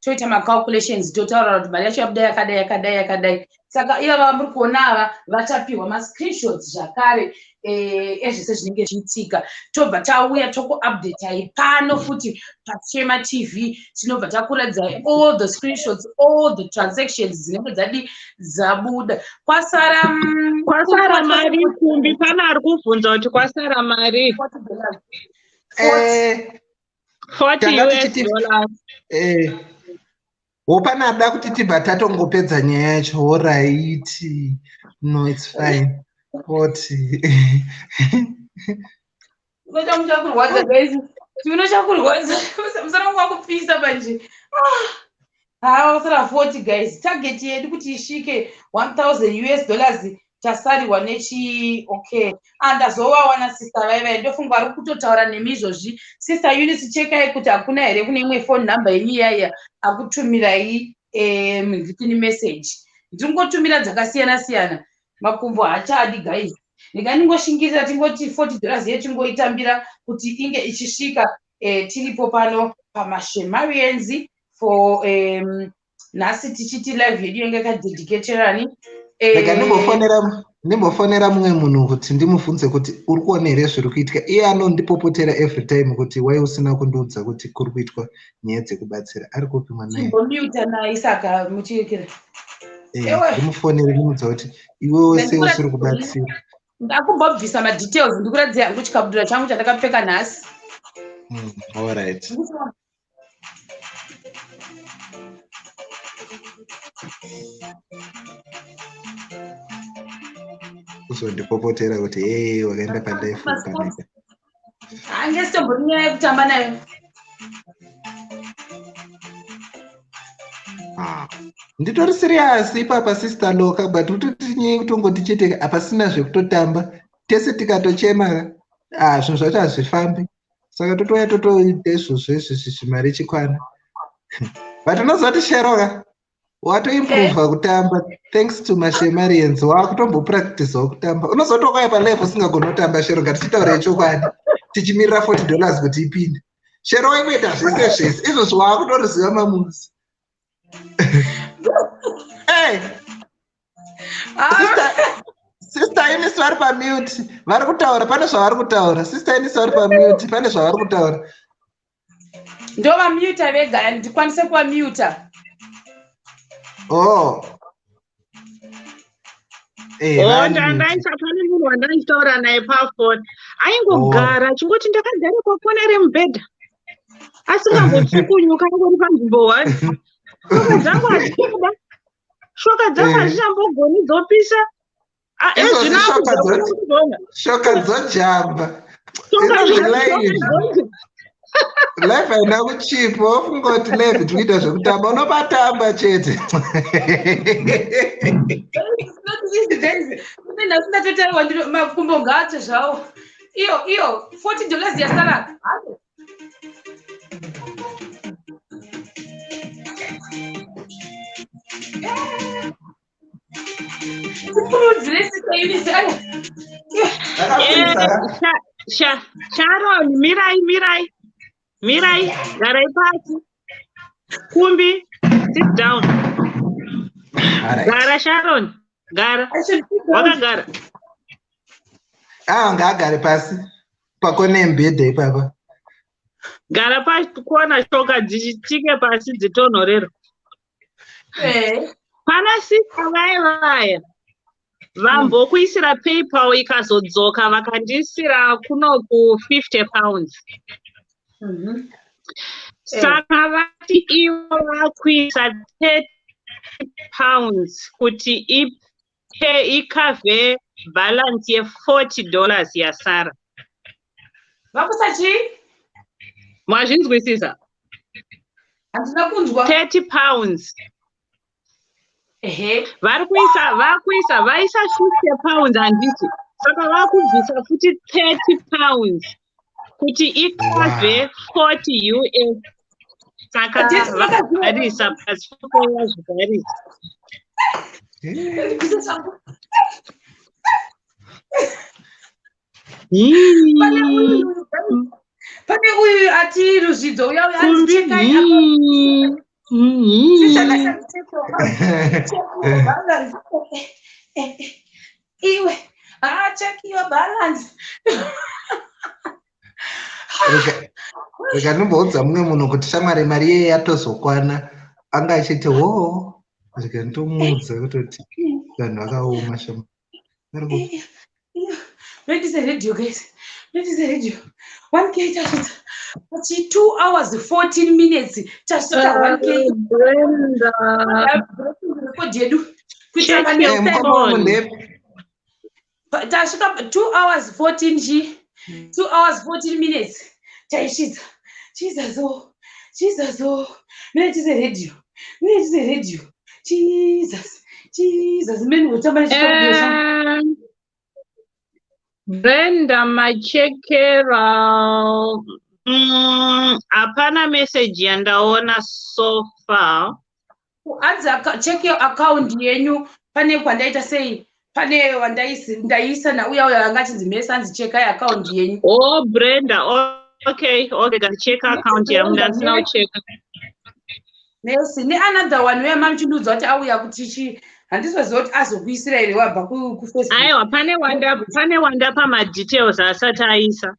toita macalculations totaura kuti mari yacho yabuda yakadai saka ivava muri kuona ava vatapiwa mascreenshots zvakare ezvese zvinenge zviitika tobva tauya tokuupdatai pano futi paSHEMATV tinobva takuradzai all the screenshots all the transactions dzinenge dzabuda kwasara mari kumbi pana ari kubvunza kuti kwasara mari $40 hopana ada kuti tibva tatongopedza nyaya yacho right no it's fine 40 unochakurwadza guys unochakurwadza musana kwakupisa manje hawa sara 40 guys target yedu kuti isvike $1,000 US tasariwa nechi okay andazowawana sister vaiva ndofunga ari kutotaura nemi izvozvi sister Eunice chekai kuti hakuna here kune imwe phone number yenyu yaya akutumirai mvitini message ndingotumira dzakasiyana makumbo haachadi guys ndingangoshingirira tingoti $40 yechingoitambira kuti inge ichisvika tiripo pano paMashemarians for nhasi tichiti live yedu inge kadedicaterani ndimbofonera mumwe munhu kuti ndimubvunze kuti uri kuona here zviri kuitika. Iye anondipopotera every time kuti wai usina kundiudza kuti kuri kuitwa nyaya dzekubatsira. Ari kupi mwana Chimbomuta naye saka muchekera. Ndimufonere ndimudza kuti iwewe sei usiri kubatsira. Ndakumbobvisa madetails ndikuratidza yangu chikabudura changu chandakapfeka nhasi. All right. Uzondipopotera kuti wakaenda palife ukanaka. Angesitombo nyaya yekutamba nayo. Nditori serious ipapa sister Loka, but utoti kutongoti chete apasina zvekutotamba tese tikatochemara zvinhu zvacho hazvifambi, saka totoya totoite izvozvo mari chikwana. But unozoti Sheroka watoimprova kutamba thanks to Shemarians. Wakutombopracticewo kutamba. Unozotokaya palife usingagona kutamba. Sheroka tichitaura chokwadi tichimirira $40 kuti ipinde. Sheroka inoita zvese izvozvo wakutoriziva mamuzi. Hey, sister Inis vari pamute, vari kutaura, pane zvavari kutaura. Sister Inis vari pamute, pane zvavari kutaura. Ndo vamuta vega, ndikwanise kuvamuta. Ndandaisa pane munhu wandaichitaura naye pafoni. Aingogara chingoti ndakagara pafoni remubhedha asingambotsukunyuka angori panzvimbo 1. Shoka dzangu hazvichambogoni dzopisa. Shoka dzojamba. Life haina kuchipa. Wafunga kuti life tikuita zvekutamba unobatamba chete. Ndatotaura ndiro makumbo ngaate zvawo. Iyo $40 yasara. Sharon, Mirai, garai pasi. Kumbi, sit down. Gara Sharon, gara. Wakagara. Ngagare pasi. Pakone mbedha ipapa. Gara pasi kuona shoka dzichitike pasi dzitonhorero. Pana sika vaivaya vambokuisira PayPal ikazodzoka vakandisira kuno ku £50. Saka vati ivo vakuisa £30 kuti ikavhe balance $40 yasara. Vakuisa chii? Mwazvinzwisisa? Handina kunzwa. £30. Vakuisa vaisa £50 handiti. Saka vakubvisa futi £30 kuti ikavhe 40 US. Saka vakabharisa pasipoko yazvibharisa. Pane uyu ati Ruzvidzo uya andicheka iwe check your balance. Rega ndimboudza mumwe munhu kuti shamwari mari iye yatozokwana anga achiti rega ndomuudza kutoti vanhu vakaoma shamwari. Ladies and radio guys, ladies and radio, 1K tasvitsa pachi 2 hours 14 minutes tasvitsa 1K. Brenda, record yedu check your phone. Tasvika 2 hours 14 G, 2 hours 14 minutes taishidza. Jesus, ladies and radio, Jesus, men will tell me. Brenda machekera hapana message yandaona so far. Anza check your account yenyu pane kwandaita sei pane wandaisa na uya angati mesa anzicheka account yenyu. Oh Brenda, okay, check account yangu now check. Nelson, another one where mam chindudza kuti auya kuti handizozoti azokuisira ere wabva kufacebook. Aiwa, pane wanda pamadetails asati aisa.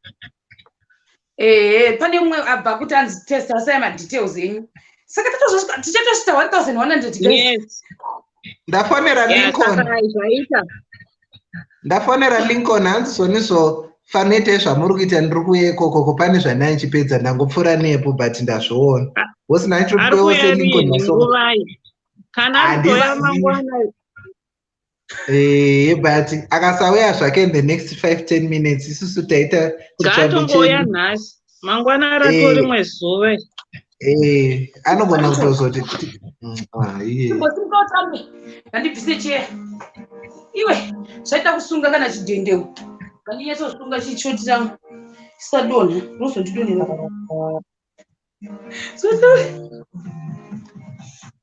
Pane umwe abva kuti anzi testa asai madetails enyu. Saka tichatosvita 1100 guys. Yes. Ndafonera Lincoln. Ndafonera Lincoln hanzisonizo fanete zvamuri kuita ndiri kuuya ikoko pane zvandai nchipedza ndangopfuura nepo but ndazviona. Wasina nchirikuyewo seLincoln masonguvai. Kana arikuya mangwana. But akasauya zvake in the next 5-10 minutes isusu taita ngatongoya nhasi mangwana ratori rimwe zuve. Anogona kutozoti handibvise cheya iwe zvaita kusunga kana chidhendeu kandinyasosunga chichoti changu chisadonha unozondidonhera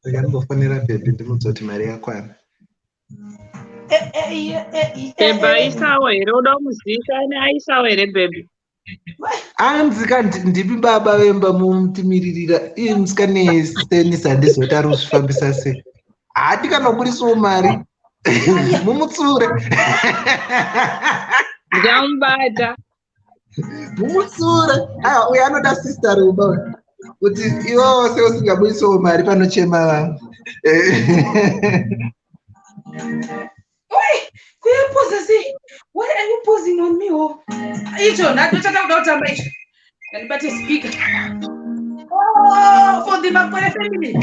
ndingofonera bhebhi ndimudzoti mari yakwana. Bhebhi aisawo here uda kumuzivisa aisawo here bhebhi? Anzika ndipi baba vemba mumutimirira iye musikanesa ndizoti ari kuzvifambisa sei handikanobudisawo mari mumutsure ndamubata mumutsure uyo anoda sister ruba kuti iwo se usingabudisawo mari panochema vangu. Kuyapoza sei? Why are you posing on me? Icho ndatochada kuda kutamba icho. Ndibate speaker. Oh, for the Makore family.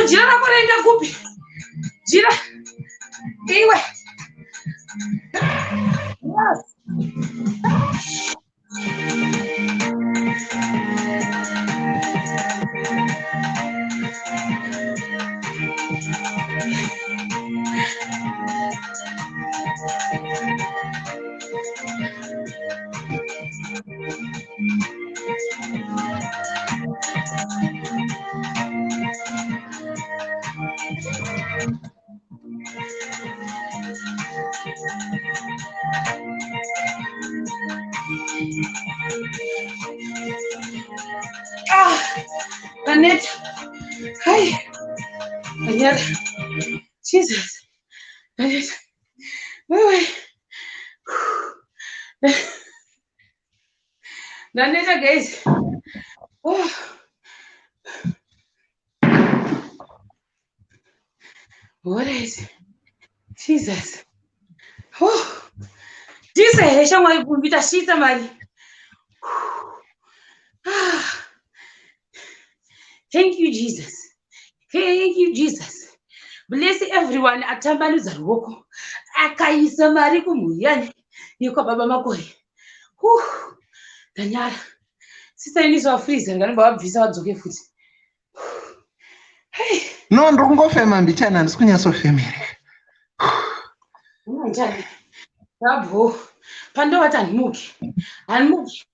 Jira nakwenda kupi? Jira. Iwe. Annette. Hi. Annette. Jesus. Annette. Wait. Annette, guys. Oh. What is it? Jesus. Oh. Jesus, shamai kumbita shita mari. Thank you, Jesus. Thank you, Jesus. Bless everyone. Atambanuza ruoko. Akaisa mari kumuyani. Yuko baba Makore. Danyara. Sister inizo freezer ngani baba visa wadzoke futi. Hey. No, ndongofema mbichana ndisikunyaso femere. Njani. Yabo. Pando watanmuki. Anmuki.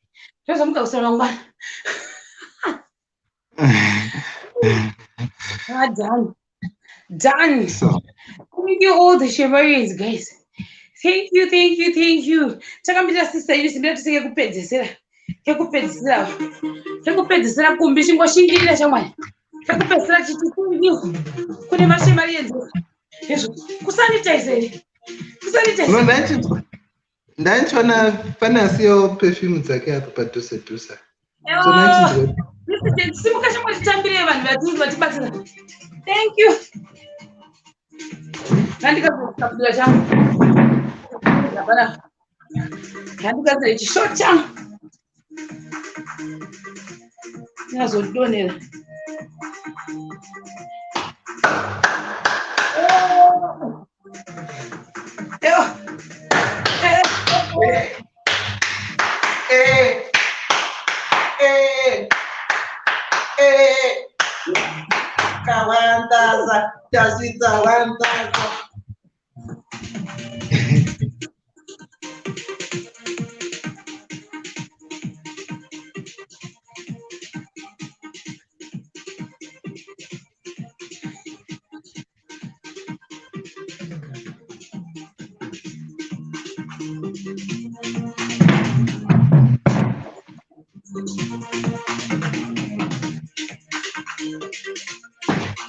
Tozo muka usana ngwana. Done. Done. So Thank you all the Shemarians, guys. Thank you, thank you, thank you. Chakambira sister you simira tuseke kupedzesera. Kekupedzesera. Kekupedzesera kumbi chingoshindirira chamwani. Kekupedzesera chitukunyu. Kune maShemarians. Yezvo. Kusanitize. Kusanitize. No, ndanchona pana siyo perfume dzake apa padhuze dhuza. So nachinzwa. Simuka chamwani tambire vanhu vatibatsira. Thank you. Ndandikazokutambira changu. Ndandikazire chisho changu. Ndinazodonera. Kawandaza, tasita wandaza.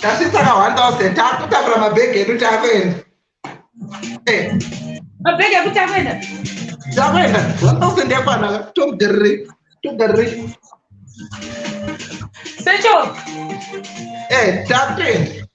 Tasita 1000 takutambira mabhegi edu takwenda. Mabhegi ekutakwenda. Takwenda 1000 yakwana togarri. Secho. Takwenda.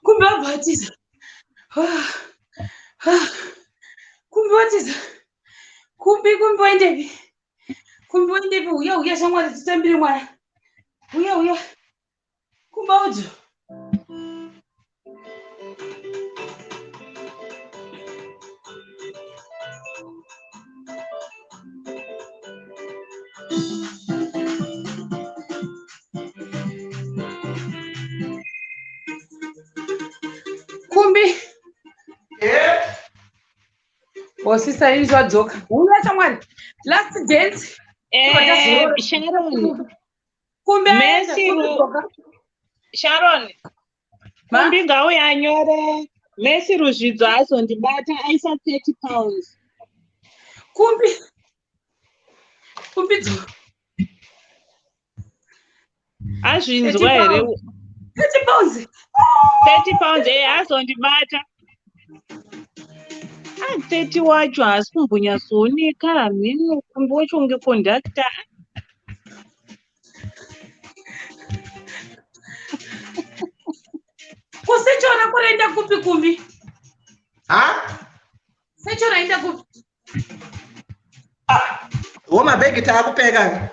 Kumbabatiza. Kumbabatiza. Kumboendepi. Kumboendepi uya shamwari titambire mwana. Uya. Kumbaudzo. Kumbi. Sister is what joke. Uya shamwari. Last dance. Sharon. Kumbe. Sharon. Kumbi ngauya anyore. Messi Ruzvidzo azondibata aisa 30 pounds. Kumbidzo. Azvinzwa here. 30 pounds. 30 pounds azondibata. 30 wacho asi kumbonyasooneka mhino kumbi wacho unge kondakta. Kusechona kuenda kupi kumbi? Sechona enda kupi? Mabhegi taakupeka.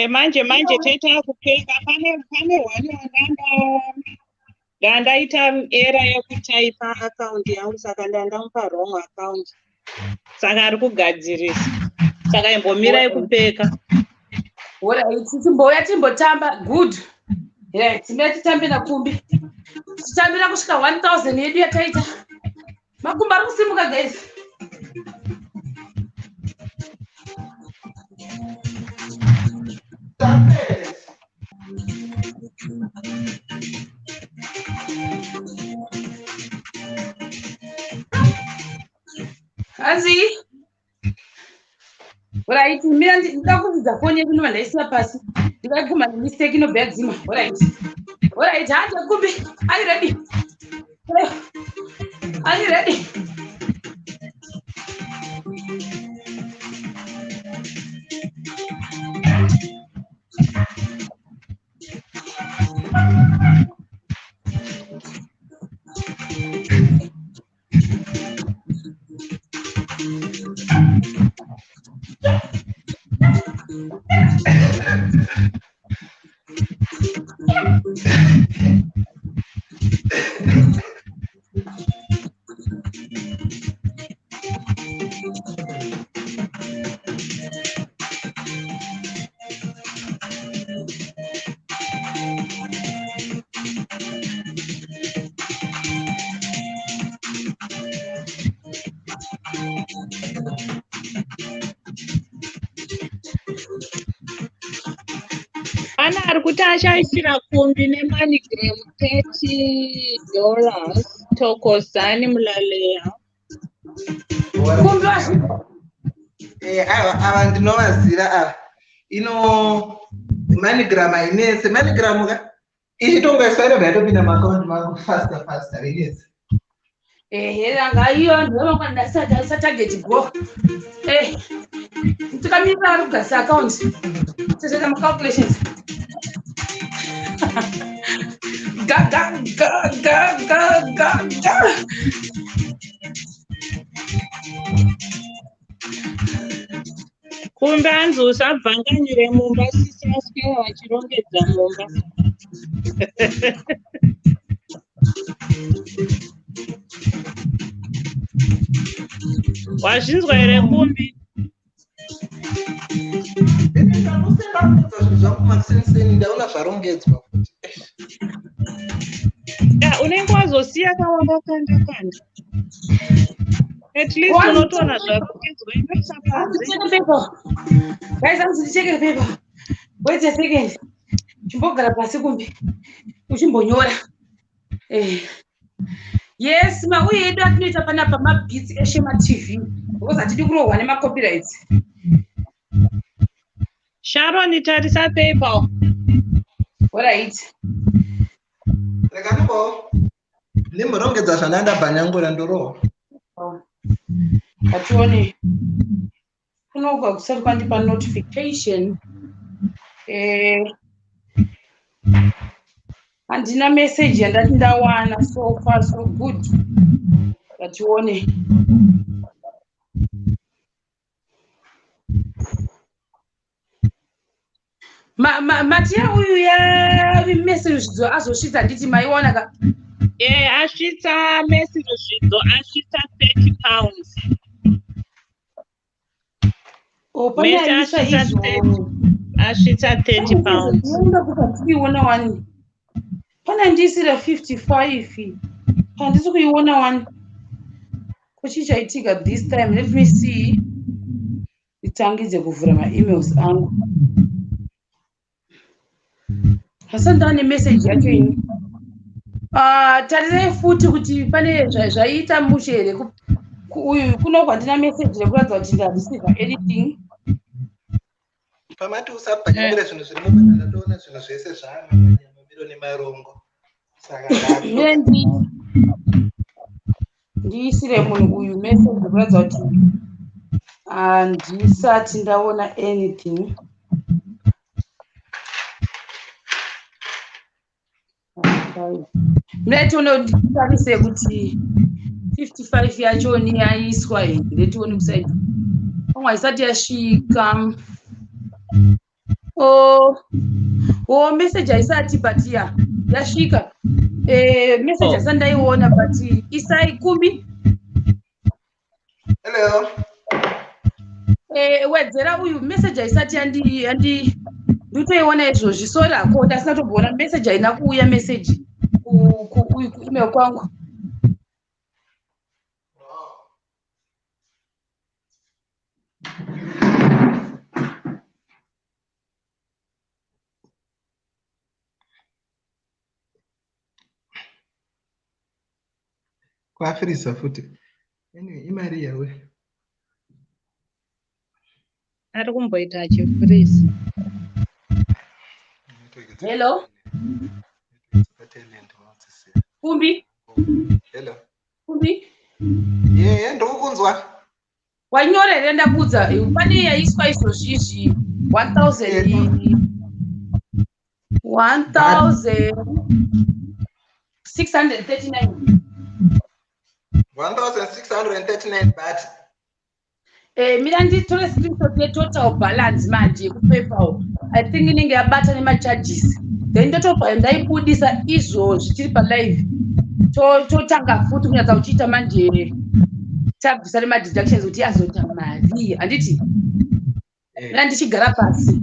Manje teta kupeka pane wani ndandaita era yekutaipa account yangu saka ndandamupa wrong account. Saka ari kugadzirisa. Saka imbomira yekupeka. Ora ichimboya timbotamba good. Yeah, timetambe na kumbi. Titamira kusvika 1000 yedu yataita. Makumbi ari kusimuka guys. Hanzi. Alright, mira ndakuvudza foni yedu nova ndaisina pasi. Ndikaguma nemistake inobva yadzima. Alright, hata kumbi. Are you ready? Are you ready? Ana ari kuti ashaishira kumbi nemanigram $30 tokozani mulaleya Kumbi wasvika. Ava ndinovazira ava. Ino manigram ainese. Manigram ka ichitongoiswa yatopinda maakaunti mangu faster inese. Ranga iyo ndovangwa ndasata target go. Tikamira ari kugasa account. Tizoita calculations. Ga. kumbe anzi usabvanganyire mumba sisi aswera vachirongedza mumba. Wazvinzwa here kumbi? Ndaona zvarongedzwa futi. Unenge wazosiya kawanda kanda. At least unotoona zvarongedzwa inoisa panze. Guys, I'm going to check the paper. Wait a second. Chimbogara pasi kumbi. Uchimbonyora. Yes, uye yedu atinoita panapa mabhitsi eSHEMATV. Because hatidi kurohwa nemacopyrights. Sharon, tarisa paper. Alright. Rekaniko. Nimurongedza zvananda bhanyangura ndorohwa. Katione. Kunogwa kusati kwandipa notification. Handina message yandati ndawana, so far so good. Katione. Matia uyu ya message zvidzo azosvitsa nditi maiona ka. Asvitsa message zvidzo asvitsa £30. Asvitsa £30. Ndoda kuti tiiona wani. Pana ndisira 55. Handisi kuiona wani. Kuchichaitika this time. Let me see. Nditangidze kuvhura ma-emails angu. Hasandane message yacho ini. Tarisai futi kuti pane zvaita mushere uyu kunogwa ndina message rekuratidza kuti ndareceiva anything. Pamati usabhanyangura zvinhu zviri mubasa ndatoona zvinhu zvese zvaamamiro nemarongo. Saka ndiisire munhu uyu message rekuratidza kuti handisati ndaona anything. Mletione nditarise kuti 55 yacho ni yaiswa here. Letione kusaidi. Omwe isati yasvika. Message aisati but yasvika. Message asandaiona but isai kumbi. Hello. Wedzera uyu message aisati yandi Nditoiona izvozvi so rako ndasina kutombona message haina kuuya message email kwangu. Kwafirisa futi. Imari yawe. Ari kumboita achifurisa. Hello. Kumbi. Hello. Kumbi. Yeah, ndokunzwa. Wanyorere ndakudza pane yaiswa izvozvizvi 1639. 1639 but mira nditore screenshot yetotal balance manje kuPayPal. I think inenge yabata nemacharges. Then ndotobva ndaibudisa izvozvi tiri palive. Totanga futi kunyatsa kuchiita manje tabvisa nemadeductions kuti azoita mari. Handiti? Mira ndichigara pasi.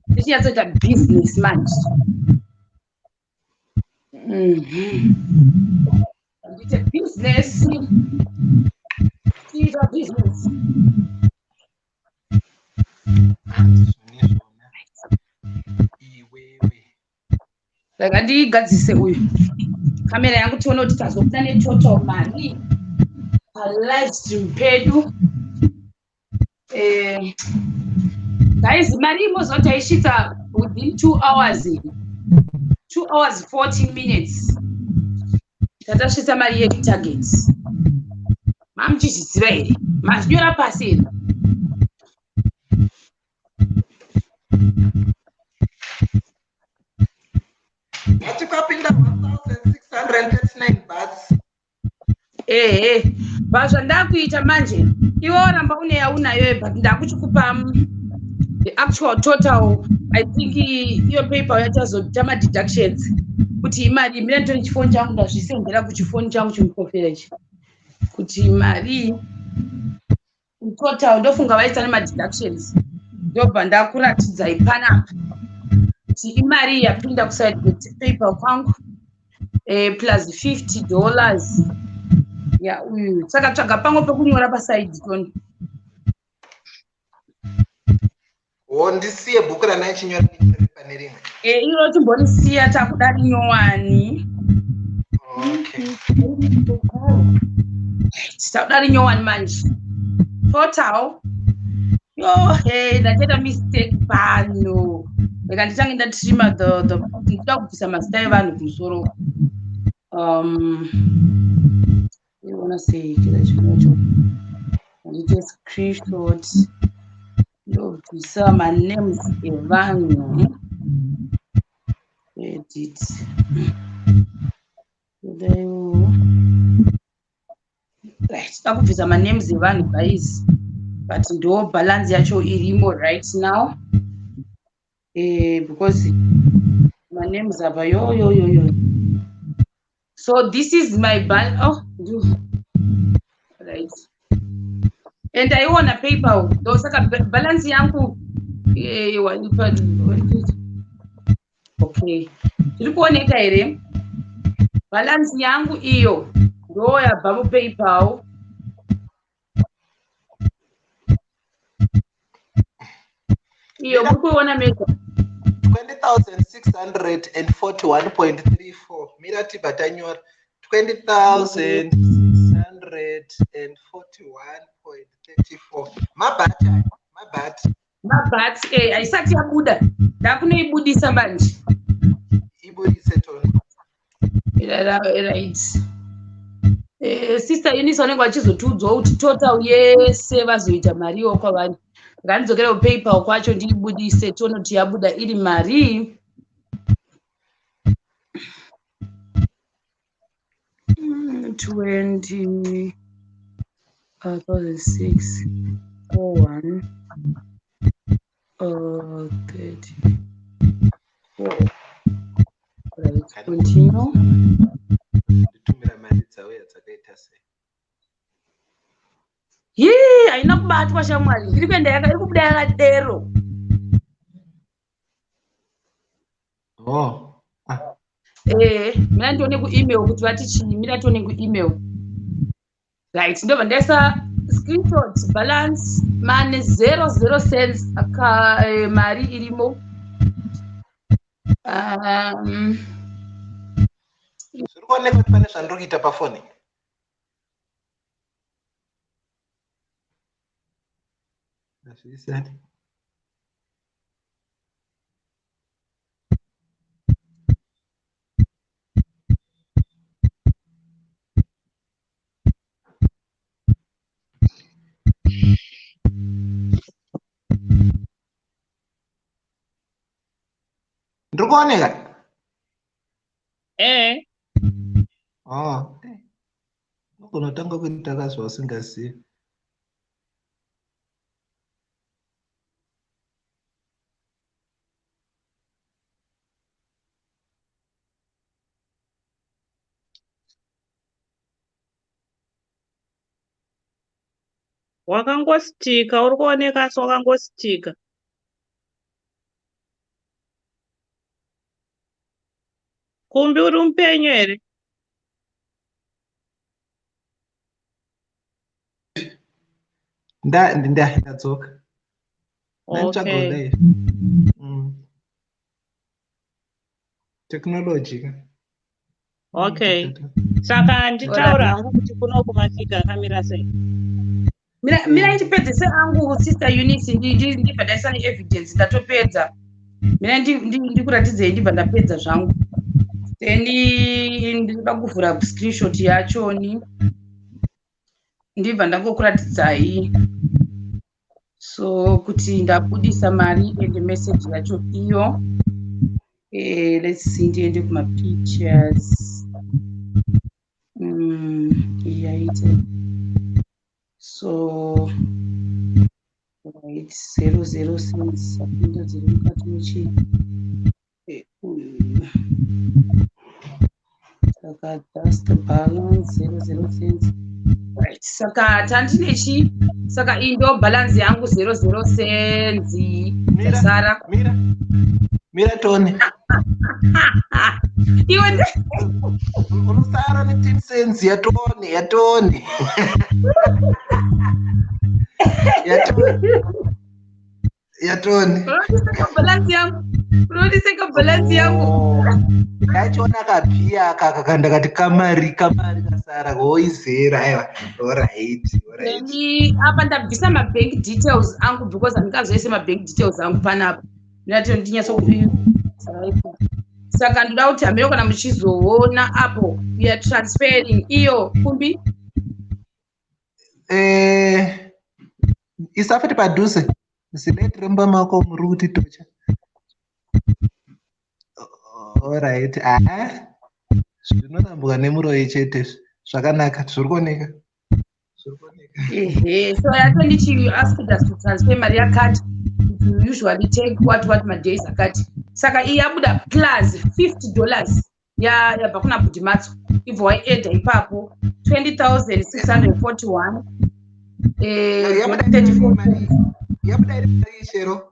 Ndichinyatsoita business manje. It's a business. It's a business. Like andigadzise uyu. Kamera yangu tione kuti tazobuda netotal mari. Livestream pedu. Guys, mari imozoti aisvitsa within 2 hours. 2 hours 14 minutes. Tatasvitsa mari yetarget. Mamuchizviziva here? Mazvinyora pasi here? Tikapinda 1639 bahts. Pazvandakuita manje iwe ramba une yaunayo but ndakuchikupa the actual total. I think iyo paper yatazoita madeductions kuti imari mira ndiri chifoni changu ndazvisendera kuchifoni changu chomukofera ichi kuti mari total ndofunga vaisa nemadeductions ndobva ndakuratidza ipanapa kuti imari yapinda kuside paper kwangu plus $50 ya uyu saka tsvaga pamwe pekunyora pasaidi toni. Ndisiye bhuku rana chinyora pane rimwe. Iro timbonisiya takudari nyowani. Okay. Takudari nyowani manje. Total. Ndachita mistake pano. Reka ndichange ndatrimma ndikuda kubvisa mazita evanhu kumusoro. You wanna say ndite screenshot. Ndobvisa manames evanhu. Edit. Right, ndakubvisa manames evanhu guys. But ndo balance yacho irimo right now. Because my names are yo. So this is my balance. Right. And I want a PayPal. Those are balance yangu. Okay. Tulikuoneka here. Balance yangu iyo. Ndo ya babu PayPal. Iyo mkuona meka. 20,641.34. Mirati batanyora 20,641.34. Mabati aisati yabuda. Ndakunoibudisa manje. Ibudise toni. Right. Sister Eunice wanenge vachizotudzwa kuti total yese vazoita mariwo kwavanhu. Ngandizokera PayPal kwacho ndiibudise tono kuti yabuda iri mari. $20,006 41 30. Right, continue. Haina kubatwa shamwari. Iri kuenda iri kubuda yakadero. Oh. Mina ndione ku-email kuti vati chini, mina tione ku-email. Right, ndobva ndaisa screenshot balance mane 00 cents mari irimo. Zviri kuoneka kuti pane zvandiri kuita pafoni. Azvisati. Ndiri kuoneka? Oh. Unotanga kuita kazwa usingazivi. Wakangostika, uri kuoneka asi wakangostika. Kumbi uri mupenyu here? Ndadzoka. Okay. Technology. Okay. Saka nditaura hangu kuti kuno kumasika kamira sei. Mina ndipedzese angu sister Eunice ndibva ndaisa neevidence ndatopedza. Mina ndikuratidzei ndibva ndapedza zvangu. Then ndinoda kuvhura screenshot yachoni. Ndibva ndangokuratidzai. So kuti ndabudisa mari and message yacho iyo. Let's see, ndiende kuma pictures. So right, 00 cents apinda ziri mukati mechi. Saka just balance 00 cents. Right, saka tandinechi, saka indo balance yangu 00 cents. Sara. Mira Tony. Iwe unosara ne 10 cents ya Tony. Ya Tony. Unodiseka balance yangu. Ndachona kapia kakakanda kati kamari kasara woizera aiwa. Alright. Apa ndabvisa ma bank details angu because andikazoise ma bank details angu panapa. Ndati ndinyatso saka ndoda kuti hameno kana muchizoona apo we are transferring iyo kumbi isafeti padhuze select remba mako muri kuti tocha. Alright. Zvinorambuka nemuroyi chete zvakanaka zviri kuoneka. So yatondichi asked us to transfer mari yakati. You usually take what my days akati. Saka iyabuda plus $50 yabva kuna Budimatso. Ibvo waiedha ipapo 20,641. Yabuda iri mari chero.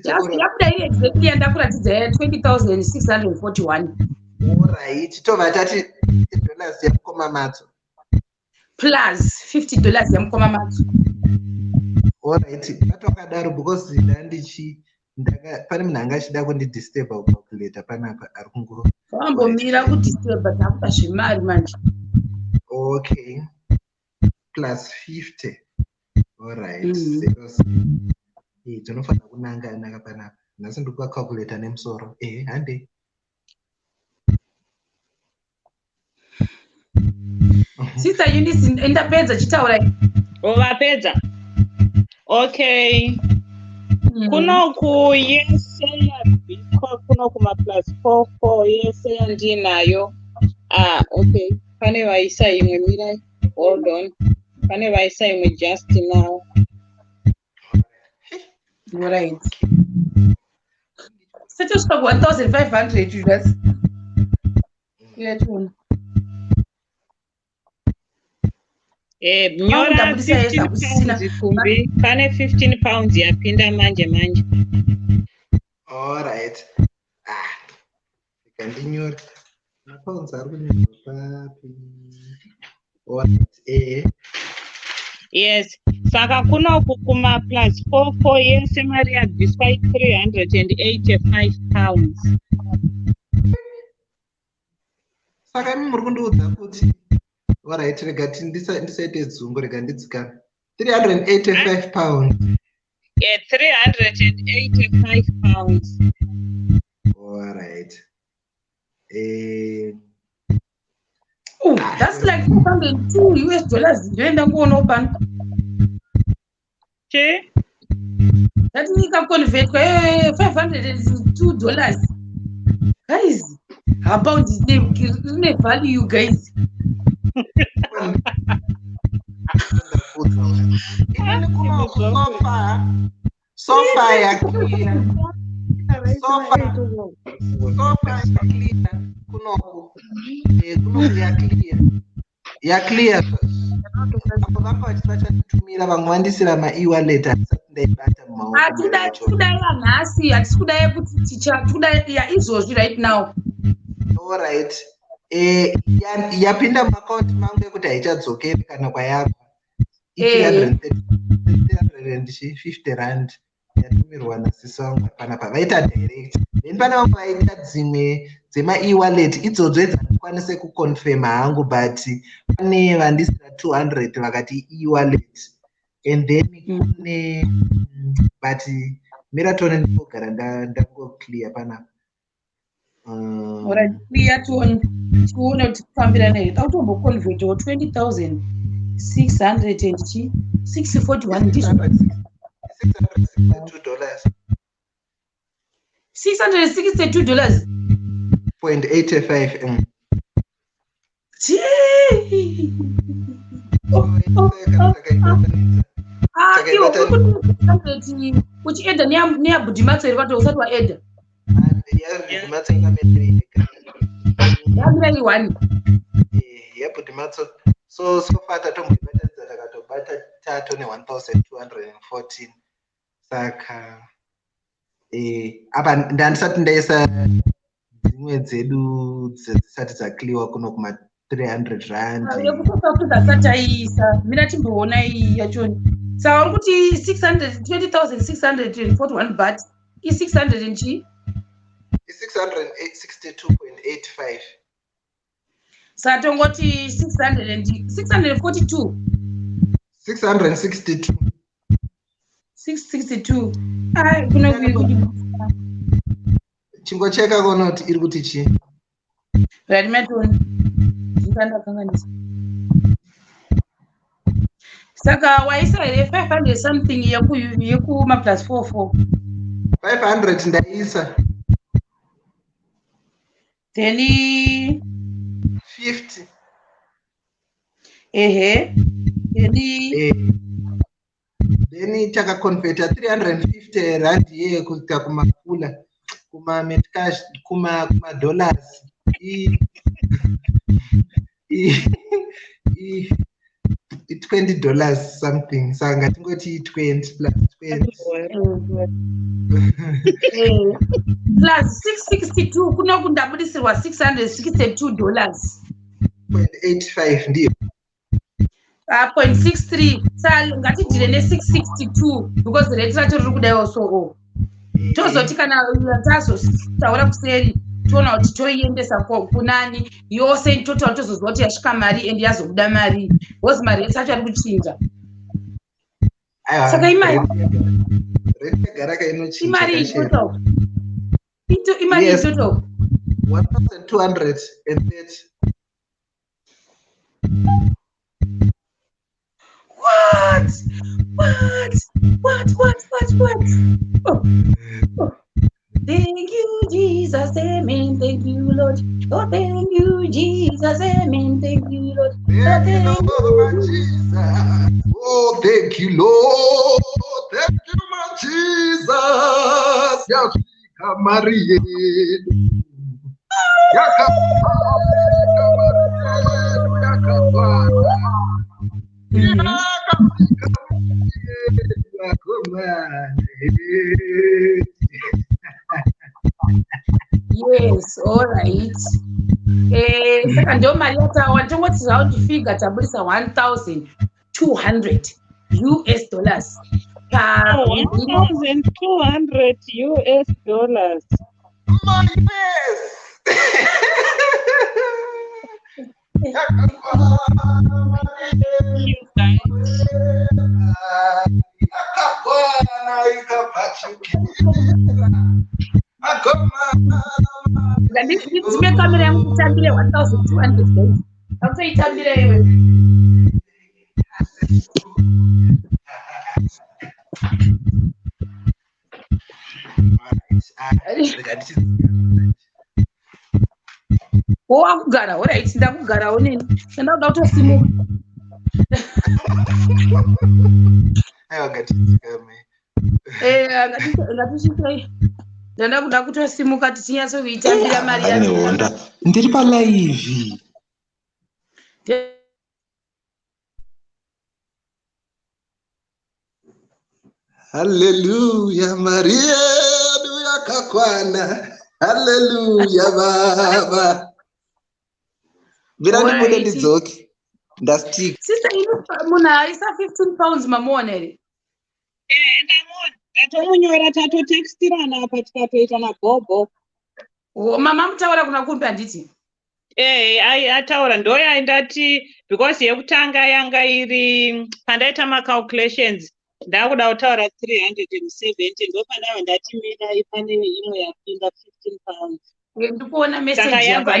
Yabuda iri exactly yandakuratidza 20,641. Alright. Tova tati $50 yamukoma Matso. Plus $50 yamukoma Matso. Alright. Patokadaro because pane munhu anga achida kundidisturba kucalculator panapa ari kungo. Wambomira kudisturba takuda zvemari manje. Okay. Plus 50. Alright. Tinofanira kunanga panapa. Nhasi ndikupa calculator nemusoro. Hande. Sister Eunice ndapedza chitaura. Wapedza. Okay. Kunoku yese yabiko kunoku ma plus 44 yese yandinayo. Okay. Pane vaisa imwe mirai. Hold on. Pane vaisa imwe just now. Right. Setosvika 1,500 Judas. Yatona. Nyora 15 pounds kumbi. Pane 15 pounds yapinda manje. Alright. Continue. Accounts are going to Yes. Saka kunoku kuma plus 44 yese mari yabviswa £385. Saka muri kundiudza kuti alright, rega ndisaite dzungu, rega ndidzikana. £385. Yeah, £385. Alright. Oh, that's like $402 ndoenda kuona upano. Che? That ikaconvert kwa $502. Guys, how about this name? Isn't value, you guys? Sofa ya clear. Sofa ya clear. Ya clear. Apo vamwe vachitumira vamwe vandisira ma-e-wallet asati ndaibata mumaoko. Hatikudai nhasi, hatikudai kuti tikudai izvozvi right now. Alright. Yapinda muaccount mangu yekuti haichadzokeri kana kwayako. £350 yatumirwa nasisi wangu panapa vaita direct. Then pana vamwe vaita dzimwe dzema-e-wallet idzodzo dzandikwanise kuconfirma hangu, but pane vandisira 200 vakati e-wallet. And then kune but Miraton ndinogara ndango clear panapa. Alright, clear tione kuti kufambira nei. Autoconvert 20,641 ndizvo. $662. $0.85. Uchiedha neyabhudhimatso iri kwato usati waedha. Yamira i1. Yabhudhimatso. So far tatomboibatadza takatobata tato ne$1,214. Saka apa ndandisati ndaisa dzimwe dzedu dzisati dzakliwa kuno kuma £300. Yekutoka kuti asati aiisa. Mira timboona iyi yachoni. Saka uri kuti 20,641 but i600 and chi? 662.85. Saka tongoti 642. 662. 662. Ai kuno kuti chingocheka kuona kuti iri kuti chi. Radimatoni. Ndingandakanganisa. Saka waisa here 500 something yekuma plus 44. 500 ndaisa. Then 50. Then takaconverta £350 yeye kusvika kumakula kuma metcash kuma dollars $20 something. Saka ngatingoti 20 plus 20 plus 662 kuno kundabudisirwa $662.85 ndiyo 0.63. Saka ngatidhire ne662 because rate racho riri kudaiwa so. Tozoti kana tazotaura kuseri toona kuti toiendesa kunani yose total tozozwa kuti yasvika mari and yazobuda mari because mari yese acho ari kuchinja. Saka imari total. Imari total 1,230. What? Oh. Thank you, Jesus, amen. Thank you, Lord. Oh, thank you, Jesus, amen. Thank you, Lord. Thank you, Lord, Jesus. Oh, thank you, Lord. Thank you, my Jesus. Yashika Maria. All right. Saka ndio mari yatawa tongoti zvauti figure tabudisa 1,200 US dollars. 1,200 US dollars. Ndime kamera yangu kutambire 1,200. Akuitambire iwe. Wakugara, alright, ndakugara onini. Ndauda kutosimuka. Aiwa gatizikame. Ngatishikai. Ndanda kuda kutosimuka tichinyatso kuitambira mari yacho. Ndiri pa live. Hallelujah, Maria yakakwana. Hallelujah, Baba. Birani mune ndidzoke. Ndastik. Sister, muna isa 15 pounds mamuonere. Ndamona. Ndatomunyora tatotextirana apa tikatoita magogo. Mama mutaura kuna kumbe anditi? Ataura ndoya ndati because yekutanga yanga iri pandaita macalculations ndakuda kutaura 370 ndopandava ndati mina ipane imwe yapinda 15 pounds. Ndikuona message yamba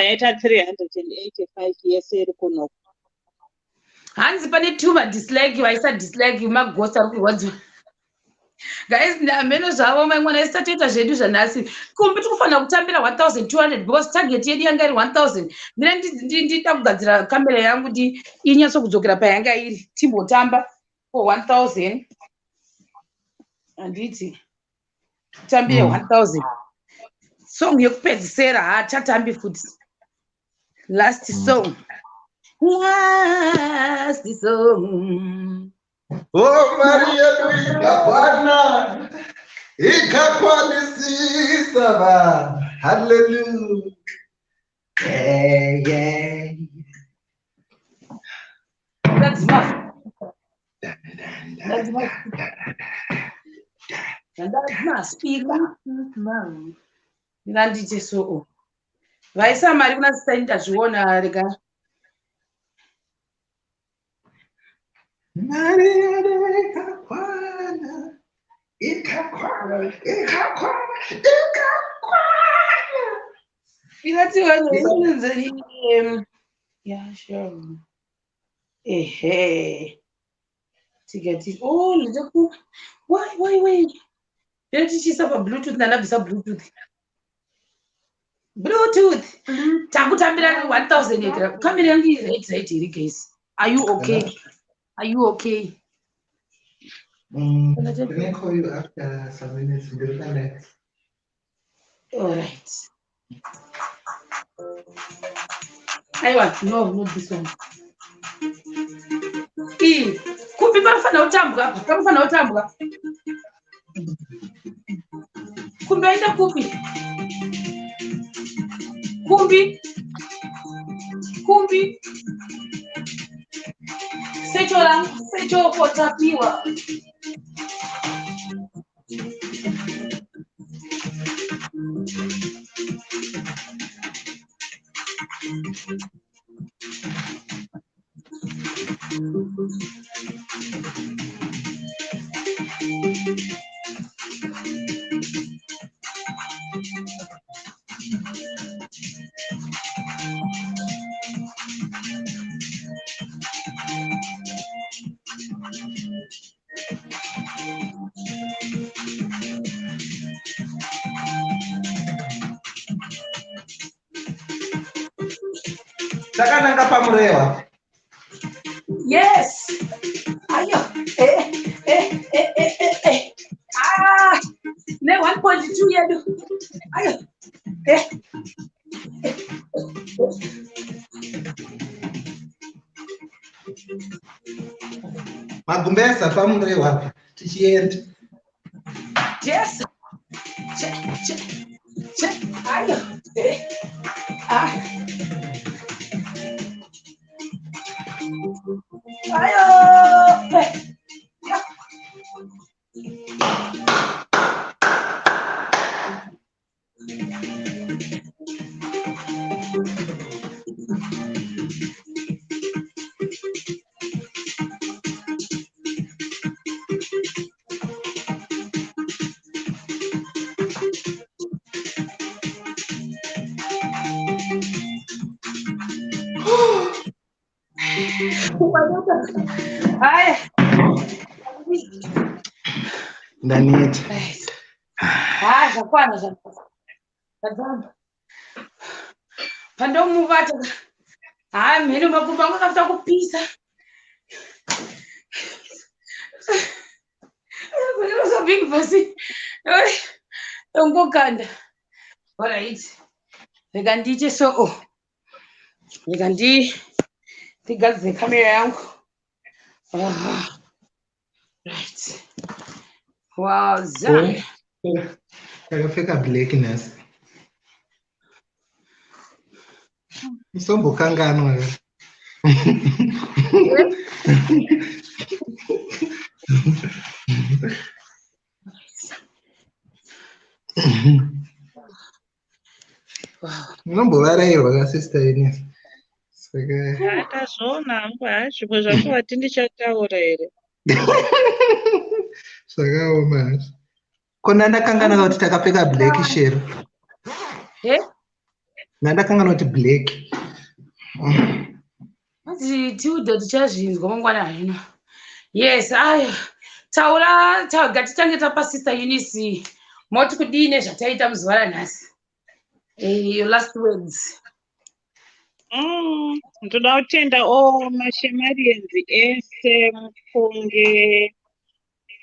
yaita 385 yese iri kuno. Hanzi pane tuma dislike vaisa dislike magosa ari kurwadziwa. Guys, ndameno zvavo mwana isatoita zvedu zvanhasi. Kumbe tikufanira kutambira 1,200 because target yedu yanga iri 1,000. Mina ndida kugadzira kamera yangu kuti inyatso kudzokera payanga iri. Timbotamba for 1,000. Anditi tambire 1,000. Song yekupedzisera hachatambi futi. Last song. Last song. Oh, Maria ikakwana. Ikakwanisisa ba. Hallelujah. Yeah. That's enough. That's enough. And that's enough. Speaker. Nandite so. Vaisa mari kuna senda zviona rega. Maria ikakwana. Ikakwana. Ilati wani yeah, sure. Tigeti. Oh, lijaku. Why? Did she suffer Bluetooth na nabisa Bluetooth? Takutambira 1,000 kamera yangu right iri guys. Are you okay? Are you okay? Can I call you after some minutes? All right. I want not this one. Kumbi panofana utambwa. Kumbi aita kumbi. Secho kwa Tapiwa. Takananga pamurewa. Yes. Ayo. Ne 1.2 yedu. Ayo. Magumbesa pamurewa. Tichienda. Yes. Ndanita. Zvakwana. Pandomuvata. Mhino makumbo angu akafuta kupisa. So big fussy. Ungokanda. All right. Ndiche so. Tigadzire kamera yangu. Right. Wow, Zan. Takapfeka black nasi. Musombokanganwa. Munombovarairwa kasista Inesi. Ndazviona hangu zvipo zvangu vati ndichataura here. Zvakaoma. Kona ndakangana kuti takapfeka black shero. Ndakangana kuti black. Tiudo tichazvinzwa mangwana hino. Yes, gatitange tapa sister Eunice. Moti kudini zvataita muzuva ranhasi. Your last words. Ndoda kutenda Shemarians ese mufunge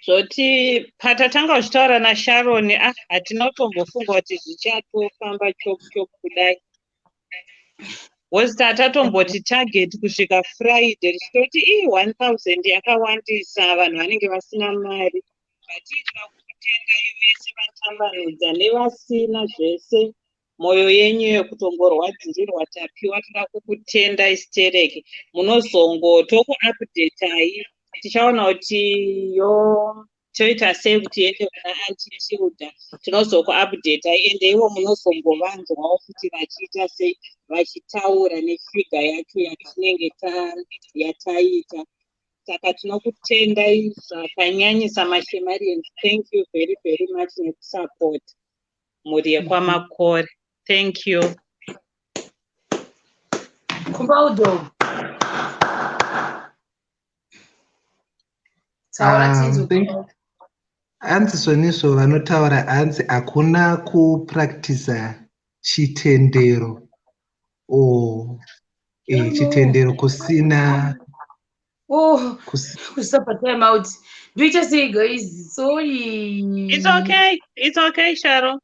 zvoti patatanga kuchitaura naSharon hatina kutombofunga kuti zvichatofamba chop kudai. Wosita tatomboti target kusvika Friday tichitoti 1000 yakawandisa vanhu vanenge vasina mari. Vatitwa kutenda vese vatambanudza nevasina zvese. Moyo yenyu yekutongorwadzirirwa Tapiwa toda kukutenda istereki. Munozongoto kuupdate tichaona kuti toita sei kuti ende kuna anti-tilda. Tinozokuupdate ende ivo munozongovanzwawo kuti vachiita sei vachitaura nefiga yacho yatinenge yataita. Saka tinokutenda zvakanyanyisa maShemarians. Thank you very very much nekusupport mhuri yekwaMakore. Thank you. Kumbaudo. Anzi Soniso vanotaura anzi hakuna kupractice chitendero. Chitendero kusina. Kusapa time out. Do you just say guys? Sorry. It's okay, Sharon.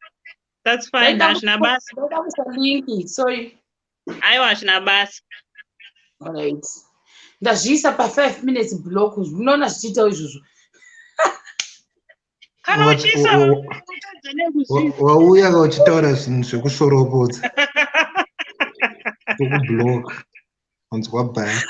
That's fine. Dashnabas. Sorry. I watch Nabas. All right. Ndazvisa pa 5 minutes block. Unoona zvichita izvozvo. Kana uchisa wauya uchitaura zvinhu zvekushorobodza. Block. Onzwa bad.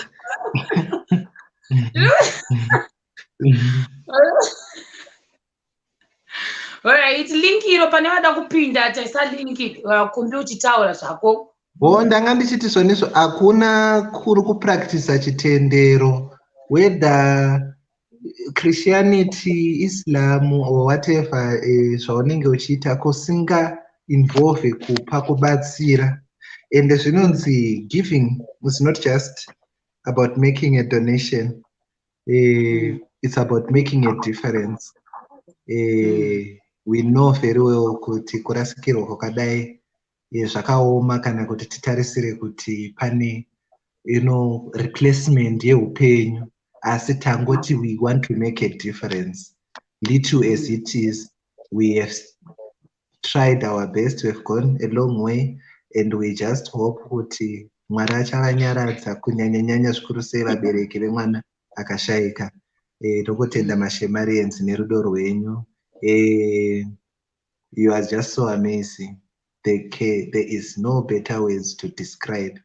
Alright, link iro pane vada kupinda taisa link kumbi uchitaura zvako. Ndanga ndichiti Soniso hakuna kuri kupractice chitendero, whether Christianity, Islam or whatever zvaunenge uchiita kusinga involve kupa kubatsira. And zvinonzi giving is not just about making a donation. It's about making a difference. We know very well kuti kurasikirwa kwakadai zvakaoma kana kuti titarisire kuti pane replacement yeupenyu, asi tangoti we want to make a difference. Little as it is, we have tried our best, we have gone a long way, and we just hope kuti Mwari achavanyaradza kunyanya zvikuru sei vabereki vemwana akashaika. Tokutenda maShemarians nerudo rwenyu. You are just so amazing. there is no better ways to describe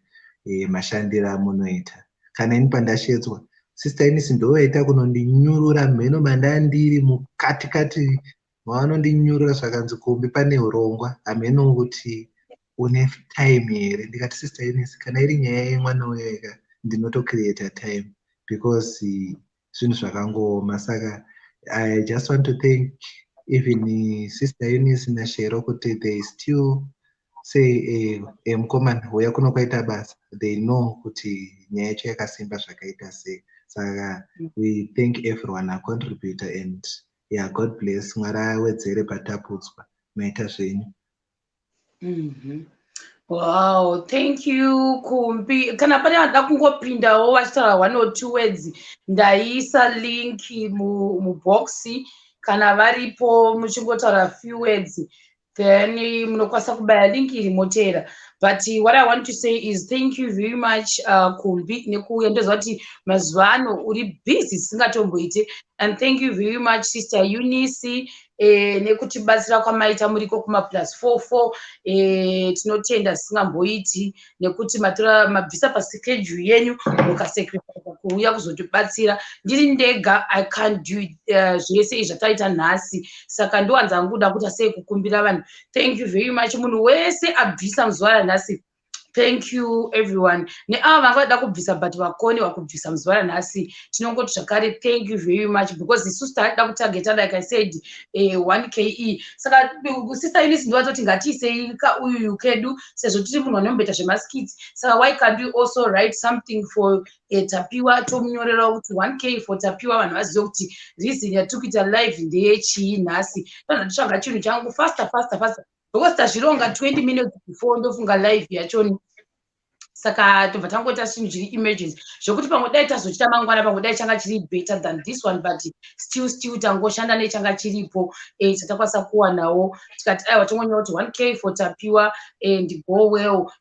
mashandiro amunoita. Kana ini pandashedzwa sister ini sindovaita kunondinyurura mheno mandandiri mukatikati mavanondinyurura zvakanzi kumbi pane urongwa hameno kuti une time here. Ndikati sister Inesi, kana iri nyaya yemwana wega ndinotocreate time because zvinhu zvakangooma. Saka I just want to thank even sister Inesi naShero kuti they still say mukomana uya kuno kwaita basa, they know kuti nyaya yacho yakasimba zvakaita sei. Saka we thank everyone a contributor and yeah, God bless. Mwari awedzere patapudzwa maita zvenyu. Wow, thank you Kumbi. Kana pane vanoda kungopindawo vachitaura 1 or 2 words, ndaisa link muboxi. Kana varipo muchingotaura few words, then munokwanisa kubaya link iri motera. But what I want to say is thank you very much Kumbi nekuuya. Ndoziva kuti mazuva ano uri busy singatomboite, and thank you very much sister Eunice nekutibatsira kwamaita muriko kuma +44. Tinotenda singamboiti nekuti matora mabvisa paschedule yenyu mukasacrifice kuuya kuzotibatsira. Ndiri ndega I can't do it zvese zvataita nhasi, saka ndowanza nguda kuti asei kukumbira vanhu. Thank you very much munhu wese abvisa muzuva ranhasi. Thank you everyone. Neava vanga vada kubvisa but vakone wakubvisa muzuva ranhasi, tinongoti zvakare thank you very much because isusu taida kutargeta like I said 1KE. Saka sister Inesi ndowatoti ngatiisei uyu kedu sezvo tiri munhu anomboita zvemaskits. Saka why can't we also write something for Tapiwa tomunyorera kuti 1K for Tapiwa, vanhu vazive kuti reason yatiri kuita live ndeyechii nhasi. Panhu nditsvaga chinhu changu faster because tazvironga 20 minutes before ndofunga live yachoni. Saka tobva tangoita zvinhu zviri emergency zvokuti pamwe dai tazochita mangwana, pamwe dai changa chiri better than this one, but still tangoshanda nechanga chiripo chatakwanisa kuwanawo. Tikati aiwa tongonyora kuti 1K for Tapiwa and go well.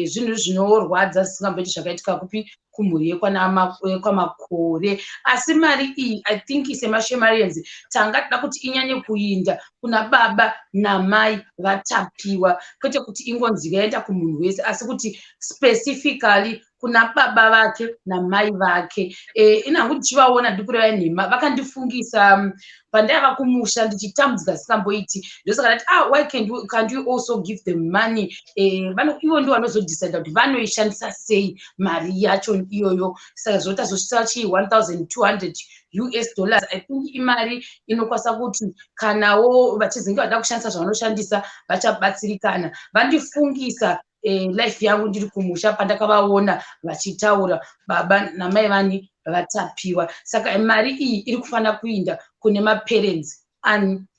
Zvinhu zvinorwadza zvisingamboti zvakaitika kupi kumhuri yekwamakore. Asi mari iyi I think seMashemarians tanga toda kuti inyanye kuinda kuna baba namai vaTapiwa, kwete kuti ingonzi yaenda kumunhu wese, asi kuti specifically kuna baba vake namai vake. Inangu ndichivaona ndikureva nhema vakandifungisa pandaiva kumusha ndichitambudzika sikamboiti. Ndosaka ndati why can't you also give them money? Ivo ndivo vanozodecide kuti vanoishandisa sei mari yacho iyoyo. Saka zvota zosvitsa chii $1,200 US. I think imari inokwanisa kuti kanawo vachizinge vada kushandisa zvavanoshandisa vachabatsirikana. Vandifungisa life yangu ndiri kumusha pandakavaona vachitaura baba namai vani vaTapiwa. Saka mari iyi iri kufanira kuinda kune maparents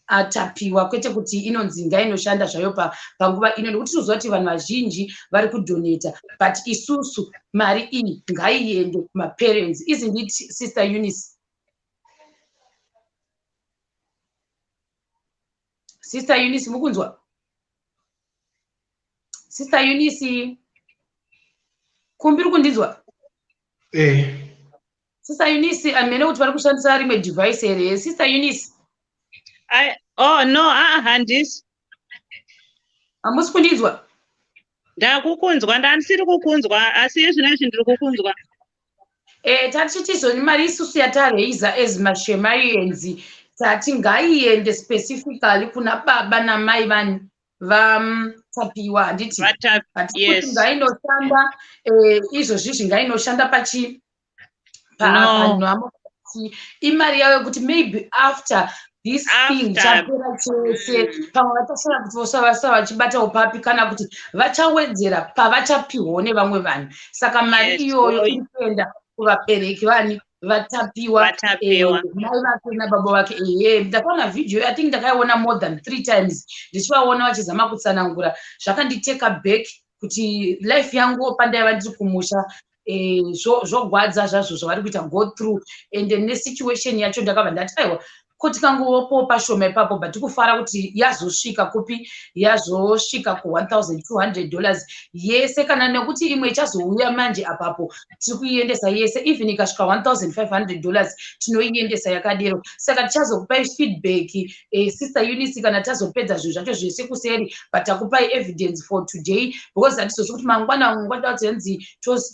atapiwa, kwete kuti inonzi ngainoshanda zvayo panguva ino, nekuti tinoziva kuti vanhu vazhinji vari kudonata, but isusu mari iyi ngaiende kumaparents. Isn't it sister Eunice? Sister Eunice mukunzwa? Sister Eunice kumbiri kundinzwa? Sister Eunice amene kuti vari kushandisa rimwe device here. Sister Eunice no handisi. Hamusi kundinzwa? Ndakukunzwa, ndandisiri kukunzwa asi zvinezvi ndiri kukunzwa. Tatichitizvo mari isusu yataraiza as maShemarians tati ngaiende specifically kuna baba namai vani vaTapiwa. Handiti kuti ngainoshanda izvozvi ngainoshanda pachi imari yavo yekuti maybe after this thing chapera chese pamwe vachashara kuti vosavasa vachibatawo papi kana kuti vachawedzera pavachapiwawo nevamwe vanhu. Saka mari iyoyo iri kuenda kuvabereki vani vaTapiwa mai vake nababa vake. Ndakaona video I think ndakaiona more than 3 times ndichivaona vachizama kutsanangura. Zvakanditeka back kuti life yangu pandaiva ndiri kumusha zvogwadza zvazvo zvavari kuita go through and nesituation yacho ndakabva ndati aiwa kuti kangopo pashoma ipapo but kufara kuti yazosvika kupi yazosvika ku $1,200 yese kana nekuti imwe ichazouya manje apapo tiri kuiendesa yese even ikasvika $1,500 tinoiendesa yakadero saka tichazokupai feedback sister Eunice kana tazopedza zvinhu zvacho zvese kuseri but takupai evidence for today because hatizosi kuti mangwana ngatadzenzi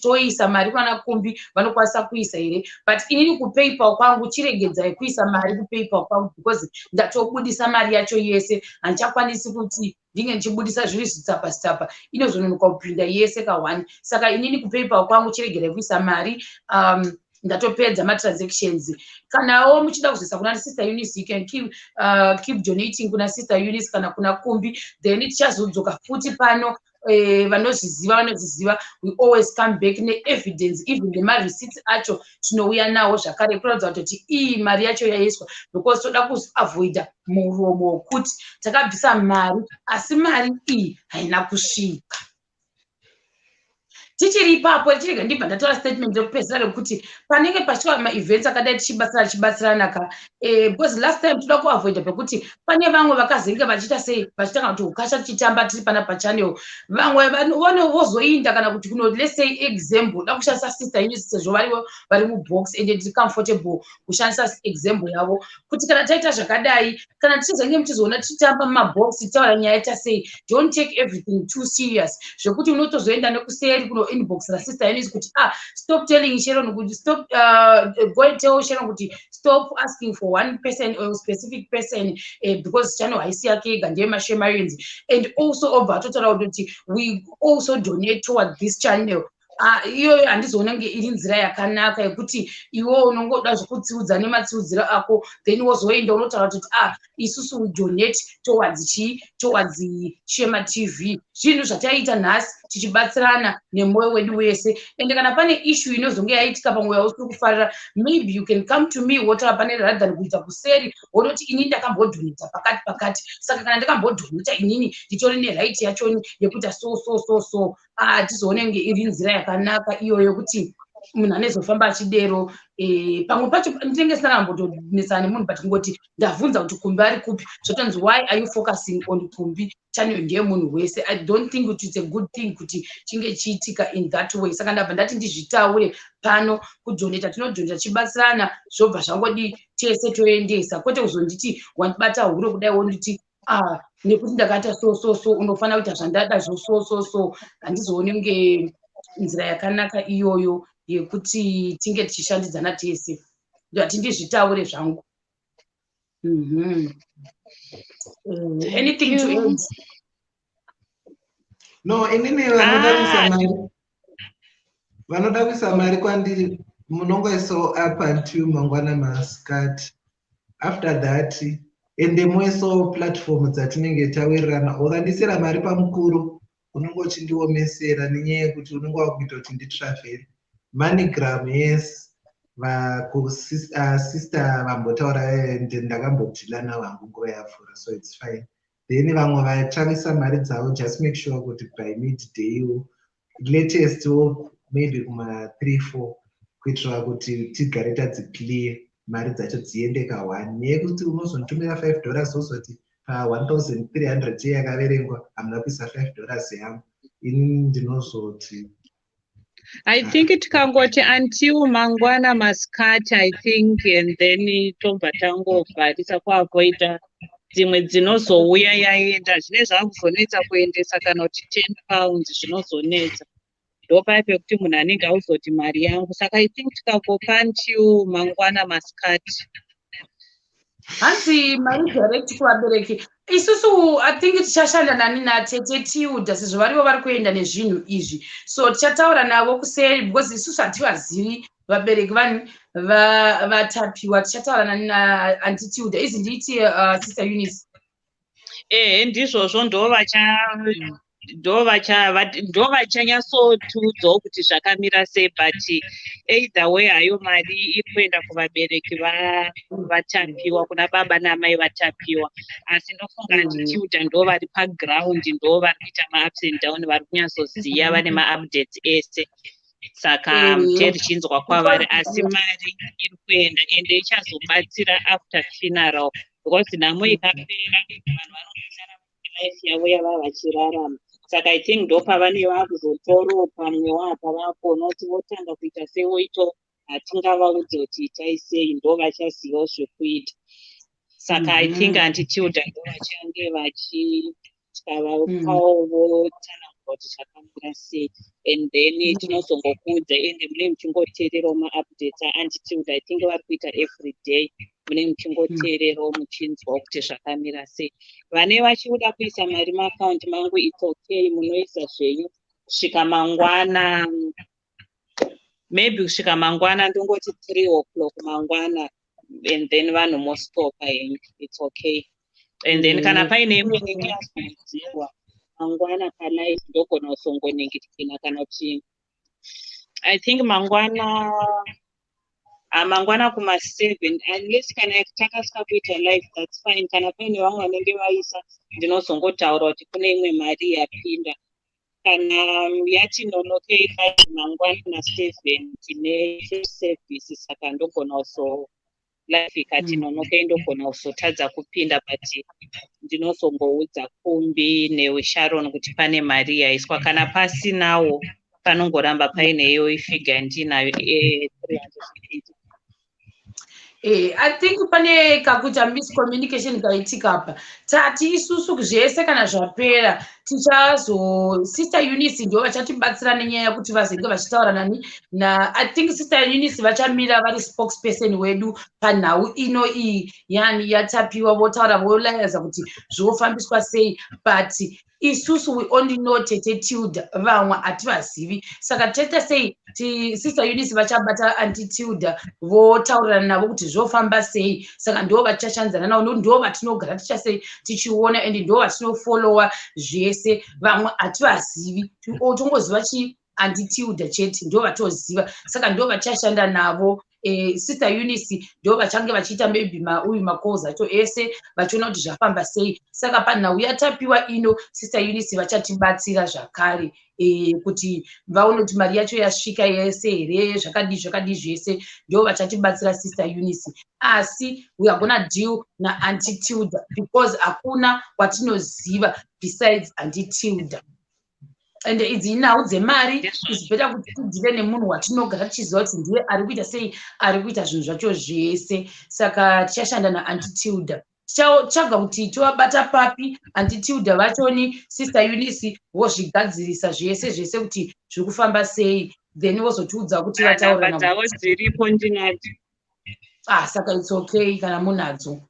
toisa mari kana kumbi vanokwanisa kuisa here but inini kupaypal kwangu chiregedzai kuisa mari kupaypal kwangu because ndatobudisa mari yacho yese handichakwanisi kuti ndinge ndichibudisa zviri zvitsapa inozononoka kupinda yese ka1 saka inini kupaypal kwangu chiregerai kuisa mari ndatopedza matransactions kanawo muchida kuzoisa kuna sister Eunice you can keep donating kuna sister Eunice kana kuna kumbi then tichazodzoka futi pano vanozviziva we always come back ne-evidence even nema-receipts acho tinouya nawo zvakare kuratidza kuti iyi mari yacho yaiswa because toda kuavoida muromo wokuti takabvisa mari asi mari iyi haina kusvika tichiri ipapo tichirega ndibva ndatora statement yokupedzisira rekuti panenge pachika maevents akadai tichibatsirana ka because last time toda kuavoida pekuti pane vamwe vakazenge vachiita sei vachitanga kuti ukasha tichitamba tiri pana pachannel vamwe vozoinda kana kuti kuno let's say example da kushandisa sister Eunice sezvo vari mubox and ndiri comfortable kushandisa example yavo kuti kana taita zvakadai kana tichizenge muchizoona tichitamba mumabox tichitaura nyaya yaita sei don't take everything too serious zvekuti unotozoenda nekuseri kuno inbox na sister Eunice kuti stop telling Sharon kuti stop go and tell Sharon kuti stop asking for one person or specific person because channel haisi yake gande Shemarians and also over total kuti we also donate toward this channel iyo handizoona nge iri nzira yakanaka yekuti iwo unongoda zvekutsiudza nematsiudziro ako then wozoenda unotaura kuti isusu we donate towards SHEMATV zvinhu zvataita nhasi tichibatsirana nemoyo wedu wese ende kana pane issue inozonge yaitika pamwoyo usiri kufarira maybe you can come to me wotaura pane rather than kuita kuseri wonoti inini ndakambodonata pakati saka kana ndakambodonata inini nditori neright yachoni yekuti so tizoone nge iri nzira yakanaka iyoyo kuti munhu anezofamba achidero pamwe pacho ndinenge sina kambotonesana nemunhu but ngoti ndavhunza kuti kumbi ari kupi zvotonzi why are you focusing on kumbi channel ndiye munhu wese I don't think it's a good thing kuti chinge chiitika in that way saka ndabva ndati ndizvitaure pano kudonata tinodonata chibatsirana zvobva zvangodi tese toendesa kwete kuzonditi wandibata huro kudai wonditi nekuti ndakaita so unofanira kuita zvandada so handizoone nge nzira yakanaka iyoyo yekuti tinge tichishandidzana tese ndati ndizvitaure zvangu anything to add no inini vanoda kuisa mari kwandiri munongoisawo up until mangwana masikati after that ende moisawo platform dzatinenge tawirirana ukandisira mari pamukuru unonge uchindiomesera nenyaya yekuti unonge wakuita kuti nditravel MoneyGram yes sister vambotaura ende ndakambodhila navangu nguva yapfuura so it's fine then vamwe vatsvakisa mari dzavo just make sure kuti by midday latest maybe kuma 3-4 kuitira kuti tigare tadziclear mari dzacho dziende ka1 nekuti unozonditumira $5 wozoti pa$1,300 yakaverengwa hamuna kuisa $5 yangu ini ndinozoti I think tikangoti until mangwana masikati I think and then tobva tangovharisa kuavoida dzimwe dzinozouya yaenda zvine zvakuzonetsa kuendesa kana kuti £10 zvinozonetsa ndopa pekuti munhu anenge auzoti mari yangu saka I think tikakopa until mangwana masikati hanzi mari direct kuvabereki isusu I think tichashanda nani natete tiudha sezvo varivo vari kuenda nezvinhu izvi so tichataura navo kuseri because isusu hativazivi vabereki vatapiwa tichataura nani naantitiudha izi ndiiti sister Eunice ndizvozvo ndo vachanyatsotiudzawo kuti zvakamira sei but either way hayo mari iri kuenda kuvabereki vatapiwa kuna baba namai vatapiwa asi ndofunga nditiudha ndo vari paground ndo vari kuita maups and down vari kunyatsoziva vane maupdates ese saka tichinzwa kwavari asi mari iri kuenda ende ichazobatsira after funeral because nhamo ikapera vanhu vanongosara life yavo yava vachirarama. Saka I think ndo pavanenge vakuzotoropa mumwe wapa vakona kuti votanga kuita sei voito hatingavaudze kuti itai sei ndo vachazivawo zvekuita. Saka I think anti-children ndo vachange vachitavapawo votsanangura kuti zvakamira sei and then tinozongokuudza ende mune muchingoteererawo ma-updates a-anti-children. I think vari kuita every day mune muchingoteererawo muchinzwawo kuti zvakamira sei. Vane vachiuda kuisa mari maakaunti mangu it's okay, munoisa zvenyu kusvika mangwana, maybe kusvika mangwana ndongoti 3 o'clock mangwana and then vanhu mostopa henyu it's okay. And then kana paine imwe inenge yazodzirwa mangwana palive ndogona kusongonyengetikina kana kuti I think mangwana kuma7 unless kana takasvika kuita live that's fine. Kana paine vamwe vanenge vaisa ndinozongotaura kuti kune imwe mari yapinda. Kana yati nonokei mangwana na7 tine service saka ndogona kuso life ikati nonokei ndogona kusotadza kupinda but ndinozongoudza Kumbi neSharon kuti pane mari yaiswa. Kana pasinawo panongoramba paineyo ifigure ndinayo 380. I think pane kakuita miscommunication kaitika apa. Tati isusu zvese kana zvapera Sister Eunice ndio vachatibatsira nenyaya yekuti vazenge vachitaura nani na I think Sister Eunice vachamira vari spokesperson wedu panhau ino iyi yani yatapiwa votaura volayeza kuti zvofambiswa sei but isusu we only know Tete Tilda vamwe hativazivi. Saka tete sei Sister Eunice vachabata anti-Tilda votaurana navo kuti zvofamba sei. Saka ndo vachashandzana navo ndo vatinogara tichiona and ndo vatinofollowa zvese. Vamwe hativazivi tongoziva anti-Tilda chete ndo vatoziva. Saka ndo vachashanda navo. Sister Eunice ndo vachange vachiita maybe uyu makalls acho ese vachiona kuti zvafamba sei. Saka panhau yatapiwa ino Sister Eunice vachatibatsira zvakare kuti vaone kuti mari yacho yasvika yese here zvakadi zvese ndo vachatibatsira Sister Eunice. Asi we are gonna deal na anti-Tilda because hakuna watinoziva besides anti-Tilda. And idzi nhau dzemari is better kuti tidzive nemunhu watinogara tichiziva kuti ndiye ari kuita sei, ari kuita zvinhu zvacho zvese. Saka tichashanda naanti-Tilda. Tichatsvaga kuti tovabata papi anti-Tilda vachoni Sister Eunice vozvigadzirisa zvese kuti zviri kufamba sei then vozotiudza kuti vataura navo dziripo ndinati. Saka it's okay kana munadzo.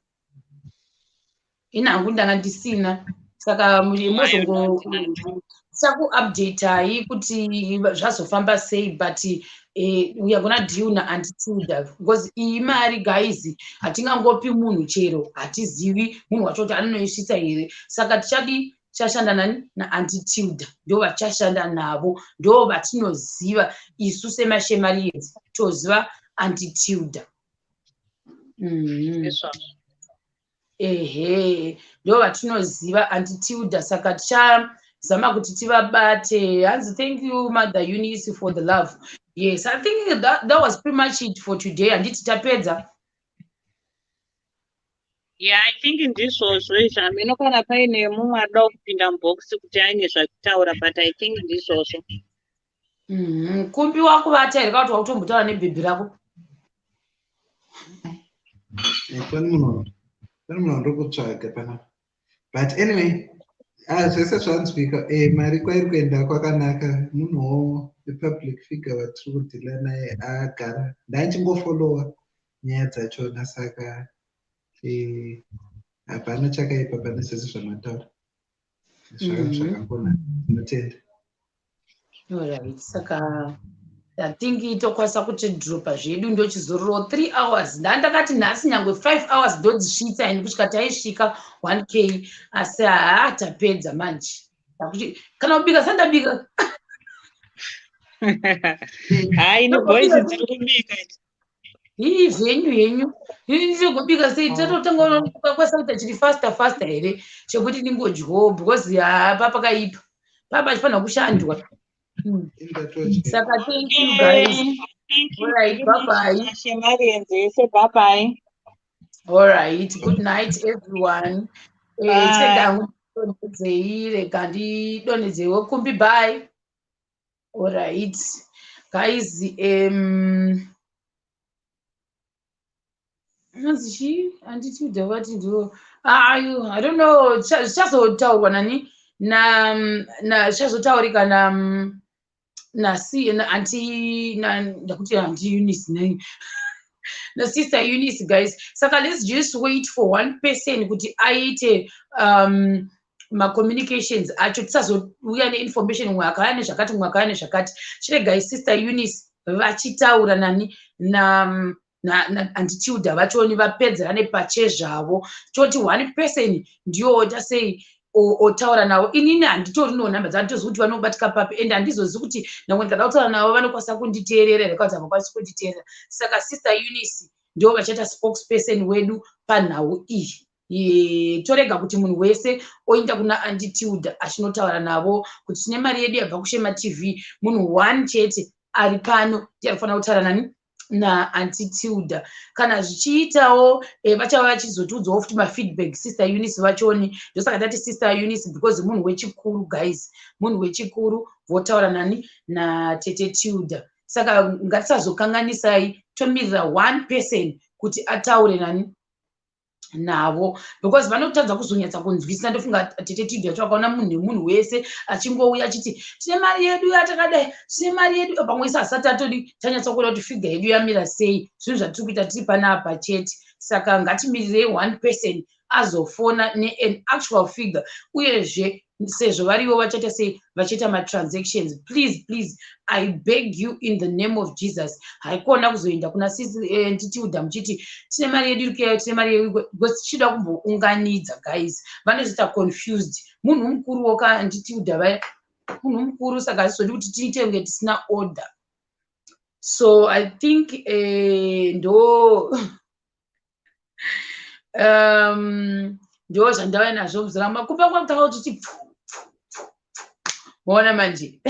Inhangu ndanga ndisina. Saka mozongo sakuupdate hai kuti zvazofamba sei but we are gonna deal na anti-Tilda because iyi mari guys hatingangopi munhu chero hatizivi munhu wacho kuti anonoisvitsa here. Saka tichashanda na anti-Tilda ndo vachashanda navo ndo vatinoziva isu seMashemarians toziva anti-Tilda. Ndo vatinoziva anti-Tilda. Saka tichazama kuti tivabate. Hanzi thank you Mother Eunice for the love. Yes, I think that was pretty much it for today. Handiti tapedza. Yeah, I think ndizvozvo izvamino kana paine mumwe ada kupinda mubox kuti aine zvakutaura but I think ndizvozvo. Kumbi wakuvata here kuti wakutombotaura nebhebhi rako. Pane munhu ndokutsvaga panapa but anyway zvese zvanzwika mari kwairi kuenda kwakanaka. Munhuwo wepublic figure watiri kudhila naye agara ndachingofolowa nyaya dzachona saka hapana chakaipa pane zvese zvamataura zvakakona. Tinotenda. Alright, saka I think tokwanisa kuti dropa zvedu ndochizororo 3 hours. Ndakati nhasi nyangwe 5 hours ndodzisvitsa ende kusvika taisvika 1k asi tapedza manje. Kana kubika sandabika. Hai inoboisi dziri kubika. Henyu ndikubika sei tatotanga kwasa kuita chiri faster here chekuti ndingodyawo because papa pakaipa. Papa chifanira kushandwa. Saka, thank you guys. All right, bye-bye. Shemarians, say bye-bye. All right, good night, everyone. Bye. Kumbi, bye. All right, guys. I don't know. Chazotaurwa nani na chazotaurika na si na anti na ndakuti anti Eunice nani. No, Sister Eunice, guys. Saka, let's just wait for one person kuti aite ma communications acho tisazouya neinformation mwakane zvakati chire guys. Sister Eunice vachitaura nani na antitilda vachoni vapedzerane pache zvavo choti one person ndiyo ota sei otaura navo. Inini handitori no nhamba dzanditozivi kuti vanobatika papi and handizozivi kuti namwe ndikada kutaura navo vanokwanisa kunditeerera here kana kuti havakwanisi kunditeerera. Saka Sister Eunice ndio vachaita spokesperson wedu panhau iyi. Torega kuti munhu wese oinda kuna antitilda achinotaura navo kuti tine mari yedu yabva kuSHEMATV. Munhu one chete ari pano ndiye anofanira kutaura nani naantitilda. Kana zvichiitawo vachava vachizotiudzawo futi mafeedback Sister Eunice vachoni. Ndosaka tati Sister Eunice because munhu wechikuru guys, munhu wechikuru votaura nani natete Tilda. Saka ngatisazokanganisai, tomirira one person kuti ataure nani navo because vanotadza kuzonyatsa kunzwisisa. Ndofunga tete Tilda twakaona munhu wese achingouya achiti tine mari yedu yatakadai, tine mari yedu, pamwe isa asati atodi tanyatsa kuona kuti figa yedu yamira sei. Zvinhu zvatiri kuita tiri panapa chete. Saka ngatimirirei one person azofona ne-an actual figure uyezve sezvo varivo vachaita sei vachiita matransactions. Please I beg you in the name of Jesus, haikona kuzoenda kuna Tilda muchiti tine mari yedu irikuyayo, tine mari yedu, because tichida kumbounganidza guys. Vanozoita confused. Munhu mukuru woka Tilda vaya, munhu mukuru. Saka hazvizodi kuti tiite kunge tisina order. So I think ndo zvandava nazvo muzirama kupa kwakutanga kuti maona manje.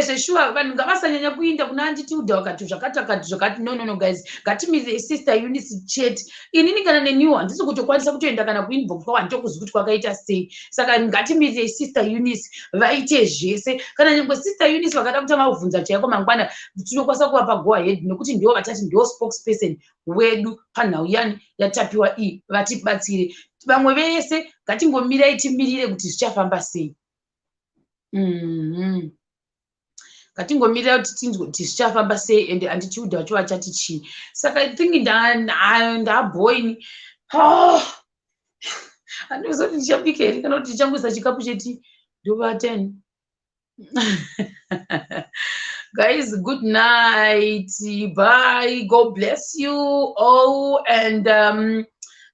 Zveshuwa vanhu ngavasanyanya kuinda kuna antitilda vakati zvakati. No guys, ngatimirire Sister Eunice chete. Inini kana neniwo handisi kutokwanisa kutoenda kana kuinbox kwavo, handitokuzivi kuti kwakaita sei. Saka ngatimirire Sister Eunice vaite zvese. Kana nyangwe Sister Eunice vakada kuita mabvunza chaiko mangwana, tinokwanisa kuvapa go ahead nekuti ndiwo vatati ndiwo spokesperson wedu panhau yani yatapiwa iyi, vatibatsire. Vamwe vese ngatingomirai timirire kuti zvichafamba sei. Ngatingomirira kuti zvichafamba sei and antitilda vacho vachati chii. Saka I think ndaboini. Handizoti ndichapika here kana kuti ndichangwisa chikapu cheti ndova 10. Guys, good night. Bye. God bless you all and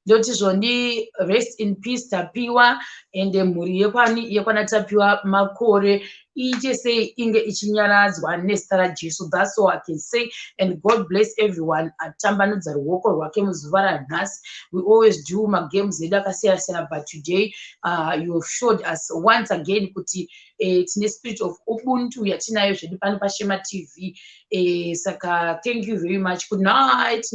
ndoti zvoni rest in peace Tapiwa and mhuri yekwana Tapiwa Makore iite sei inge ichinyaradzwa nezita raJesu. That's all I can say and God bless everyone. Atambanudza ruoko rwake muzuva ranhasi. We always do magames edu akasiyana-siyana, but today you have showed us once again kuti tine spirit of ubuntu yatinayo zvedu pano paSHEMATV. Saka thank you very much. Good night.